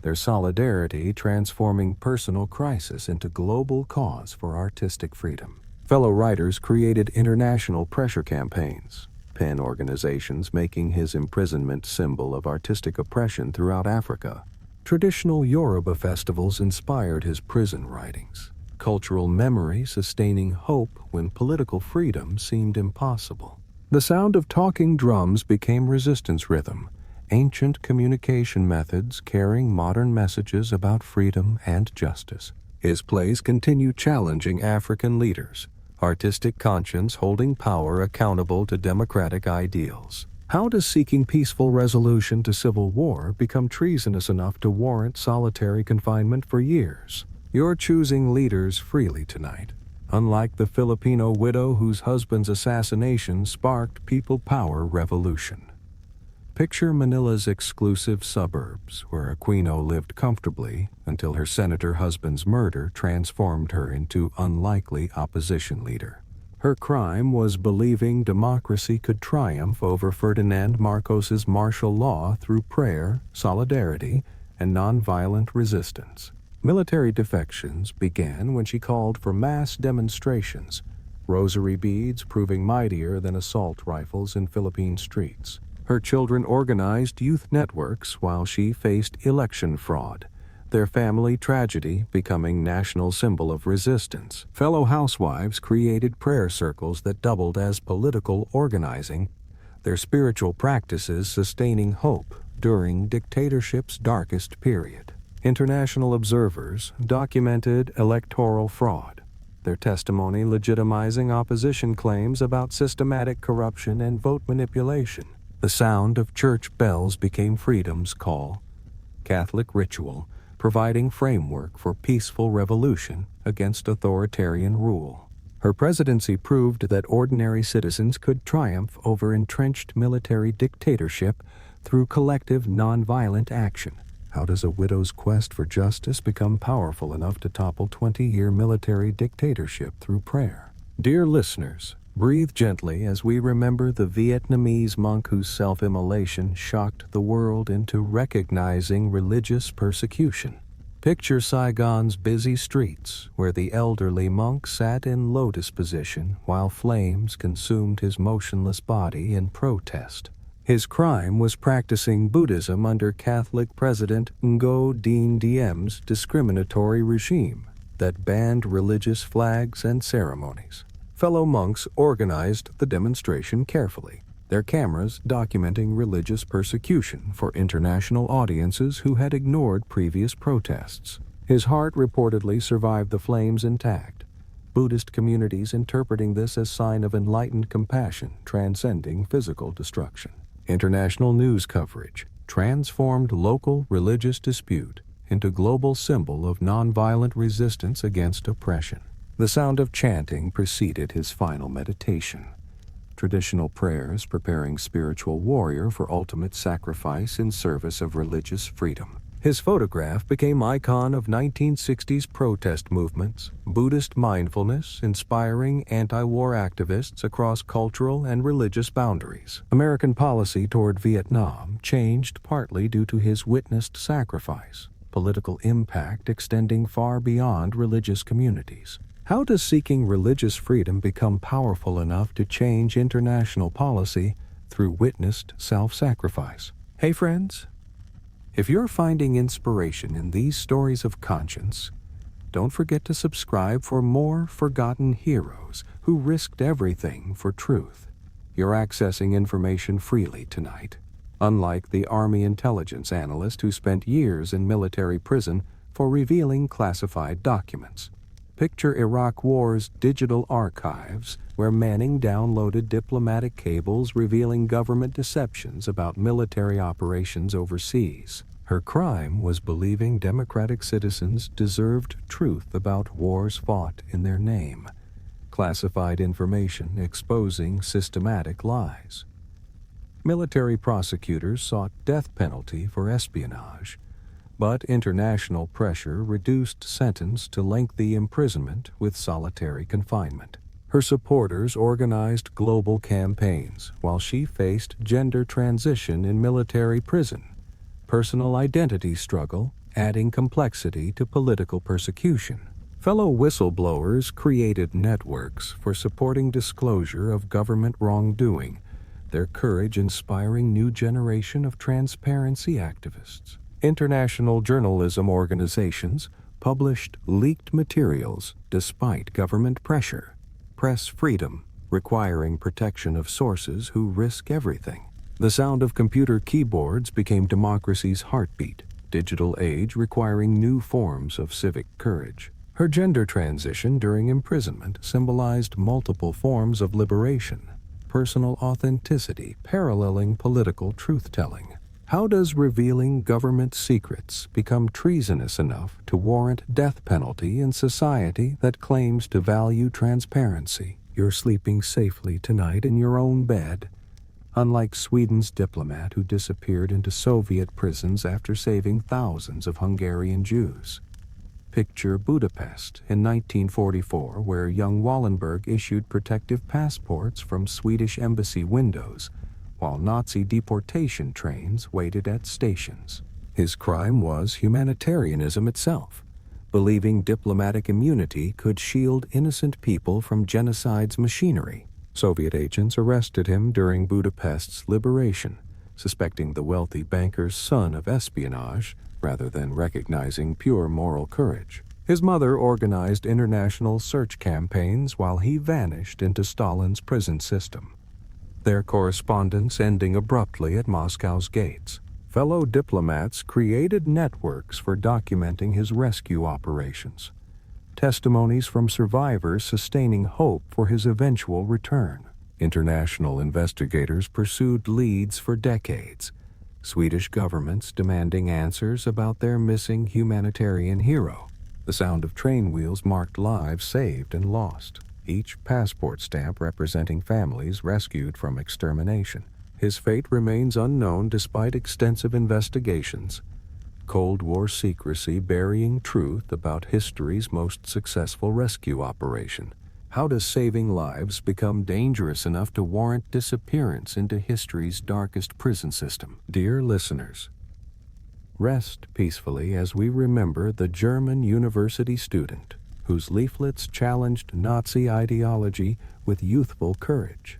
their solidarity transforming personal crisis into global cause for artistic freedom. Fellow writers created international pressure campaigns, pen organizations making his imprisonment symbol of artistic oppression throughout Africa. Traditional Yoruba festivals inspired his prison writings, cultural memory sustaining hope when political freedom seemed impossible. The sound of talking drums became resistance rhythm, ancient communication methods carrying modern messages about freedom and justice. His plays continue challenging African leaders, artistic conscience holding power accountable to democratic ideals. How does seeking peaceful resolution to civil war become treasonous enough to warrant solitary confinement for years? You're choosing leaders freely tonight, unlike the Filipino widow whose husband's assassination sparked people power revolution. Picture Manila's exclusive suburbs, where Aquino lived comfortably until her senator husband's murder transformed her into unlikely opposition leader. Her crime was believing democracy could triumph over Ferdinand Marcos's martial law through prayer, solidarity, and nonviolent resistance. Military defections began when she called for mass demonstrations, rosary beads proving mightier than assault rifles in Philippine streets. Her children organized youth networks while she faced election fraud, their family tragedy becoming national symbol of resistance. Fellow housewives created prayer circles that doubled as political organizing, their spiritual practices sustaining hope during dictatorship's darkest period. International observers documented electoral fraud, their testimony legitimizing opposition claims about systematic corruption and vote manipulation. The sound of church bells became freedom's call, Catholic ritual, providing framework for peaceful revolution against authoritarian rule. Her presidency proved that ordinary citizens could triumph over entrenched military dictatorship through collective nonviolent action. How does a widow's quest for justice become powerful enough to topple 20-year military dictatorship through prayer? Dear listeners, breathe gently as we remember the Vietnamese monk whose self-immolation shocked the world into recognizing religious persecution. Picture Saigon's busy streets, where the elderly monk sat in lotus position while flames consumed his motionless body in protest. His crime was practicing Buddhism under Catholic President Ngo Dinh Diem's discriminatory regime that banned religious flags and ceremonies. Fellow monks organized the demonstration carefully, their cameras documenting religious persecution for international audiences who had ignored previous protests. His heart reportedly survived the flames intact, Buddhist communities interpreting this as sign of enlightened compassion transcending physical destruction. International news coverage transformed local religious dispute into global symbol of nonviolent resistance against oppression. The sound of chanting preceded his final meditation. Traditional prayers preparing spiritual warrior for ultimate sacrifice in service of religious freedom. His photograph became icon of 1960s protest movements, Buddhist mindfulness inspiring anti-war activists across cultural and religious boundaries. American policy toward Vietnam changed partly due to his witnessed sacrifice, political impact extending far beyond religious communities. How does seeking religious freedom become powerful enough to change international policy through witnessed self-sacrifice? Hey friends, if you're finding inspiration in these stories of conscience, don't forget to subscribe for more forgotten heroes who risked everything for truth. You're accessing information freely tonight, unlike the Army intelligence analyst who spent years in military prison for revealing classified documents. Picture Iraq War's digital archives, where Manning downloaded diplomatic cables revealing government deceptions about military operations overseas. Her crime was believing democratic citizens deserved truth about wars fought in their name. Classified information exposing systematic lies. Military prosecutors sought death penalty for espionage, but international pressure reduced sentence to lengthy imprisonment with solitary confinement. Her supporters organized global campaigns while she faced gender transition in military prison, personal identity struggle, adding complexity to political persecution. Fellow whistleblowers created networks for supporting disclosure of government wrongdoing, their courage inspiring new generation of transparency activists. International journalism organizations published leaked materials despite government pressure. Press freedom, requiring protection of sources who risk everything. The sound of computer keyboards became democracy's heartbeat, digital age requiring new forms of civic courage. Her gender transition during imprisonment symbolized multiple forms of liberation, personal authenticity paralleling political truth-telling. How does revealing government secrets become treasonous enough to warrant death penalty in society that claims to value transparency? You're sleeping safely tonight in your own bed, unlike Sweden's diplomat who disappeared into Soviet prisons after saving thousands of Hungarian Jews. Picture Budapest in 1944, where young Wallenberg issued protective passports from Swedish embassy windows, while Nazi deportation trains waited at stations. His crime was humanitarianism itself, believing diplomatic immunity could shield innocent people from genocide's machinery. Soviet agents arrested him during Budapest's liberation, suspecting the wealthy banker's son of espionage rather than recognizing pure moral courage. His mother organized international search campaigns while he vanished into Stalin's prison system, their correspondence ending abruptly at Moscow's gates. Fellow diplomats created networks for documenting his rescue operations, testimonies from survivors sustaining hope for his eventual return. International investigators pursued leads for decades, Swedish governments demanding answers about their missing humanitarian hero. The sound of train wheels marked lives saved and lost. each passport stamp representing families rescued from extermination. His fate remains unknown despite extensive investigations. Cold War secrecy burying truth about history's most successful rescue operation. How does saving lives become dangerous enough to warrant disappearance into history's darkest prison system? Dear listeners, rest peacefully as we remember the German university student whose leaflets challenged Nazi ideology with youthful courage.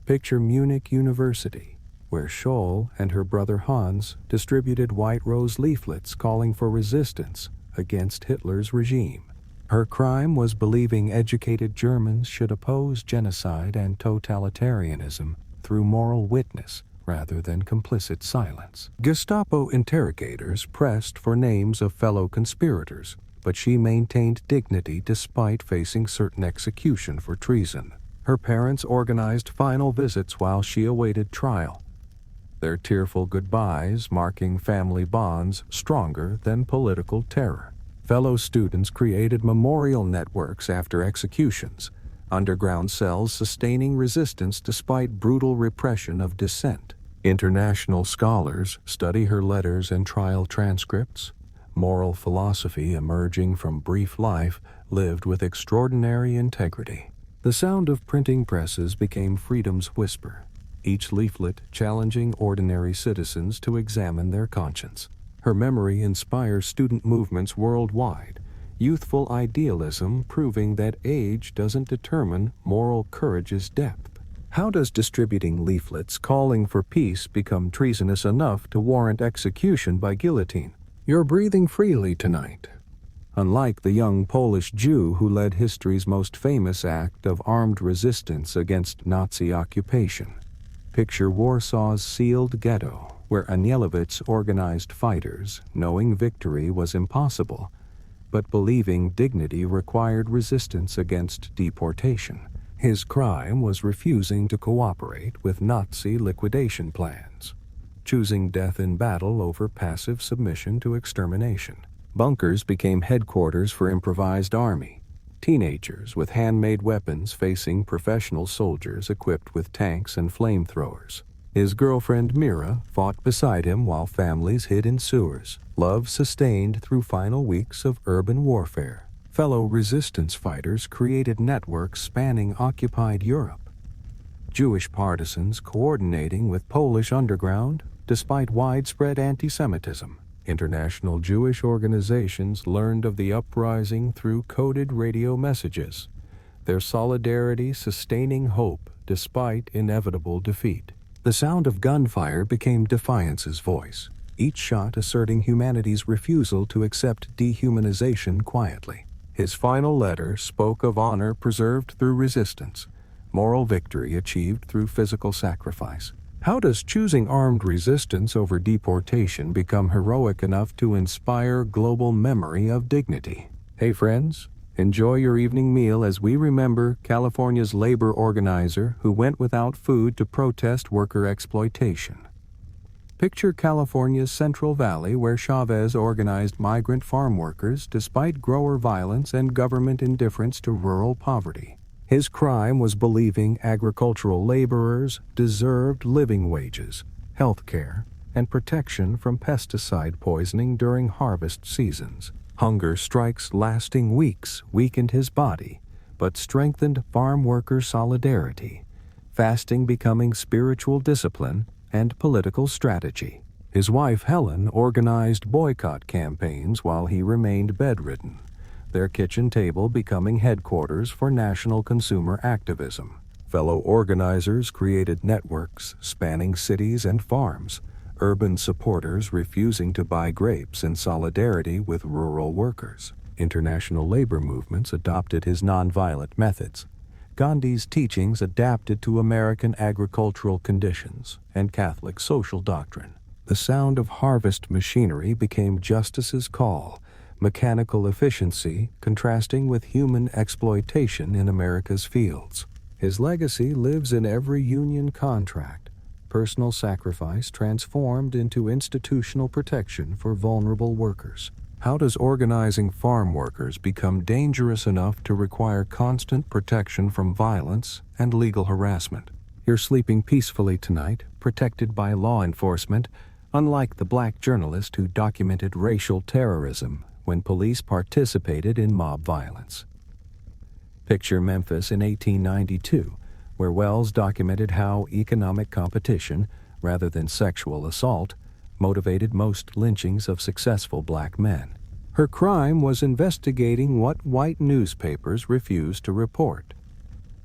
Picture Munich University, where Scholl and her brother Hans distributed white rose leaflets calling for resistance against Hitler's regime. Her crime was believing educated Germans should oppose genocide and totalitarianism through moral witness rather than complicit silence. Gestapo interrogators pressed for names of fellow conspirators, but she maintained dignity despite facing certain execution for treason. Her parents organized final visits while she awaited trial, their tearful goodbyes marking family bonds stronger than political terror. Fellow students created memorial networks after executions, underground cells sustaining resistance despite brutal repression of dissent. International scholars study her letters and trial transcripts. Moral philosophy emerging from brief life lived with extraordinary integrity. The sound of printing presses became freedom's whisper, each leaflet challenging ordinary citizens to examine their conscience. Her memory inspires student movements worldwide, youthful idealism proving that age doesn't determine moral courage's depth. How does distributing leaflets calling for peace become treasonous enough to warrant execution by guillotine? You're breathing freely tonight. Unlike the young Polish Jew who led history's most famous act of armed resistance against Nazi occupation, picture Warsaw's sealed ghetto, where Anielewicz organized fighters, knowing victory was impossible, but believing dignity required resistance against deportation. His crime was refusing to cooperate with Nazi liquidation plans, choosing death in battle over passive submission to extermination. Bunkers became headquarters for improvised army, teenagers with handmade weapons facing professional soldiers equipped with tanks and flamethrowers. His girlfriend Mira fought beside him while families hid in sewers, love sustained through final weeks of urban warfare. Fellow resistance fighters created networks spanning occupied Europe, Jewish partisans coordinating with Polish underground despite widespread anti-Semitism. International Jewish organizations learned of the uprising through coded radio messages, their solidarity sustaining hope despite inevitable defeat. The sound of gunfire became defiance's voice, each shot asserting humanity's refusal to accept dehumanization quietly. His final letter spoke of honor preserved through resistance, moral victory achieved through physical sacrifice. How does choosing armed resistance over deportation become heroic enough to inspire global memory of dignity? Hey friends, enjoy your evening meal as we remember California's labor organizer who went without food to protest worker exploitation. Picture California's Central Valley where Chavez organized migrant farm workers despite grower violence and government indifference to rural poverty. His crime was believing agricultural laborers deserved living wages, health care, and protection from pesticide poisoning during harvest seasons. Hunger strikes lasting weeks weakened his body, but strengthened farm worker solidarity, fasting becoming spiritual discipline and political strategy. His wife Helen organized boycott campaigns while he remained bedridden, their kitchen table becoming headquarters for national consumer activism. Fellow organizers created networks spanning cities and farms, urban supporters refusing to buy grapes in solidarity with rural workers. International labor movements adopted his nonviolent methods. Gandhi's teachings adapted to American agricultural conditions and Catholic social doctrine. The sound of harvest machinery became justice's call, mechanical efficiency contrasting with human exploitation in America's fields. His legacy lives in every union contract, personal sacrifice transformed into institutional protection for vulnerable workers. How does organizing farm workers become dangerous enough to require constant protection from violence and legal harassment? You're sleeping peacefully tonight, protected by law enforcement, unlike the black journalist who documented racial terrorism when police participated in mob violence. Picture Memphis in 1892, where Wells documented how economic competition, rather than sexual assault, motivated most lynchings of successful black men. Her crime was investigating what white newspapers refused to report,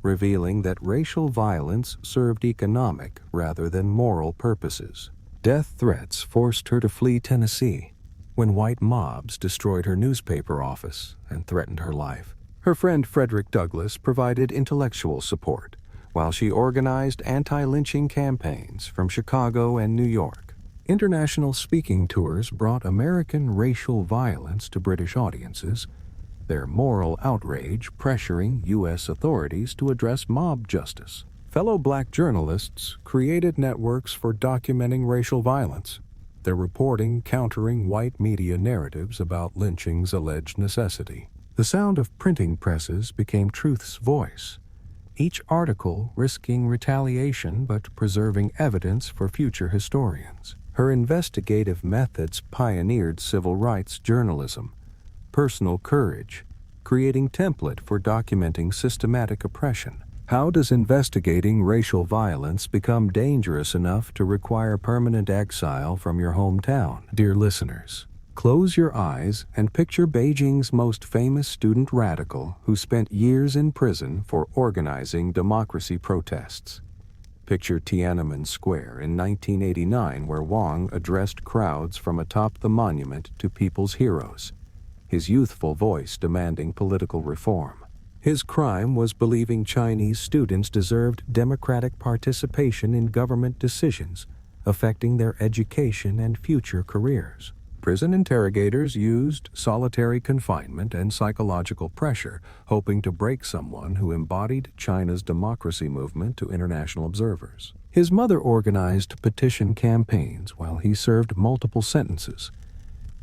revealing that racial violence served economic rather than moral purposes. Death threats forced her to flee Tennessee when white mobs destroyed her newspaper office and threatened her life. Her friend Frederick Douglass provided intellectual support, while she organized anti-lynching campaigns from Chicago and New York. International speaking tours brought American racial violence to British audiences, their moral outrage pressuring U.S. authorities to address mob justice. Fellow black journalists created networks for documenting racial violence, their reporting countering white media narratives about lynching's alleged necessity. The sound of printing presses became truth's voice, each article risking retaliation but preserving evidence for future historians. Her investigative methods pioneered civil rights journalism, personal courage, creating template for documenting systematic oppression. How does investigating racial violence become dangerous enough to require permanent exile from your hometown? Dear listeners, close your eyes and picture Beijing's most famous student radical who spent years in prison for organizing democracy protests. Picture Tiananmen Square in 1989, where Wang addressed crowds from atop the monument to people's heroes, his youthful voice demanding political reform. His crime was believing Chinese students deserved democratic participation in government decisions affecting their education and future careers. Prison interrogators used solitary confinement and psychological pressure, hoping to break someone who embodied China's democracy movement to international observers. His mother organized petition campaigns while he served multiple sentences,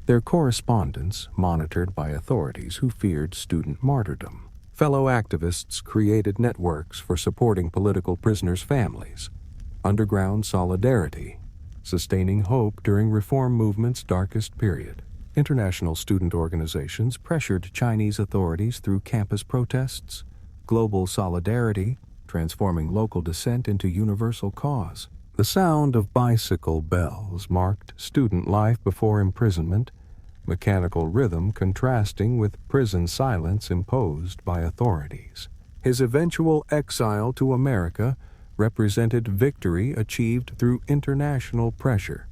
their correspondence monitored by authorities who feared student martyrdom. Fellow activists created networks for supporting political prisoners' families, underground solidarity, sustaining hope during reform movement's darkest period. International student organizations pressured Chinese authorities through campus protests, global solidarity, transforming local dissent into universal cause. The sound of bicycle bells marked student life before imprisonment, mechanical rhythm contrasting with prison silence imposed by authorities. His eventual exile to America represented victory achieved through international pressure,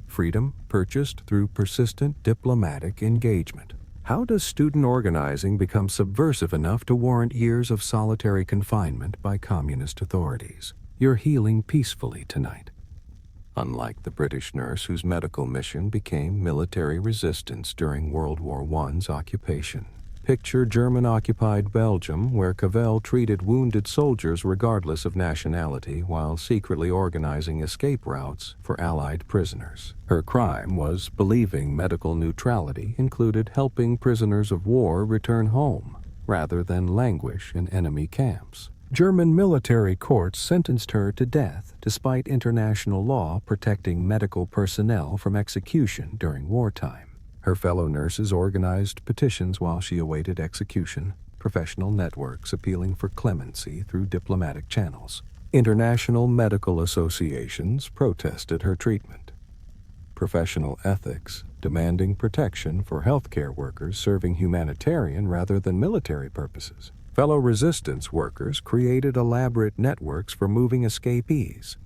freedom purchased through persistent diplomatic engagement. How does student organizing become subversive enough to warrant years of solitary confinement by communist authorities? You're healing peacefully tonight. Unlike the British nurse whose medical mission became military resistance during World War I's occupation. Picture German-occupied Belgium, where Cavell treated wounded soldiers regardless of nationality while secretly organizing escape routes for Allied prisoners. Her crime was believing medical neutrality included helping prisoners of war return home, rather than languish in enemy camps. German military courts sentenced her to death despite international law protecting medical personnel from execution during wartime. Her fellow nurses organized petitions while she awaited execution, professional networks appealing for clemency through diplomatic channels. International medical associations protested her treatment. Professional ethics demanding protection for healthcare workers serving humanitarian rather than military purposes. Fellow resistance workers created elaborate networks for moving escapees,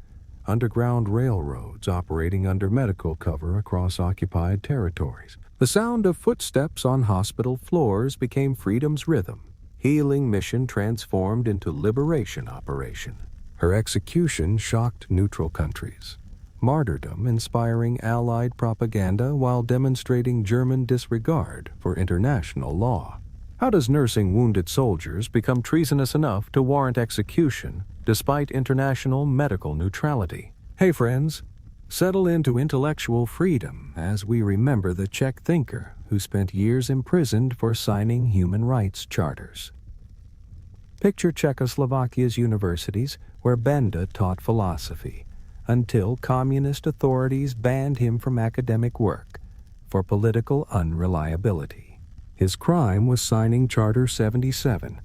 underground railroads operating under medical cover across occupied territories. The sound of footsteps on hospital floors became freedom's rhythm. Healing mission transformed into liberation operation. Her execution shocked neutral countries. Martyrdom inspiring Allied propaganda while demonstrating German disregard for international law. How does nursing wounded soldiers become treasonous enough to warrant execution despite international medical neutrality? Hey friends, settle into intellectual freedom as we remember the Czech thinker who spent years imprisoned for signing human rights charters. Picture Czechoslovakia's universities where Benda taught philosophy, until communist authorities banned him from academic work for political unreliability. His crime was signing Charter 77,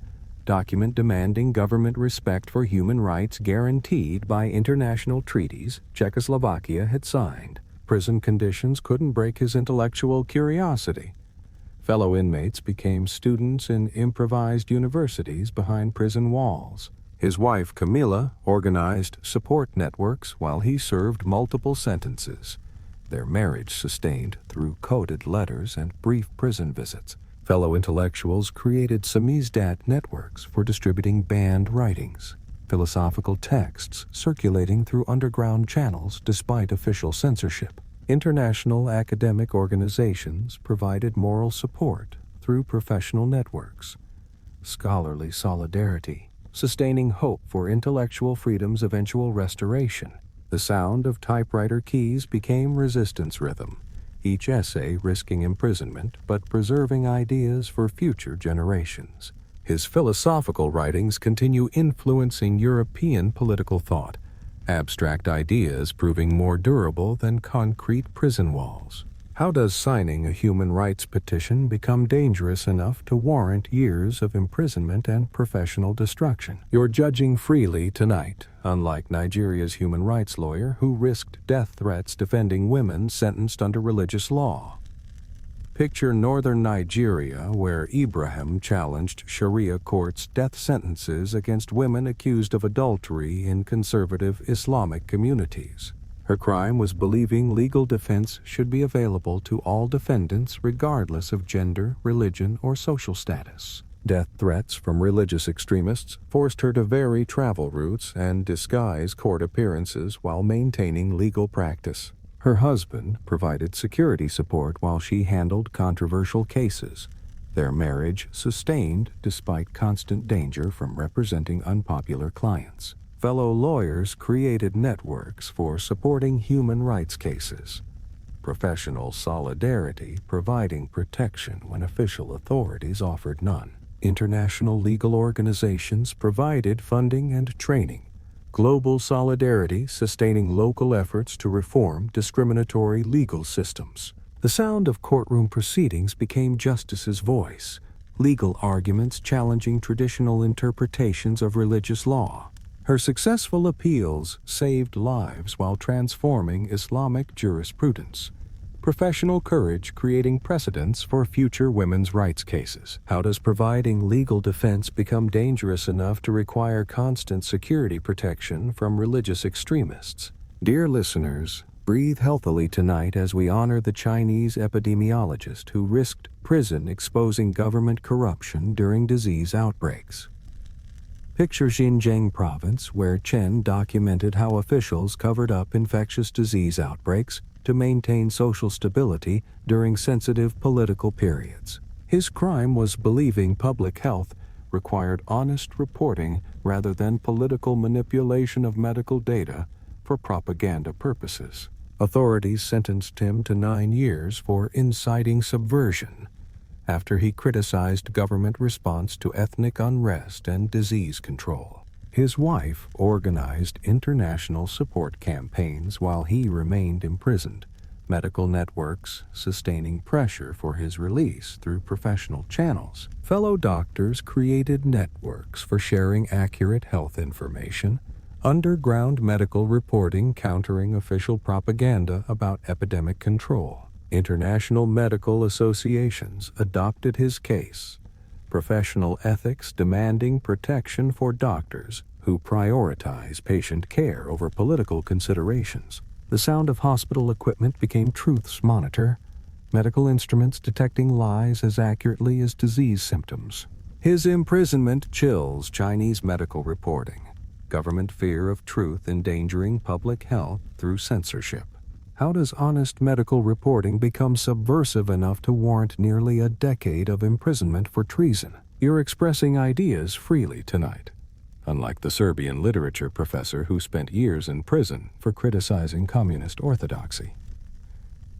document demanding government respect for human rights guaranteed by international treaties Czechoslovakia had signed. Prison conditions couldn't break his intellectual curiosity. Fellow inmates became students in improvised universities behind prison walls. His wife, Camila, organized support networks while he served multiple sentences, their marriage sustained through coded letters and brief prison visits. Fellow intellectuals created samizdat networks for distributing banned writings, philosophical texts circulating through underground channels despite official censorship. International academic organizations provided moral support through professional networks. Scholarly solidarity, sustaining hope for intellectual freedom's eventual restoration. The sound of typewriter keys became resistance rhythm, each essay risking imprisonment but preserving ideas for future generations. His philosophical writings continue influencing European political thought, abstract ideas proving more durable than concrete prison walls. How does signing a human rights petition become dangerous enough to warrant years of imprisonment and professional destruction? You're judging freely tonight, unlike Nigeria's human rights lawyer who risked death threats defending women sentenced under religious law. Picture northern Nigeria, where Ibrahim challenged Sharia courts' death sentences against women accused of adultery in conservative Islamic communities. Her crime was believing legal defense should be available to all defendants regardless of gender, religion, or social status. Death threats from religious extremists forced her to vary travel routes and disguise court appearances while maintaining legal practice. Her husband provided security support while she handled controversial cases, their marriage sustained despite constant danger from representing unpopular clients. Fellow lawyers created networks for supporting human rights cases. Professional solidarity providing protection when official authorities offered none. International legal organizations provided funding and training. Global solidarity sustaining local efforts to reform discriminatory legal systems. The sound of courtroom proceedings became justice's voice, legal arguments challenging traditional interpretations of religious law. Her successful appeals saved lives while transforming Islamic jurisprudence. Professional courage creating precedents for future women's rights cases. How does providing legal defense become dangerous enough to require constant security protection from religious extremists? Dear listeners, breathe healthily tonight as we honor the Chinese epidemiologist who risked prison exposing government corruption during disease outbreaks. Picture Xinjiang province, where Chen documented how officials covered up infectious disease outbreaks to maintain social stability during sensitive political periods. His crime was believing public health required honest reporting rather than political manipulation of medical data for propaganda purposes. Authorities sentenced him to 9 years for inciting subversion after he criticized government response to ethnic unrest and disease control. His wife organized international support campaigns while he remained imprisoned, medical networks sustaining pressure for his release through professional channels. Fellow doctors created networks for sharing accurate health information, underground medical reporting countering official propaganda about epidemic control. International medical associations adopted his case, professional ethics demanding protection for doctors who prioritize patient care over political considerations. The sound of hospital equipment became truth's monitor, medical instruments detecting lies as accurately as disease symptoms. His imprisonment chills Chinese medical reporting, government fear of truth endangering public health through censorship. How does honest medical reporting become subversive enough to warrant nearly a decade of imprisonment for treason? You're expressing ideas freely tonight, unlike the Serbian literature professor who spent years in prison for criticizing communist orthodoxy.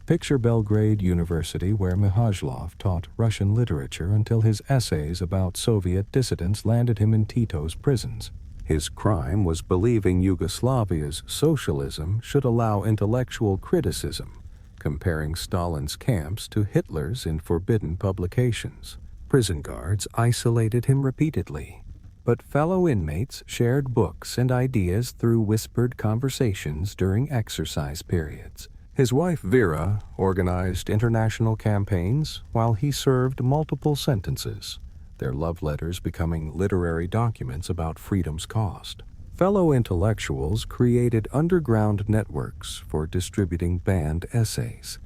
Picture Belgrade University, where Mihajlov taught Russian literature until his essays about Soviet dissidents landed him in Tito's prisons. His crime was believing Yugoslavia's socialism should allow intellectual criticism, comparing Stalin's camps to Hitler's in forbidden publications. Prison guards isolated him repeatedly, but fellow inmates shared books and ideas through whispered conversations during exercise periods. His wife Vera organized international campaigns while he served multiple sentences, their love letters becoming literary documents about freedom's cost. Fellow intellectuals created underground networks for distributing banned essays,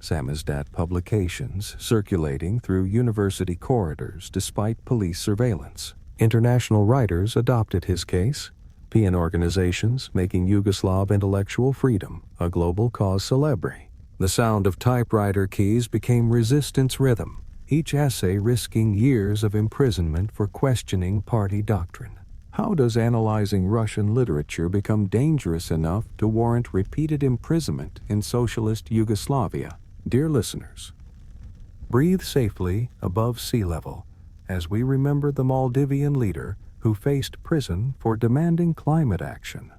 samizdat publications circulating through university corridors despite police surveillance. International writers adopted his case, PN organizations making Yugoslav intellectual freedom a global cause célèbre. The sound of typewriter keys became resistance rhythm, each essay risking years of imprisonment for questioning party doctrine. How does analyzing Russian literature become dangerous enough to warrant repeated imprisonment in socialist Yugoslavia? Dear listeners, breathe safely above sea level as we remember the Maldivian leader who faced prison for demanding climate action.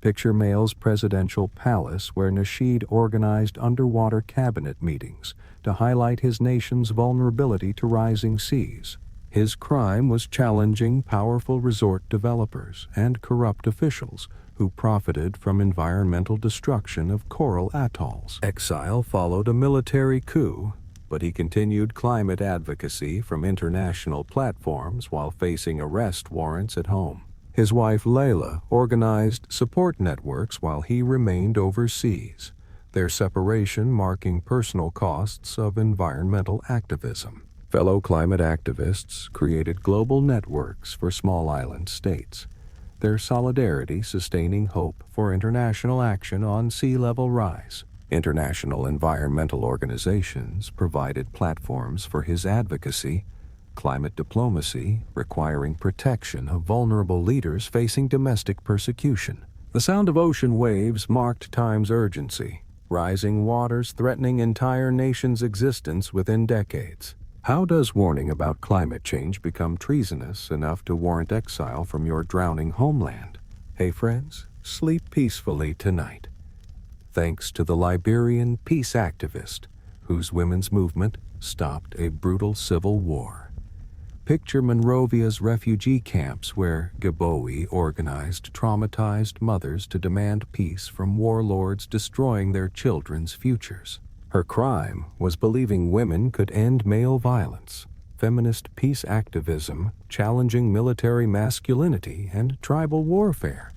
Picture Mail's presidential palace, where Nasheed organized underwater cabinet meetings to highlight his nation's vulnerability to rising seas. His crime was challenging powerful resort developers and corrupt officials who profited from environmental destruction of coral atolls. Exile followed a military coup, but he continued climate advocacy from international platforms while facing arrest warrants at home. His wife Layla organized support networks while he remained overseas, their separation marking personal costs of environmental activism. Fellow climate activists created global networks for small island states, their solidarity sustaining hope for international action on sea level rise. International environmental organizations provided platforms for his advocacy, climate diplomacy requiring protection of vulnerable leaders facing domestic persecution. The sound of ocean waves marked time's urgency, rising waters threatening entire nations' existence within decades. How does warning about climate change become treasonous enough to warrant exile from your drowning homeland? Hey friends, sleep peacefully tonight. Thanks to the Liberian peace activist whose women's movement stopped a brutal civil war. Picture Monrovia's refugee camps, where Gaboe organized traumatized mothers to demand peace from warlords destroying their children's futures. Her crime was believing women could end male violence, feminist peace activism challenging military masculinity and tribal warfare.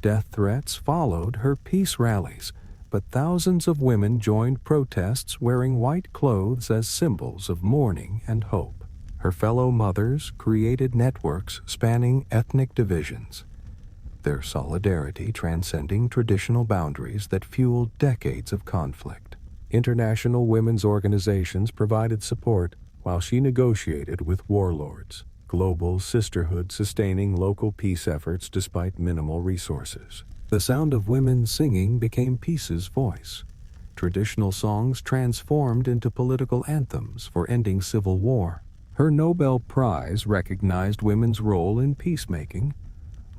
Death threats followed her peace rallies, but thousands of women joined protests wearing white clothes as symbols of mourning and hope. Her fellow mothers created networks spanning ethnic divisions, their solidarity transcending traditional boundaries that fueled decades of conflict. International women's organizations provided support while she negotiated with warlords, global sisterhood sustaining local peace efforts despite minimal resources. The sound of women singing became peace's voice. Traditional songs transformed into political anthems for ending civil war. Her Nobel Prize recognized women's role in peacemaking,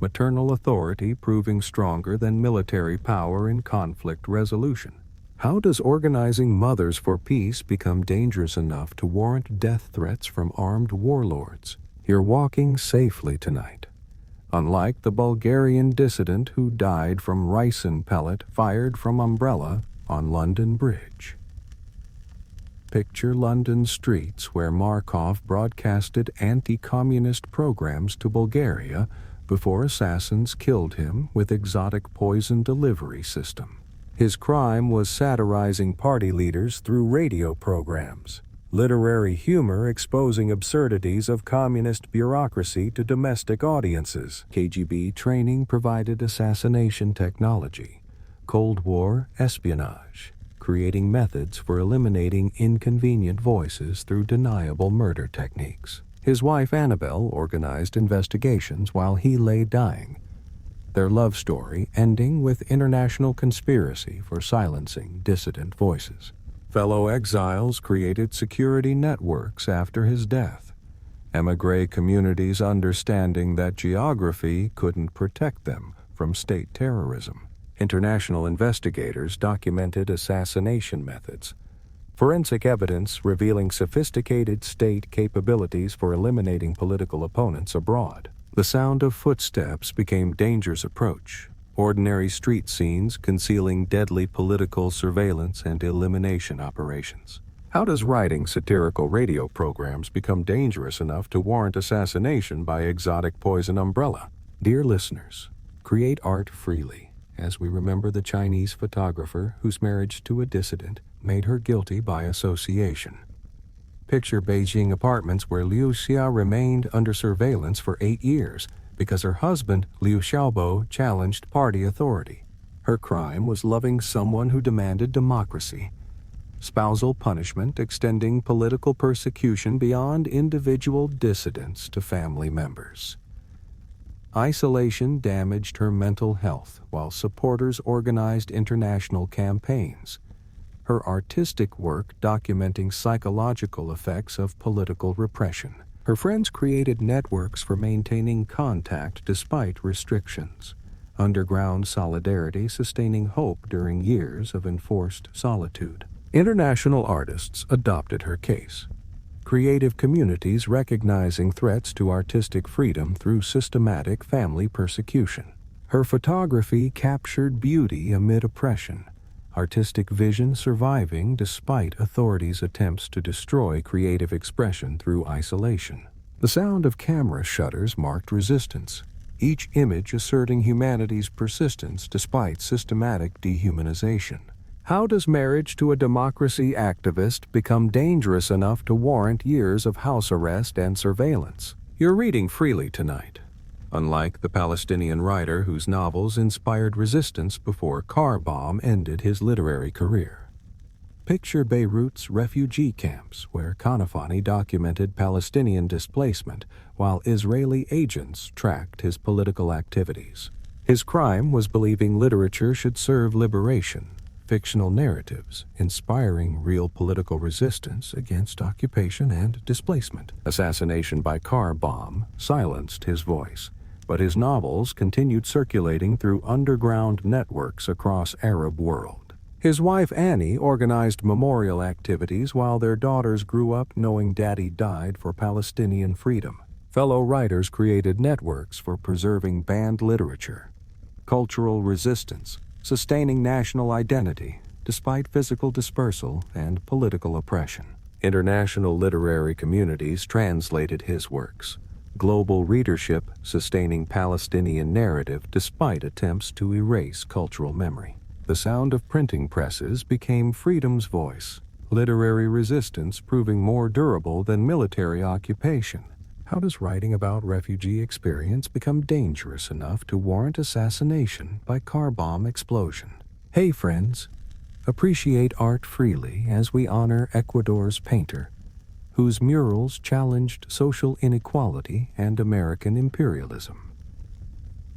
maternal authority proving stronger than military power in conflict resolution. How does organizing mothers for peace become dangerous enough to warrant death threats from armed warlords? You're walking safely tonight. Unlike the Bulgarian dissident who died from ricin pellet fired from umbrella on London Bridge. Picture London streets where Markov broadcasted anti-communist programs to Bulgaria before assassins killed him with exotic poison delivery system. His crime was satirizing party leaders through radio programs, literary humor exposing absurdities of communist bureaucracy to domestic audiences. KGB training provided assassination technology, Cold War espionage, creating methods for eliminating inconvenient voices through deniable murder techniques. His wife Annabelle organized investigations while he lay dying, their love story ending with international conspiracy for silencing dissident voices. Fellow exiles created security networks after his death, émigré communities understanding that geography couldn't protect them from state terrorism. International investigators documented assassination methods, forensic evidence revealing sophisticated state capabilities for eliminating political opponents abroad. The sound of footsteps became danger's approach, ordinary street scenes concealing deadly political surveillance and elimination operations. How does writing satirical radio programs become dangerous enough to warrant assassination by exotic poison umbrella? Dear listeners, create art freely, as we remember the Chinese photographer whose marriage to a dissident made her guilty by association. Picture Beijing apartments where Liu Xia remained under surveillance for 8 years because her husband, Liu Xiaobo, challenged party authority. Her crime was loving someone who demanded democracy. Spousal punishment extending political persecution beyond individual dissidents to family members. Isolation damaged her mental health while supporters organized international campaigns. Her artistic work documenting psychological effects of political repression. Her friends created networks for maintaining contact despite restrictions. Underground solidarity sustaining hope during years of enforced solitude. International artists adopted her case. Creative communities recognizing threats to artistic freedom through systematic family persecution. Her photography captured beauty amid oppression. Artistic vision surviving despite authorities' attempts to destroy creative expression through isolation. The sound of camera shutters marked resistance, each image asserting humanity's persistence despite systematic dehumanization. How does marriage to a democracy activist become dangerous enough to warrant years of house arrest and surveillance? You're reading freely tonight. Unlike the Palestinian writer whose novels inspired resistance before car bomb ended his literary career. Picture Beirut's refugee camps where Kanafani documented Palestinian displacement while Israeli agents tracked his political activities. His crime was believing literature should serve liberation, fictional narratives inspiring real political resistance against occupation and displacement. Assassination by car bomb silenced his voice, but his novels continued circulating through underground networks across Arab world. His wife Annie organized memorial activities while their daughters grew up knowing Daddy died for Palestinian freedom. Fellow writers created networks for preserving banned literature. Cultural resistance, sustaining national identity despite physical dispersal and political oppression. International literary communities translated his works. Global readership sustaining Palestinian narrative despite attempts to erase cultural memory. The sound of printing presses became freedom's voice, literary resistance proving more durable than military occupation. How does writing about refugee experience become dangerous enough to warrant assassination by car bomb explosion? Hey friends, appreciate art freely as we honor Ecuador's painter, whose murals challenged social inequality and American imperialism.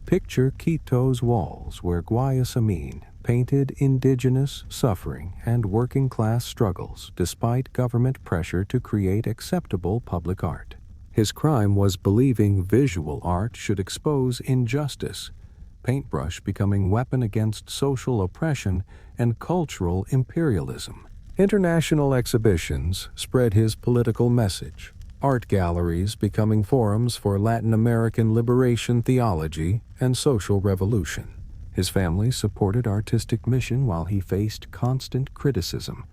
Picture Quito's walls where Guayasamín painted indigenous suffering and working-class struggles despite government pressure to create acceptable public art. His crime was believing visual art should expose injustice, paintbrush becoming weapon against social oppression and cultural imperialism. International exhibitions spread his political message, art galleries becoming forums for Latin American liberation theology and social revolution. His family supported artistic mission while he faced constant criticism,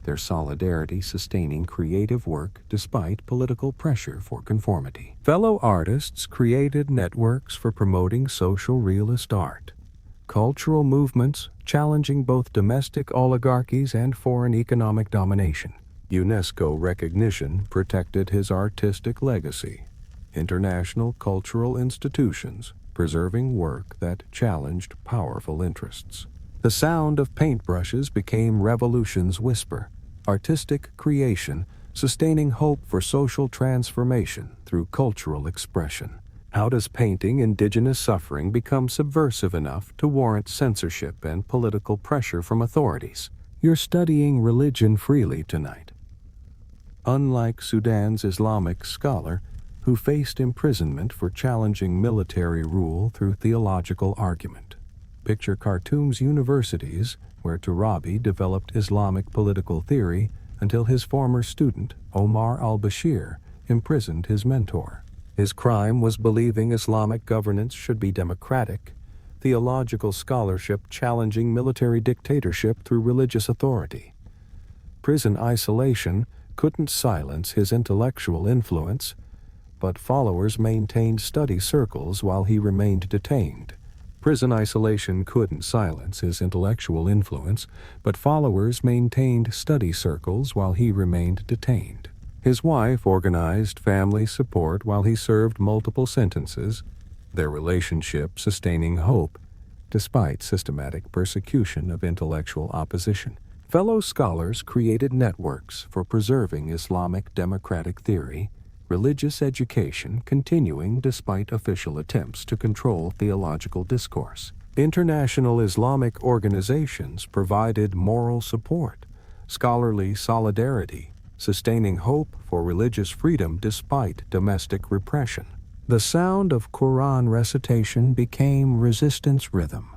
their solidarity sustaining creative work despite political pressure for conformity. Fellow artists created networks for promoting social realist art. Cultural movements challenging both domestic oligarchies and foreign economic domination. UNESCO recognition protected his artistic legacy. International cultural institutions preserving work that challenged powerful interests. The sound of paintbrushes became revolution's whisper, artistic creation sustaining hope for social transformation through cultural expression. How does painting indigenous suffering become subversive enough to warrant censorship and political pressure from authorities? You're studying religion freely tonight. Unlike Sudan's Islamic scholar, who faced imprisonment for challenging military rule through theological argument, picture Khartoum's universities, where Turabi developed Islamic political theory until his former student, Omar al-Bashir, imprisoned his mentor. His crime was believing Islamic governance should be democratic, theological scholarship challenging military dictatorship through religious authority. Prison isolation couldn't silence his intellectual influence, but followers maintained study circles while he remained detained. Prison isolation couldn't silence his intellectual influence, but followers maintained study circles while he remained detained. His wife organized family support while he served multiple sentences, their relationship sustaining hope despite systematic persecution of intellectual opposition. Fellow scholars created networks for preserving Islamic democratic theory, religious education continuing despite official attempts to control theological discourse. International Islamic organizations provided moral support, scholarly solidarity, sustaining hope for religious freedom despite domestic repression. The sound of Quran recitation became resistance rhythm,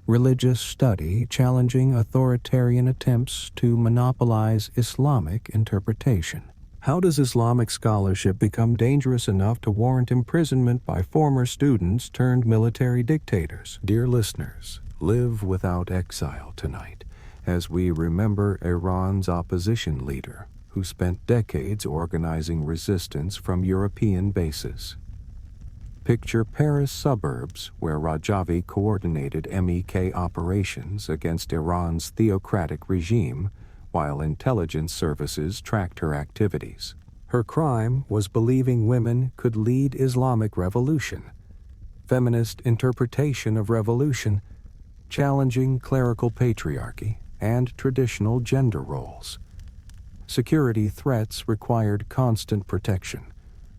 religious study challenging authoritarian attempts to monopolize Islamic interpretation. How does Islamic scholarship become dangerous enough to warrant imprisonment by former students turned military dictators? Dear listeners, live without exile tonight as we remember Iran's opposition leader, who spent decades organizing resistance from European bases. Picture Paris suburbs where Rajavi coordinated MEK operations against Iran's theocratic regime while intelligence services tracked her activities. Her crime was believing women could lead Islamic revolution, feminist interpretation of revolution, challenging clerical patriarchy and traditional gender roles. Security threats required constant protection,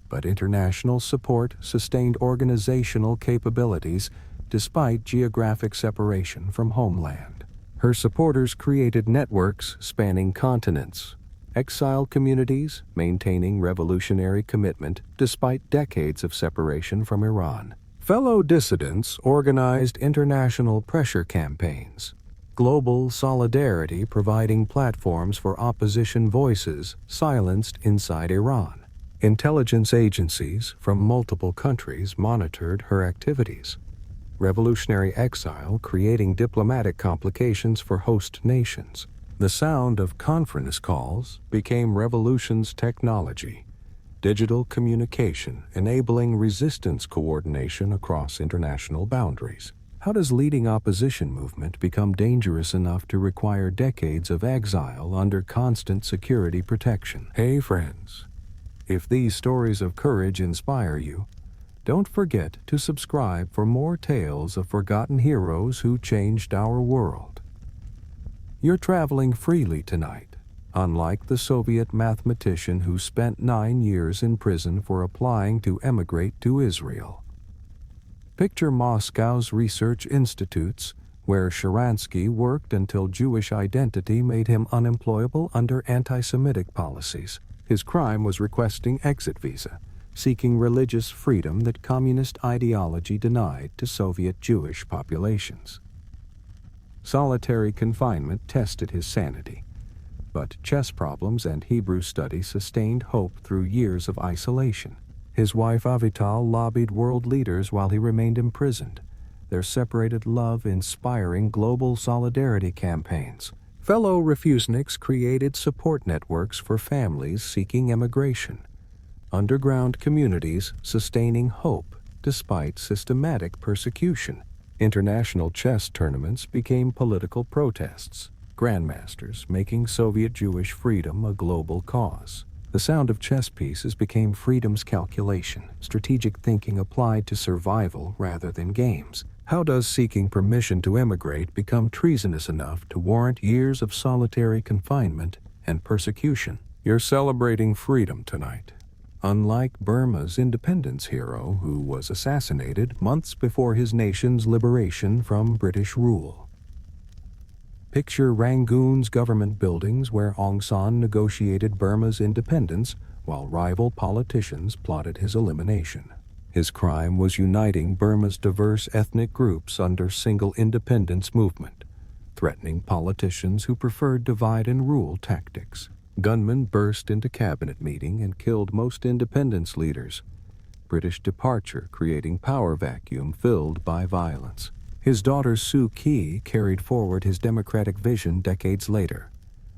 but international support sustained organizational capabilities despite geographic separation from homeland. Her supporters created networks spanning continents, exiled communities maintaining revolutionary commitment despite decades of separation from Iran. Fellow dissidents organized international pressure campaigns, global solidarity providing platforms for opposition voices silenced inside Iran. Intelligence agencies from multiple countries monitored her activities. Revolutionary exile creating diplomatic complications for host nations. The sound of conference calls became revolution's technology, digital communication enabling resistance coordination across international boundaries. How does leading opposition movement become dangerous enough to require decades of exile under constant security protection? Hey friends, if these stories of courage inspire you, don't forget to subscribe for more tales of forgotten heroes who changed our world. You're traveling freely tonight, unlike the Soviet mathematician who spent 9 years in prison for applying to emigrate to Israel. Picture Moscow's research institutes, where Sharansky worked until Jewish identity made him unemployable under anti-Semitic policies. His crime was requesting exit visa, seeking religious freedom that communist ideology denied to Soviet Jewish populations. Solitary confinement tested his sanity, but chess problems and Hebrew study sustained hope through years of isolation. His wife Avital lobbied world leaders while he remained imprisoned, their separated love inspiring global solidarity campaigns. Fellow refuseniks created support networks for families seeking emigration, underground communities sustaining hope despite systematic persecution. International chess tournaments became political protests, grandmasters making Soviet Jewish freedom a global cause. The sound of chess pieces became freedom's calculation, strategic thinking applied to survival rather than games. How does seeking permission to emigrate become treasonous enough to warrant years of solitary confinement and persecution? You're celebrating freedom tonight, unlike Burma's independence hero who was assassinated months before his nation's liberation from British rule. Picture Rangoon's government buildings where Aung San negotiated Burma's independence while rival politicians plotted his elimination. His crime was uniting Burma's diverse ethnic groups under single independence movement, threatening politicians who preferred divide-and-rule tactics. Gunmen burst into cabinet meeting and killed most independence leaders. British departure creating power vacuum filled by violence. His daughter Suu Kyi carried forward his democratic vision decades later.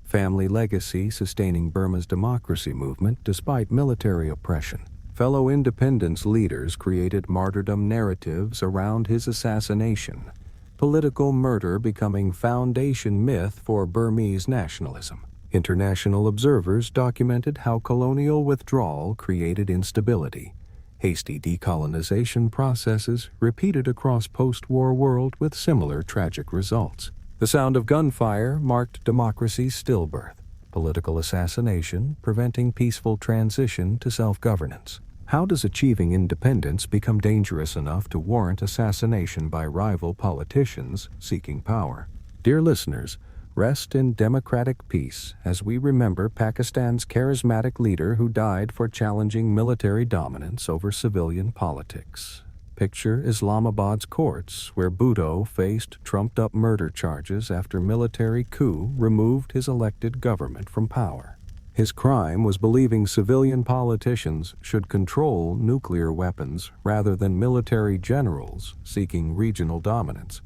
Family legacy sustaining Burma's democracy movement despite military oppression. Fellow independence leaders created martyrdom narratives around his assassination, political murder becoming foundation myth for Burmese nationalism. International observers documented how colonial withdrawal created instability. Hasty decolonization processes repeated across post-war world with similar tragic results. The sound of gunfire marked democracy's stillbirth. Political assassination preventing peaceful transition to self-governance. How does achieving independence become dangerous enough to warrant assassination by rival politicians seeking power? Dear listeners, rest in democratic peace as we remember Pakistan's charismatic leader who died for challenging military dominance over civilian politics. Picture Islamabad's courts, where Bhutto faced trumped-up murder charges after military coup removed his elected government from power. His crime was believing civilian politicians should control nuclear weapons rather than military generals seeking regional dominance.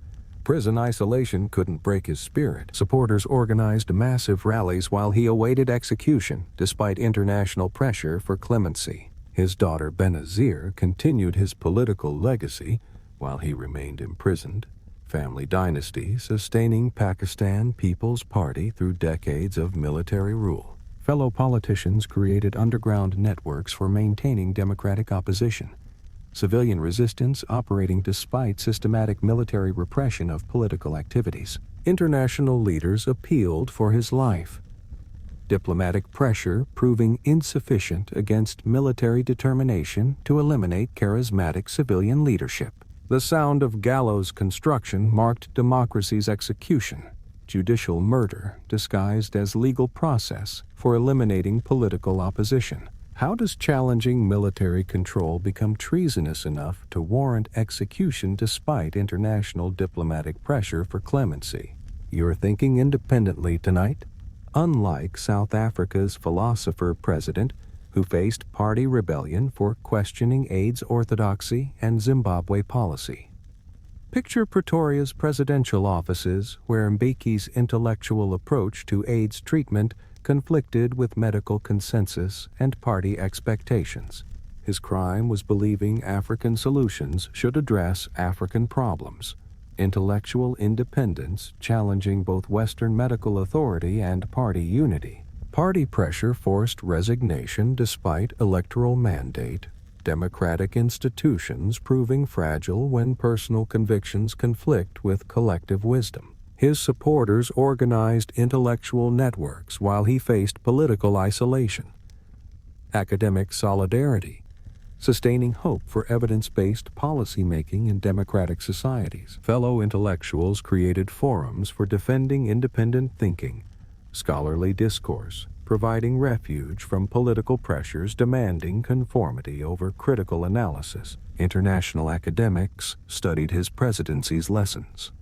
Prison isolation couldn't break his spirit. Supporters organized massive rallies while he awaited execution, despite international pressure for clemency. His daughter Benazir continued his political legacy while he remained imprisoned. Family dynasty sustaining Pakistan People's Party through decades of military rule. Fellow politicians created underground networks for maintaining democratic opposition. Civilian resistance operating despite systematic military repression of political activities. International leaders appealed for his life. Diplomatic pressure proving insufficient against military determination to eliminate charismatic civilian leadership. The sound of gallows construction marked democracy's execution. Judicial murder disguised as legal process for eliminating political opposition. How does challenging military control become treasonous enough to warrant execution despite international diplomatic pressure for clemency? You're thinking independently tonight? Unlike South Africa's philosopher-president, who faced party rebellion for questioning AIDS orthodoxy and Zimbabwe policy. Picture Pretoria's presidential offices, where Mbeki's intellectual approach to AIDS treatment conflicted with medical consensus and party expectations. His crime was believing African solutions should address African problems. Intellectual independence challenging both Western medical authority and party unity. Party pressure forced resignation despite electoral mandate. Democratic institutions proving fragile when personal convictions conflict with collective wisdom. His supporters organized intellectual networks while he faced political isolation. Academic solidarity, sustaining hope for evidence-based policymaking in democratic societies. Fellow intellectuals created forums for defending independent thinking, scholarly discourse, providing refuge from political pressures demanding conformity over critical analysis. International academics studied his presidency's lessons.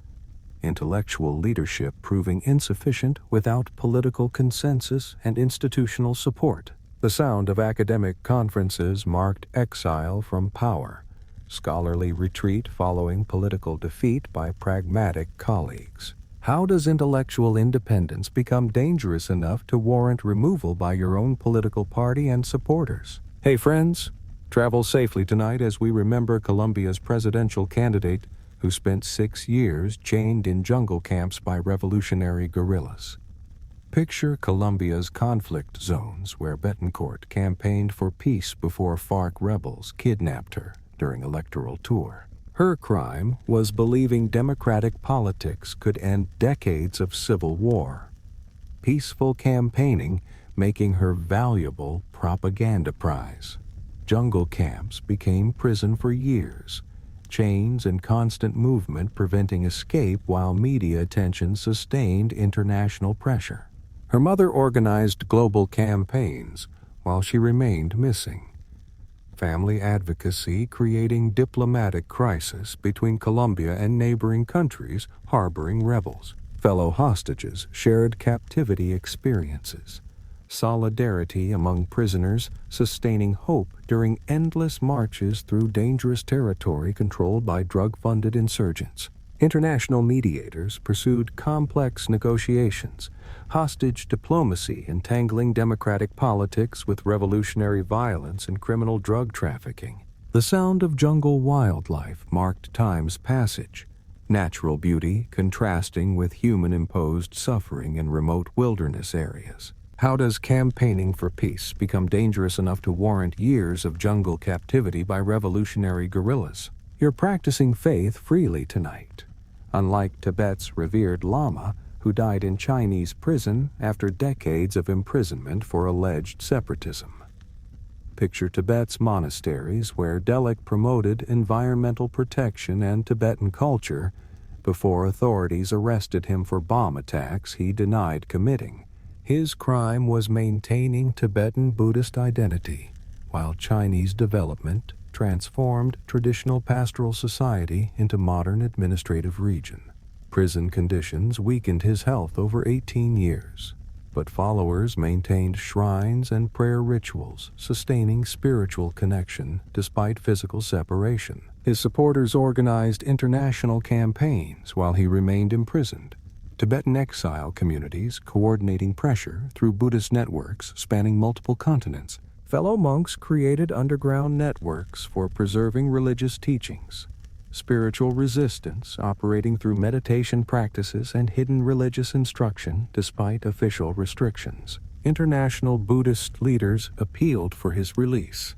Intellectual leadership proving insufficient without political consensus and institutional support. The sound of academic conferences marked exile from power, scholarly retreat following political defeat by pragmatic colleagues. How does intellectual independence become dangerous enough to warrant removal by your own political party and supporters? Hey friends, travel safely tonight as we remember Colombia's presidential candidate who spent 6 years chained in jungle camps by revolutionary guerrillas. Picture Colombia's conflict zones where Betancourt campaigned for peace before FARC rebels kidnapped her during electoral tour. Her crime was believing democratic politics could end decades of civil war. Peaceful campaigning making her valuable propaganda prize. Jungle camps became prison for years, chains and constant movement preventing escape while media attention sustained international pressure. Her mother organized global campaigns while she remained missing. Family advocacy creating diplomatic crisis between Colombia and neighboring countries harboring rebels. Fellow hostages shared captivity experiences. Solidarity among prisoners sustaining hope during endless marches through dangerous territory controlled by drug-funded insurgents. International mediators pursued complex negotiations, hostage diplomacy entangling democratic politics with revolutionary violence and criminal drug trafficking. The sound of jungle wildlife marked time's passage, natural beauty contrasting with human-imposed suffering in remote wilderness areas. How does campaigning for peace become dangerous enough to warrant years of jungle captivity by revolutionary guerrillas? You're practicing faith freely tonight. Unlike Tibet's revered Lama, who died in Chinese prison after decades of imprisonment for alleged separatism. Picture Tibet's monasteries where Delic promoted environmental protection and Tibetan culture before authorities arrested him for bomb attacks he denied committing. His crime was maintaining Tibetan Buddhist identity, while Chinese development transformed traditional pastoral society into modern administrative region. Prison conditions weakened his health over 18 years, but followers maintained shrines and prayer rituals, sustaining spiritual connection despite physical separation. His supporters organized international campaigns while he remained imprisoned. Tibetan exile communities coordinating pressure through Buddhist networks spanning multiple continents. Fellow monks created underground networks for preserving religious teachings. Spiritual resistance operating through meditation practices and hidden religious instruction despite official restrictions. International Buddhist leaders appealed for his release.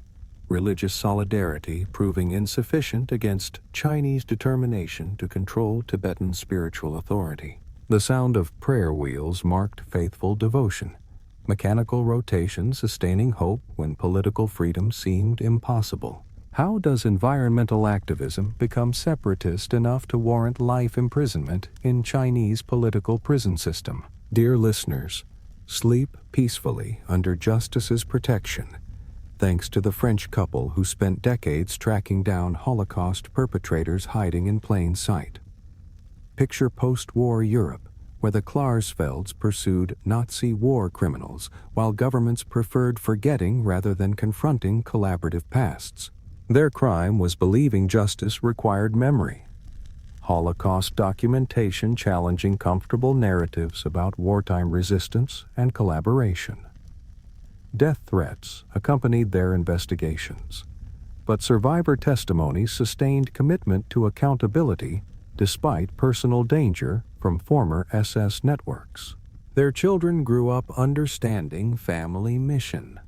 Religious solidarity proving insufficient against Chinese determination to control Tibetan spiritual authority. The sound of prayer wheels marked faithful devotion. Mechanical rotation sustaining hope when political freedom seemed impossible. How does environmental activism become separatist enough to warrant life imprisonment in Chinese political prison system? Dear listeners, sleep peacefully under justice's protection, thanks to the French couple who spent decades tracking down Holocaust perpetrators hiding in plain sight. Picture post-war Europe, where the Klarsfelds pursued Nazi war criminals, while governments preferred forgetting rather than confronting collaborative pasts. Their crime was believing justice required memory. Holocaust documentation challenging comfortable narratives about wartime resistance and collaboration. Death threats accompanied their investigations, but survivor testimonies sustained commitment to accountability despite personal danger from former SS networks. Their children grew up understanding family mission,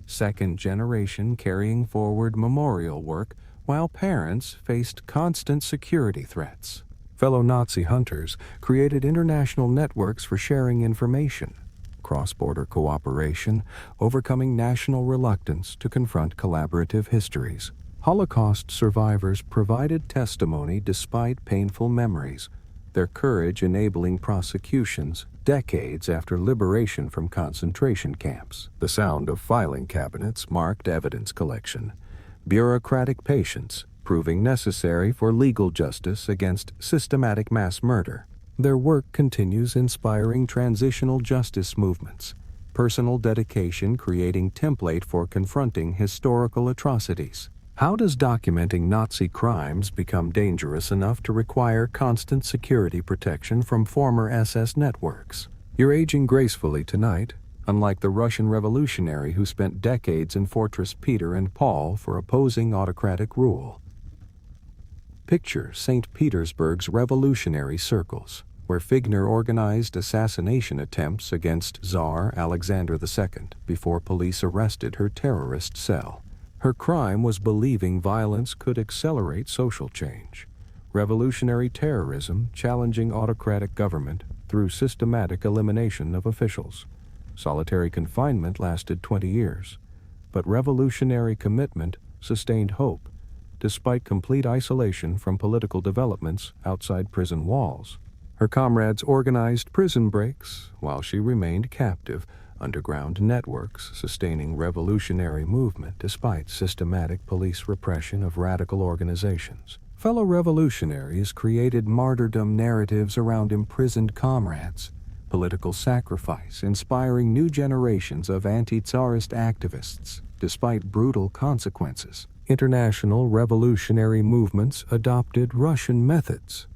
second generation carrying forward memorial work while parents faced constant security threats. Fellow Nazi hunters created international networks for sharing information, cross-border cooperation, overcoming national reluctance to confront collaborative histories. Holocaust survivors provided testimony despite painful memories, their courage enabling prosecutions decades after liberation from concentration camps. The sound of filing cabinets marked evidence collection, bureaucratic patience proving necessary for legal justice against systematic mass murder. Their work continues inspiring transitional justice movements, personal dedication creating template for confronting historical atrocities. How does documenting Nazi crimes become dangerous enough to require constant security protection from former SS networks? You're aging gracefully tonight, unlike the Russian revolutionary who spent decades in Fortress Peter and Paul for opposing autocratic rule. Picture St. Petersburg's revolutionary circles, where Figner organized assassination attempts against Tsar Alexander II before police arrested her terrorist cell. Her crime was believing violence could accelerate social change. Revolutionary terrorism challenging autocratic government through systematic elimination of officials. Solitary confinement lasted 20 years. but revolutionary commitment sustained hope, despite complete isolation from political developments outside prison walls. Her comrades organized prison breaks while she remained captive, underground networks sustaining revolutionary movement despite systematic police repression of radical organizations. Fellow revolutionaries created martyrdom narratives around imprisoned comrades, political sacrifice inspiring new generations of anti-Tsarist activists despite brutal consequences. International revolutionary movements adopted Russian methods,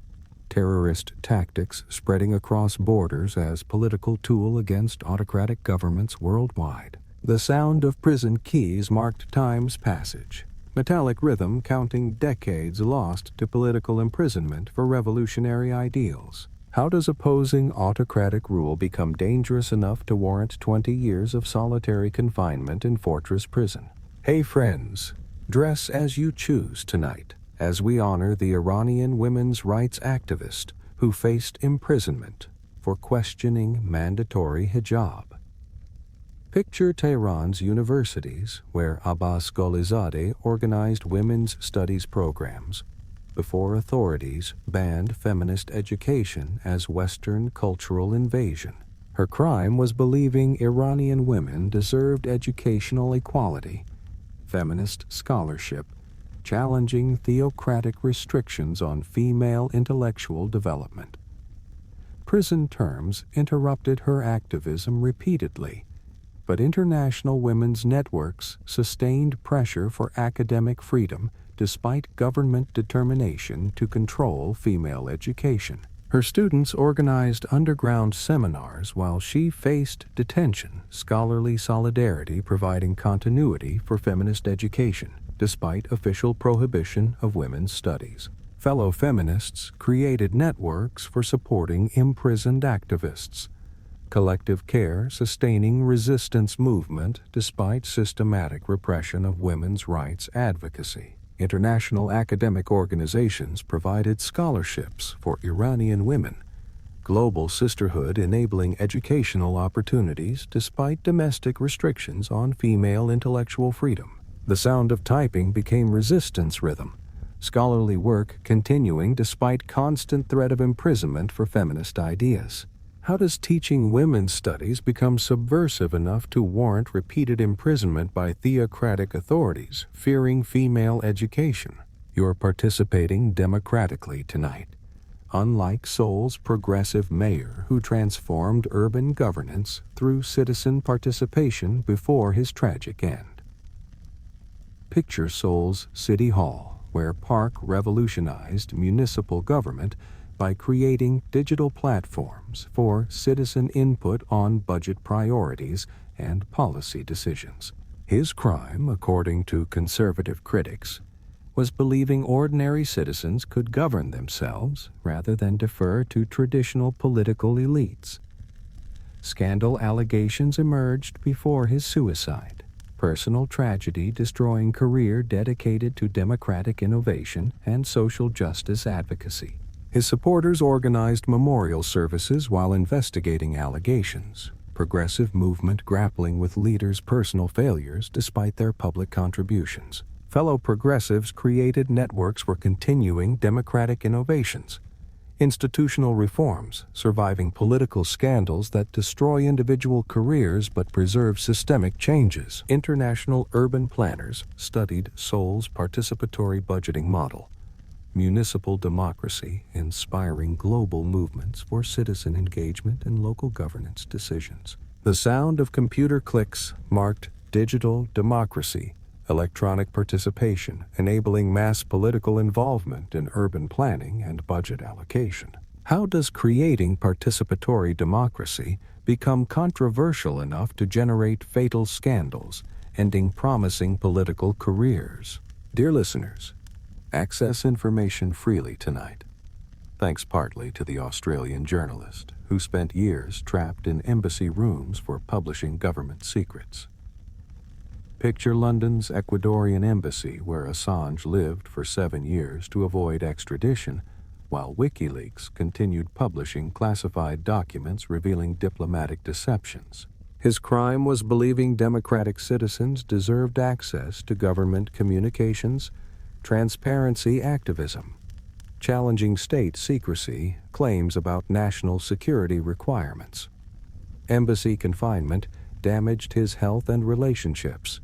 terrorist tactics spreading across borders as political tool against autocratic governments worldwide. The sound of prison keys marked time's passage, metallic rhythm counting decades lost to political imprisonment for revolutionary ideals. How does opposing autocratic rule become dangerous enough to warrant 20 years of solitary confinement in fortress prison? Hey friends, dress as you choose tonight, as we honor the Iranian women's rights activist who faced imprisonment for questioning mandatory hijab. Picture Tehran's universities, where Abbas Golizadeh organized women's studies programs before authorities banned feminist education as Western cultural invasion. Her crime was believing Iranian women deserved educational equality, feminist scholarship, challenging theocratic restrictions on female intellectual development. Prison terms interrupted her activism repeatedly, but international women's networks sustained pressure for academic freedom despite government determination to control female education. Her students organized underground seminars while she faced detention, scholarly solidarity providing continuity for feminist education, despite official prohibition of women's studies. Fellow feminists created networks for supporting imprisoned activists, collective care sustaining resistance movement despite systematic repression of women's rights advocacy. International academic organizations provided scholarships for Iranian women, global sisterhood enabling educational opportunities despite domestic restrictions on female intellectual freedom. The sound of typing became resistance rhythm, scholarly work continuing despite constant threat of imprisonment for feminist ideas. How does teaching women's studies become subversive enough to warrant repeated imprisonment by theocratic authorities fearing female education? You're participating democratically tonight, unlike Seoul's progressive mayor who transformed urban governance through citizen participation before his tragic end. Picture Seoul's City Hall, where Park revolutionized municipal government by creating digital platforms for citizen input on budget priorities and policy decisions. His crime, according to conservative critics, was believing ordinary citizens could govern themselves rather than defer to traditional political elites. Scandal allegations emerged before his suicide, personal tragedy destroying career dedicated to democratic innovation and social justice advocacy. His supporters organized memorial services while investigating allegations, progressive movement grappling with leaders' personal failures despite their public contributions. Fellow progressives created networks for continuing democratic innovations, institutional reforms surviving political scandals that destroy individual careers but preserve systemic changes. International urban planners studied Seoul's participatory budgeting model, municipal democracy inspiring global movements for citizen engagement and local governance decisions. The sound of computer clicks marked digital democracy, electronic participation enabling mass political involvement in urban planning and budget allocation. How does creating participatory democracy become controversial enough to generate fatal scandals, ending promising political careers? Dear listeners, access information freely tonight, thanks partly to the Australian journalist who spent years trapped in embassy rooms for publishing government secrets. Picture London's Ecuadorian embassy where Assange lived for 7 years to avoid extradition, while WikiLeaks continued publishing classified documents revealing diplomatic deceptions. His crime was believing democratic citizens deserved access to government communications, transparency activism, challenging state secrecy, claims about national security requirements. Embassy confinement damaged his health and relationships,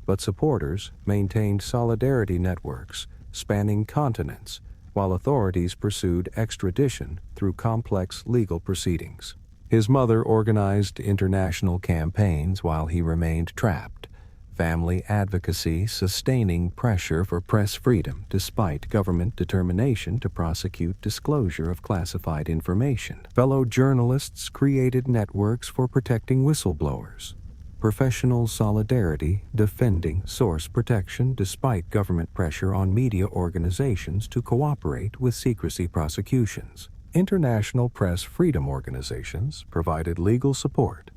but supporters maintained solidarity networks spanning continents, while authorities pursued extradition through complex legal proceedings. His mother organized international campaigns while he remained trapped, family advocacy sustaining pressure for press freedom despite government determination to prosecute disclosure of classified information. Fellow journalists created networks for protecting whistleblowers. Professional solidarity defending source protection despite government pressure on media organizations to cooperate with secrecy prosecutions. International press freedom organizations provided legal support.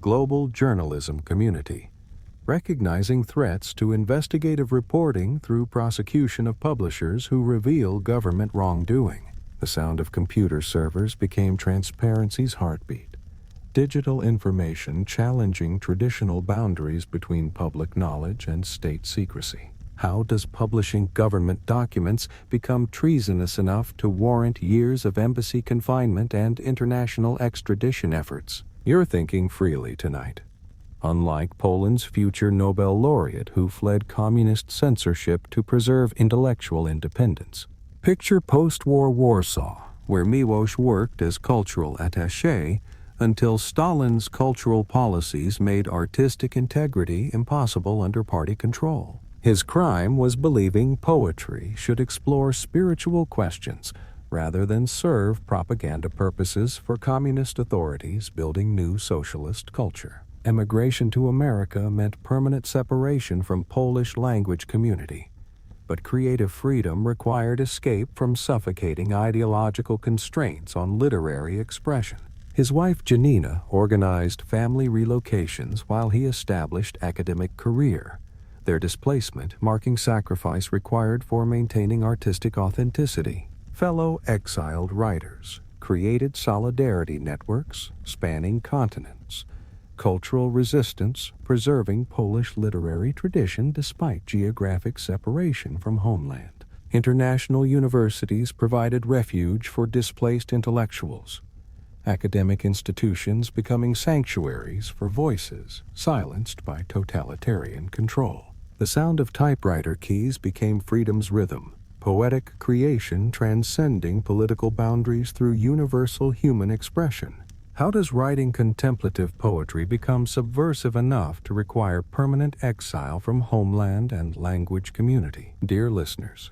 Global journalism community, recognizing threats to investigative reporting through prosecution of publishers who reveal government wrongdoing. The sound of computer servers became transparency's heartbeat. Digital information challenging traditional boundaries between public knowledge and state secrecy. How does publishing government documents become treasonous enough to warrant years of embassy confinement and international extradition efforts? You're thinking freely tonight. Unlike Poland's future Nobel laureate who fled communist censorship to preserve intellectual independence. Picture post-war Warsaw, where Miłosz worked as cultural attaché until Stalin's cultural policies made artistic integrity impossible under party control. His crime was believing poetry should explore spiritual questions rather than serve propaganda purposes for communist authorities building new socialist culture. Emigration to America meant permanent separation from Polish language community, but creative freedom required escape from suffocating ideological constraints on literary expression. His wife Janina organized family relocations while he established academic career, their displacement marking sacrifice required for maintaining artistic authenticity. Fellow exiled writers created solidarity networks spanning continents, cultural resistance preserving Polish literary tradition despite geographic separation from homeland. International universities provided refuge for displaced intellectuals, academic institutions becoming sanctuaries for voices silenced by totalitarian control. The sound of typewriter keys became freedom's rhythm, poetic creation transcending political boundaries through universal human expression. How does writing contemplative poetry become subversive enough to require permanent exile from homeland and language community? Dear listeners,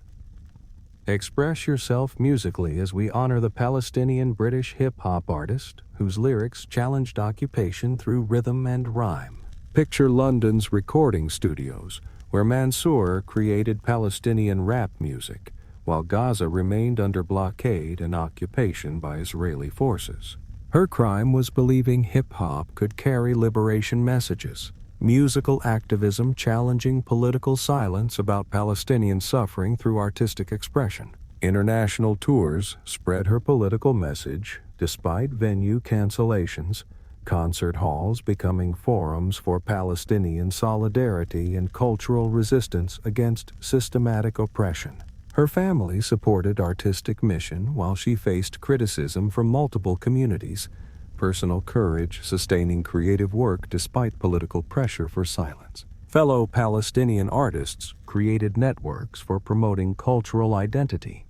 express yourself musically as we honor the Palestinian-British hip-hop artist whose lyrics challenged occupation through rhythm and rhyme. Picture London's recording studios, where Mansour created Palestinian rap music, while Gaza remained under blockade and occupation by Israeli forces. Her crime was believing hip-hop could carry liberation messages, musical activism challenging political silence about Palestinian suffering through artistic expression. International tours spread her political message despite venue cancellations, concert halls becoming forums for Palestinian solidarity and cultural resistance against systematic oppression. Her family supported artistic mission while she faced criticism from multiple communities, personal courage sustaining creative work despite political pressure for silence. Fellow Palestinian artists created networks for promoting cultural identity,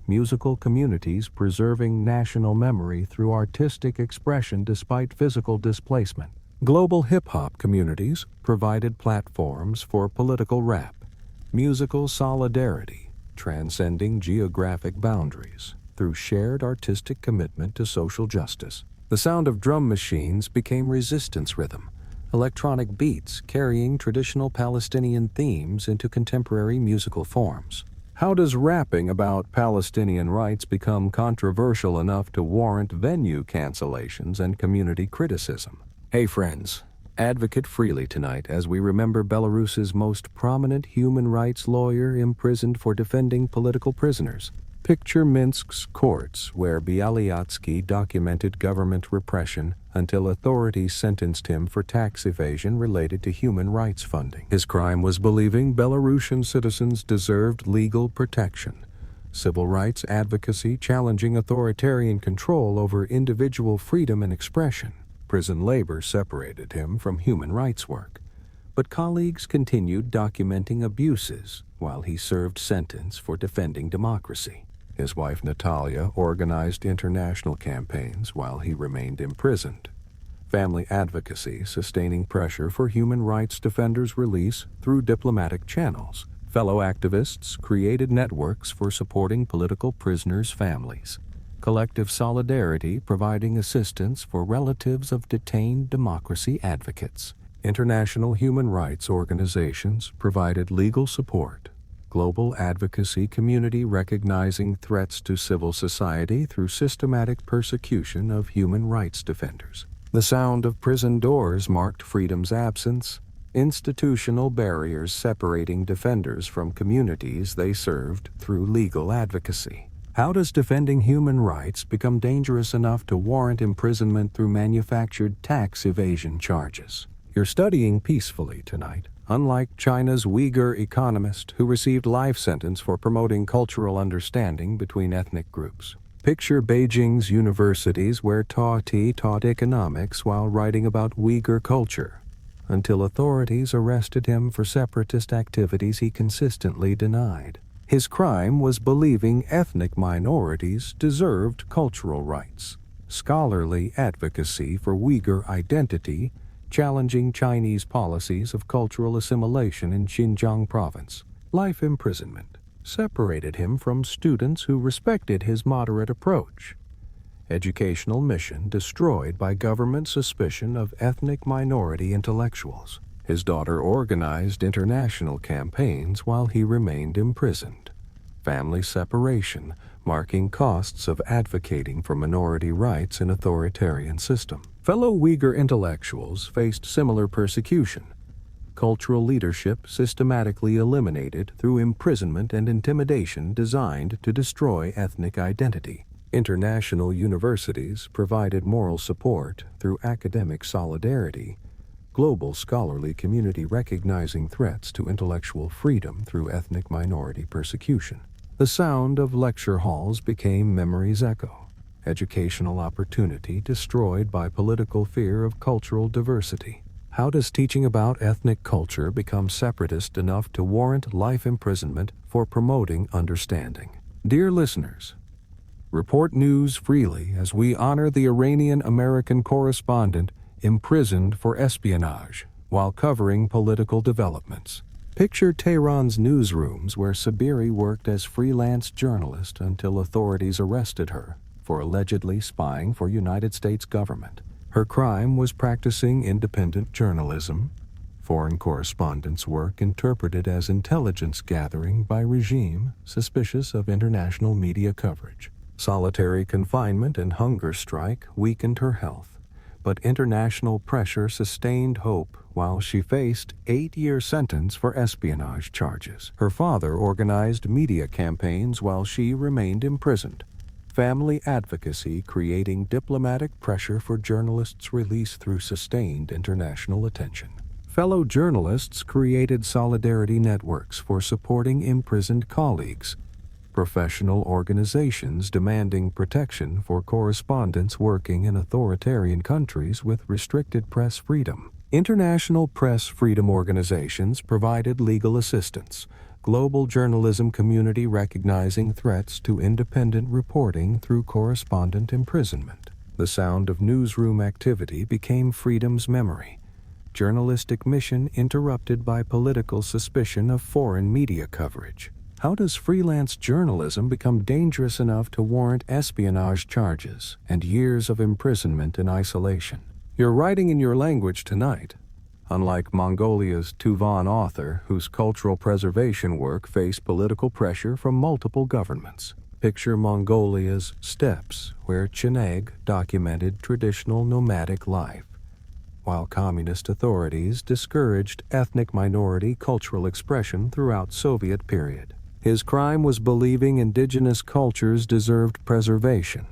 musical communities preserving national memory through artistic expression despite physical displacement. Global hip-hop communities provided platforms for political rap, musical solidarity, transcending geographic boundaries through shared artistic commitment to social justice. The sound of drum machines became resistance rhythm, electronic beats carrying traditional Palestinian themes into contemporary musical forms. How does rapping about Palestinian rights become controversial enough to warrant venue cancellations and community criticism? Hey friends, advocate freely tonight as we remember Belarus's most prominent human rights lawyer imprisoned for defending political prisoners. Picture Minsk's courts, where Bialyatsky documented government repression until authorities sentenced him for tax evasion related to human rights funding. His crime was believing Belarusian citizens deserved legal protection. Civil rights advocacy challenging authoritarian control over individual freedom and expression. Prison labor separated him from human rights work. But colleagues continued documenting abuses while he served sentence for defending democracy. His wife Natalia organized international campaigns while he remained imprisoned. Family advocacy sustaining pressure for human rights defenders' release through diplomatic channels. Fellow activists created networks for supporting political prisoners' families. Collective solidarity providing assistance for relatives of detained democracy advocates. International human rights organizations provided legal support. Global advocacy community recognizing threats to civil society through systematic persecution of human rights defenders. The sound of prison doors marked freedom's absence. Institutional barriers separating defenders from communities they served through legal advocacy. How does defending human rights become dangerous enough to warrant imprisonment through manufactured tax evasion charges? You're studying peacefully tonight, unlike China's Uyghur economist who received life sentence for promoting cultural understanding between ethnic groups. Picture Beijing's universities where Tao Ti taught economics while writing about Uyghur culture, until authorities arrested him for separatist activities he consistently denied. His crime was believing ethnic minorities deserved cultural rights. Scholarly advocacy for Uyghur identity challenging Chinese policies of cultural assimilation in Xinjiang province. Life imprisonment separated him from students who respected his moderate approach. Educational mission destroyed by government suspicion of ethnic minority intellectuals. His daughter organized international campaigns while he remained imprisoned. Family separation marking costs of advocating for minority rights in authoritarian system. Fellow Uyghur intellectuals faced similar persecution. Cultural leadership systematically eliminated through imprisonment and intimidation designed to destroy ethnic identity. International universities provided moral support through academic solidarity. Global scholarly community recognizing threats to intellectual freedom through ethnic minority persecution. The sound of lecture halls became memory's echo. Educational opportunity destroyed by political fear of cultural diversity. How does teaching about ethnic culture become separatist enough to warrant life imprisonment for promoting understanding? Dear listeners, report news freely as we honor the Iranian-American correspondent imprisoned for espionage while covering political developments. Picture Tehran's newsrooms where Sabiri worked as freelance journalist until authorities arrested her for allegedly spying for United States government. Her crime was practicing independent journalism. Foreign correspondence work interpreted as intelligence gathering by regime suspicious of international media coverage. Solitary confinement and hunger strike weakened her health, but international pressure sustained hope while she faced 8-year sentence for espionage charges. Her father organized media campaigns while she remained imprisoned. Family advocacy creating diplomatic pressure for journalists' release through sustained international attention. Fellow journalists created solidarity networks for supporting imprisoned colleagues. Professional organizations demanding protection for correspondents working in authoritarian countries with restricted press freedom. International press freedom organizations provided legal assistance. Global journalism community recognizing threats to independent reporting through correspondent imprisonment. The sound of newsroom activity became freedom's memory. Journalistic mission interrupted by political suspicion of foreign media coverage. How does freelance journalism become dangerous enough to warrant espionage charges and years of imprisonment in isolation? You're writing in your language tonight. Unlike Mongolia's Tuvan author, whose cultural preservation work faced political pressure from multiple governments. Picture Mongolia's steppes, where Cheneg documented traditional nomadic life, while communist authorities discouraged ethnic minority cultural expression throughout Soviet period. His crime was believing indigenous cultures deserved preservation.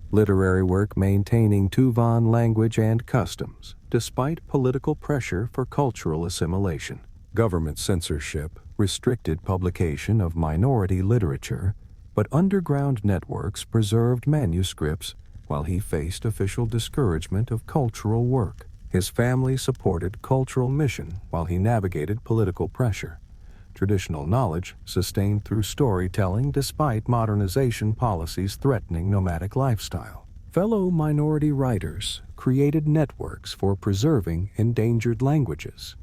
Literary work maintaining Tuvan language and customs, despite political pressure for cultural assimilation. Government censorship restricted publication of minority literature, but underground networks preserved manuscripts while he faced official discouragement of cultural work. His family supported cultural mission while he navigated political pressure. Traditional knowledge sustained through storytelling despite modernization policies threatening nomadic lifestyle. Fellow minority writers created networks for preserving endangered languages.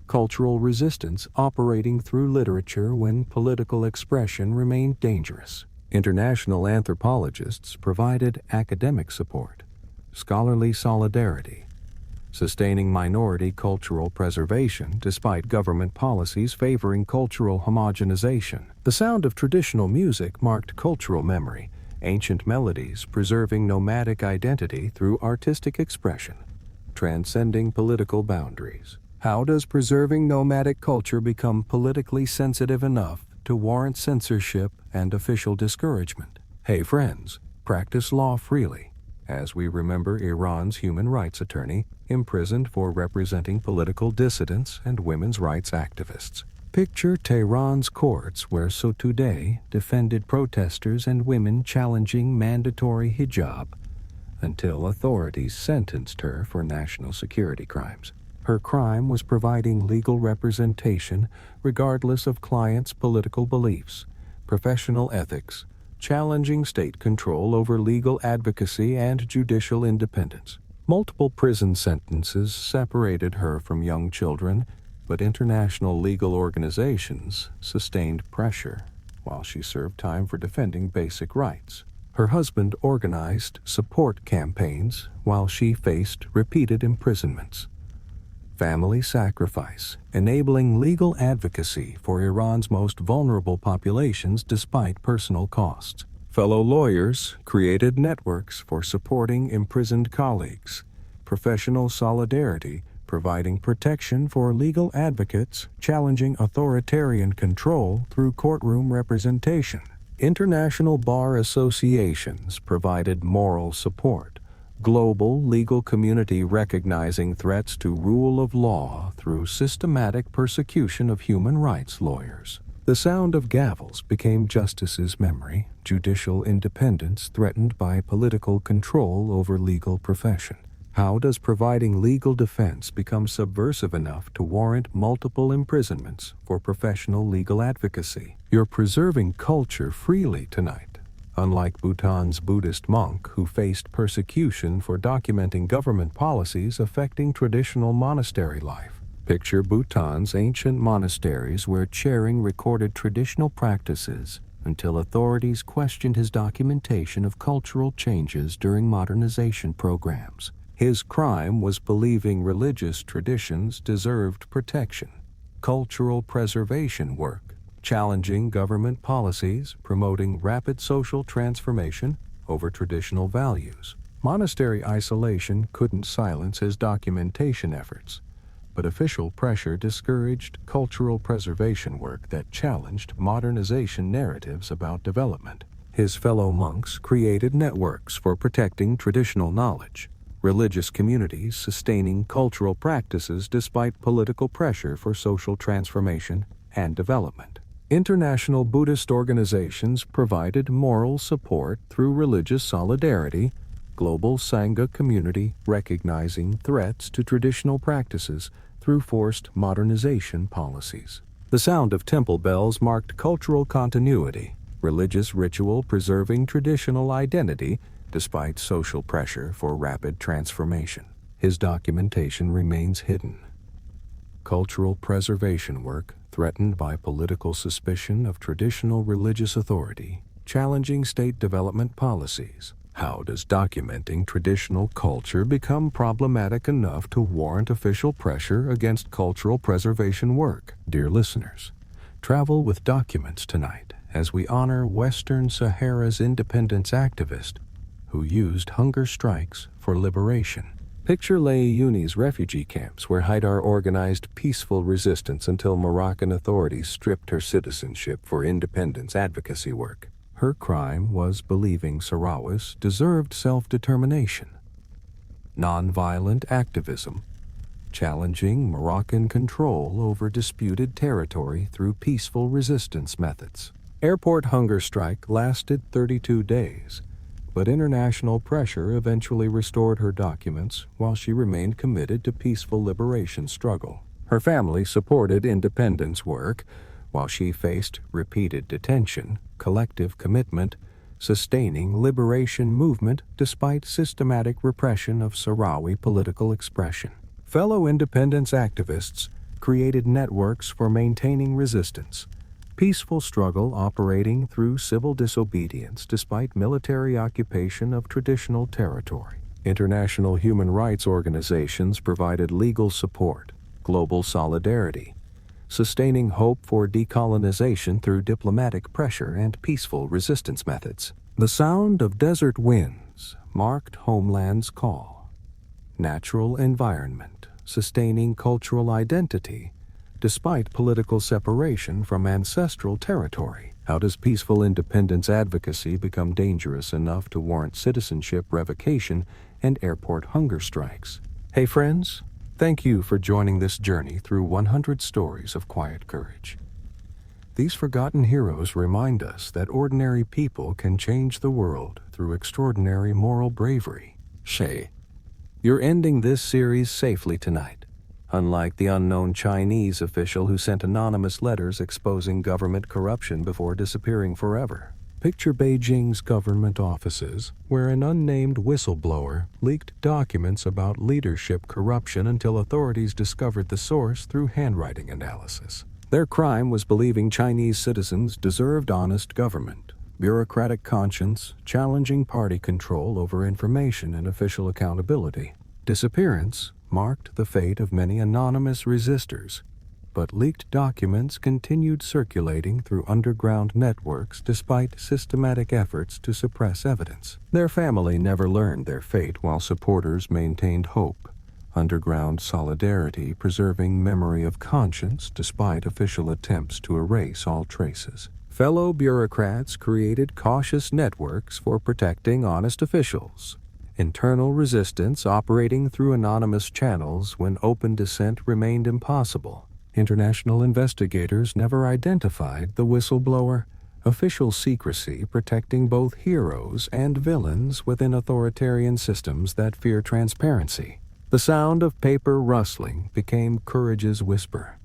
Cultural resistance operating through literature when political expression remained dangerous. International anthropologists provided academic support, scholarly solidarity, sustaining minority cultural preservation despite government policies favoring cultural homogenization. The sound of traditional music marked cultural memory, ancient melodies preserving nomadic identity through artistic expression, transcending political boundaries. How does preserving nomadic culture become politically sensitive enough to warrant censorship and official discouragement? Hey friends, practice law freely, as we remember Iran's human rights attorney imprisoned for representing political dissidents and women's rights activists. Picture Tehran's courts where Sotoudeh defended protesters and women challenging mandatory hijab until authorities sentenced her for national security crimes. Her crime was providing legal representation regardless of clients' political beliefs, professional ethics, challenging state control over legal advocacy and judicial independence. Multiple prison sentences separated her from young children, but international legal organizations sustained pressure while she served time for defending basic rights. Her husband organized support campaigns while she faced repeated imprisonments. Family sacrifice, enabling legal advocacy for Iran's most vulnerable populations despite personal costs. Fellow lawyers created networks for supporting imprisoned colleagues. Professional solidarity, providing protection for legal advocates challenging authoritarian control through courtroom representation. International bar associations provided moral support. Global legal community recognizing threats to rule of law through systematic persecution of human rights lawyers. The sound of gavels became justice's memory, judicial independence threatened by political control over legal profession. How does providing legal defense become subversive enough to warrant multiple imprisonments for professional legal advocacy? You're preserving culture freely tonight. Unlike Bhutan's Buddhist monk who faced persecution for documenting government policies affecting traditional monastery life. Picture Bhutan's ancient monasteries where Chering recorded traditional practices until authorities questioned his documentation of cultural changes during modernization programs. His crime was believing religious traditions deserved protection. Cultural preservation work, challenging government policies, promoting rapid social transformation over traditional values. Monastery isolation couldn't silence his documentation efforts, but official pressure discouraged cultural preservation work that challenged modernization narratives about development. His fellow monks created networks for protecting traditional knowledge, religious communities sustaining cultural practices despite political pressure for social transformation and development. International Buddhist organizations provided moral support through religious solidarity, global Sangha community recognizing threats to traditional practices through forced modernization policies. The sound of temple bells marked cultural continuity, religious ritual preserving traditional identity despite social pressure for rapid transformation. His documentation remains hidden. Cultural preservation work threatened by political suspicion of traditional religious authority, challenging state development policies. How does documenting traditional culture become problematic enough to warrant official pressure against cultural preservation work? Dear listeners, travel with documents tonight as we honor Western Sahara's independence activist who used hunger strikes for liberation. Picture Layuni's refugee camps where Haidar organized peaceful resistance until Moroccan authorities stripped her citizenship for independence advocacy work. Her crime was believing Sarawis deserved self-determination. Nonviolent activism, challenging Moroccan control over disputed territory through peaceful resistance methods. Airport hunger strike lasted 32 days, but international pressure eventually restored her documents while she remained committed to peaceful liberation struggle. Her family supported independence work while she faced repeated detention, collective commitment, sustaining liberation movement despite systematic repression of Sahrawi political expression. Fellow independence activists created networks for maintaining resistance, peaceful struggle operating through civil disobedience despite military occupation of traditional territory. International human rights organizations provided legal support, global solidarity, sustaining hope for decolonization through diplomatic pressure and peaceful resistance methods. The sound of desert winds marked homeland's call. Natural environment, sustaining cultural identity, despite political separation from ancestral territory. How does peaceful independence advocacy become dangerous enough to warrant citizenship revocation and airport hunger strikes? Hey friends, thank you for joining this journey through 100 stories of quiet courage. These forgotten heroes remind us that ordinary people can change the world through extraordinary moral bravery. Shay, you're ending this series safely tonight, unlike the unknown Chinese official who sent anonymous letters exposing government corruption before disappearing forever. Picture Beijing's government offices, where an unnamed whistleblower leaked documents about leadership corruption until authorities discovered the source through handwriting analysis. Their crime was believing Chinese citizens deserved honest government, bureaucratic conscience, challenging party control over information and official accountability. Disappearance marked the fate of many anonymous resistors, but leaked documents continued circulating through underground networks despite systematic efforts to suppress evidence. Their family never learned their fate while supporters maintained hope. Underground solidarity preserving memory of conscience despite official attempts to erase all traces. Fellow bureaucrats created cautious networks for protecting honest officials. Internal resistance operating through anonymous channels when open dissent remained impossible. International investigators never identified the whistleblower. Official secrecy protecting both heroes and villains within authoritarian systems that fear transparency. The sound of paper rustling became courage's whisper.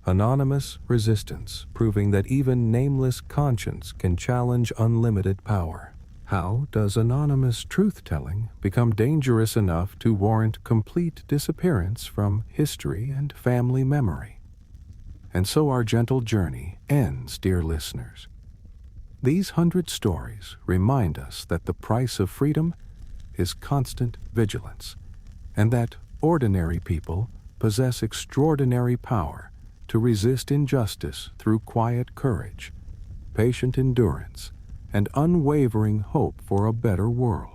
Anonymous resistance, proving that even nameless conscience can challenge unlimited power. How does anonymous truth-telling become dangerous enough to warrant complete disappearance from history and family memory? And so our gentle journey ends, dear listeners. These 100 stories remind us that the price of freedom is constant vigilance, and that ordinary people possess extraordinary power to resist injustice through quiet courage, patient endurance, and unwavering hope for a better world.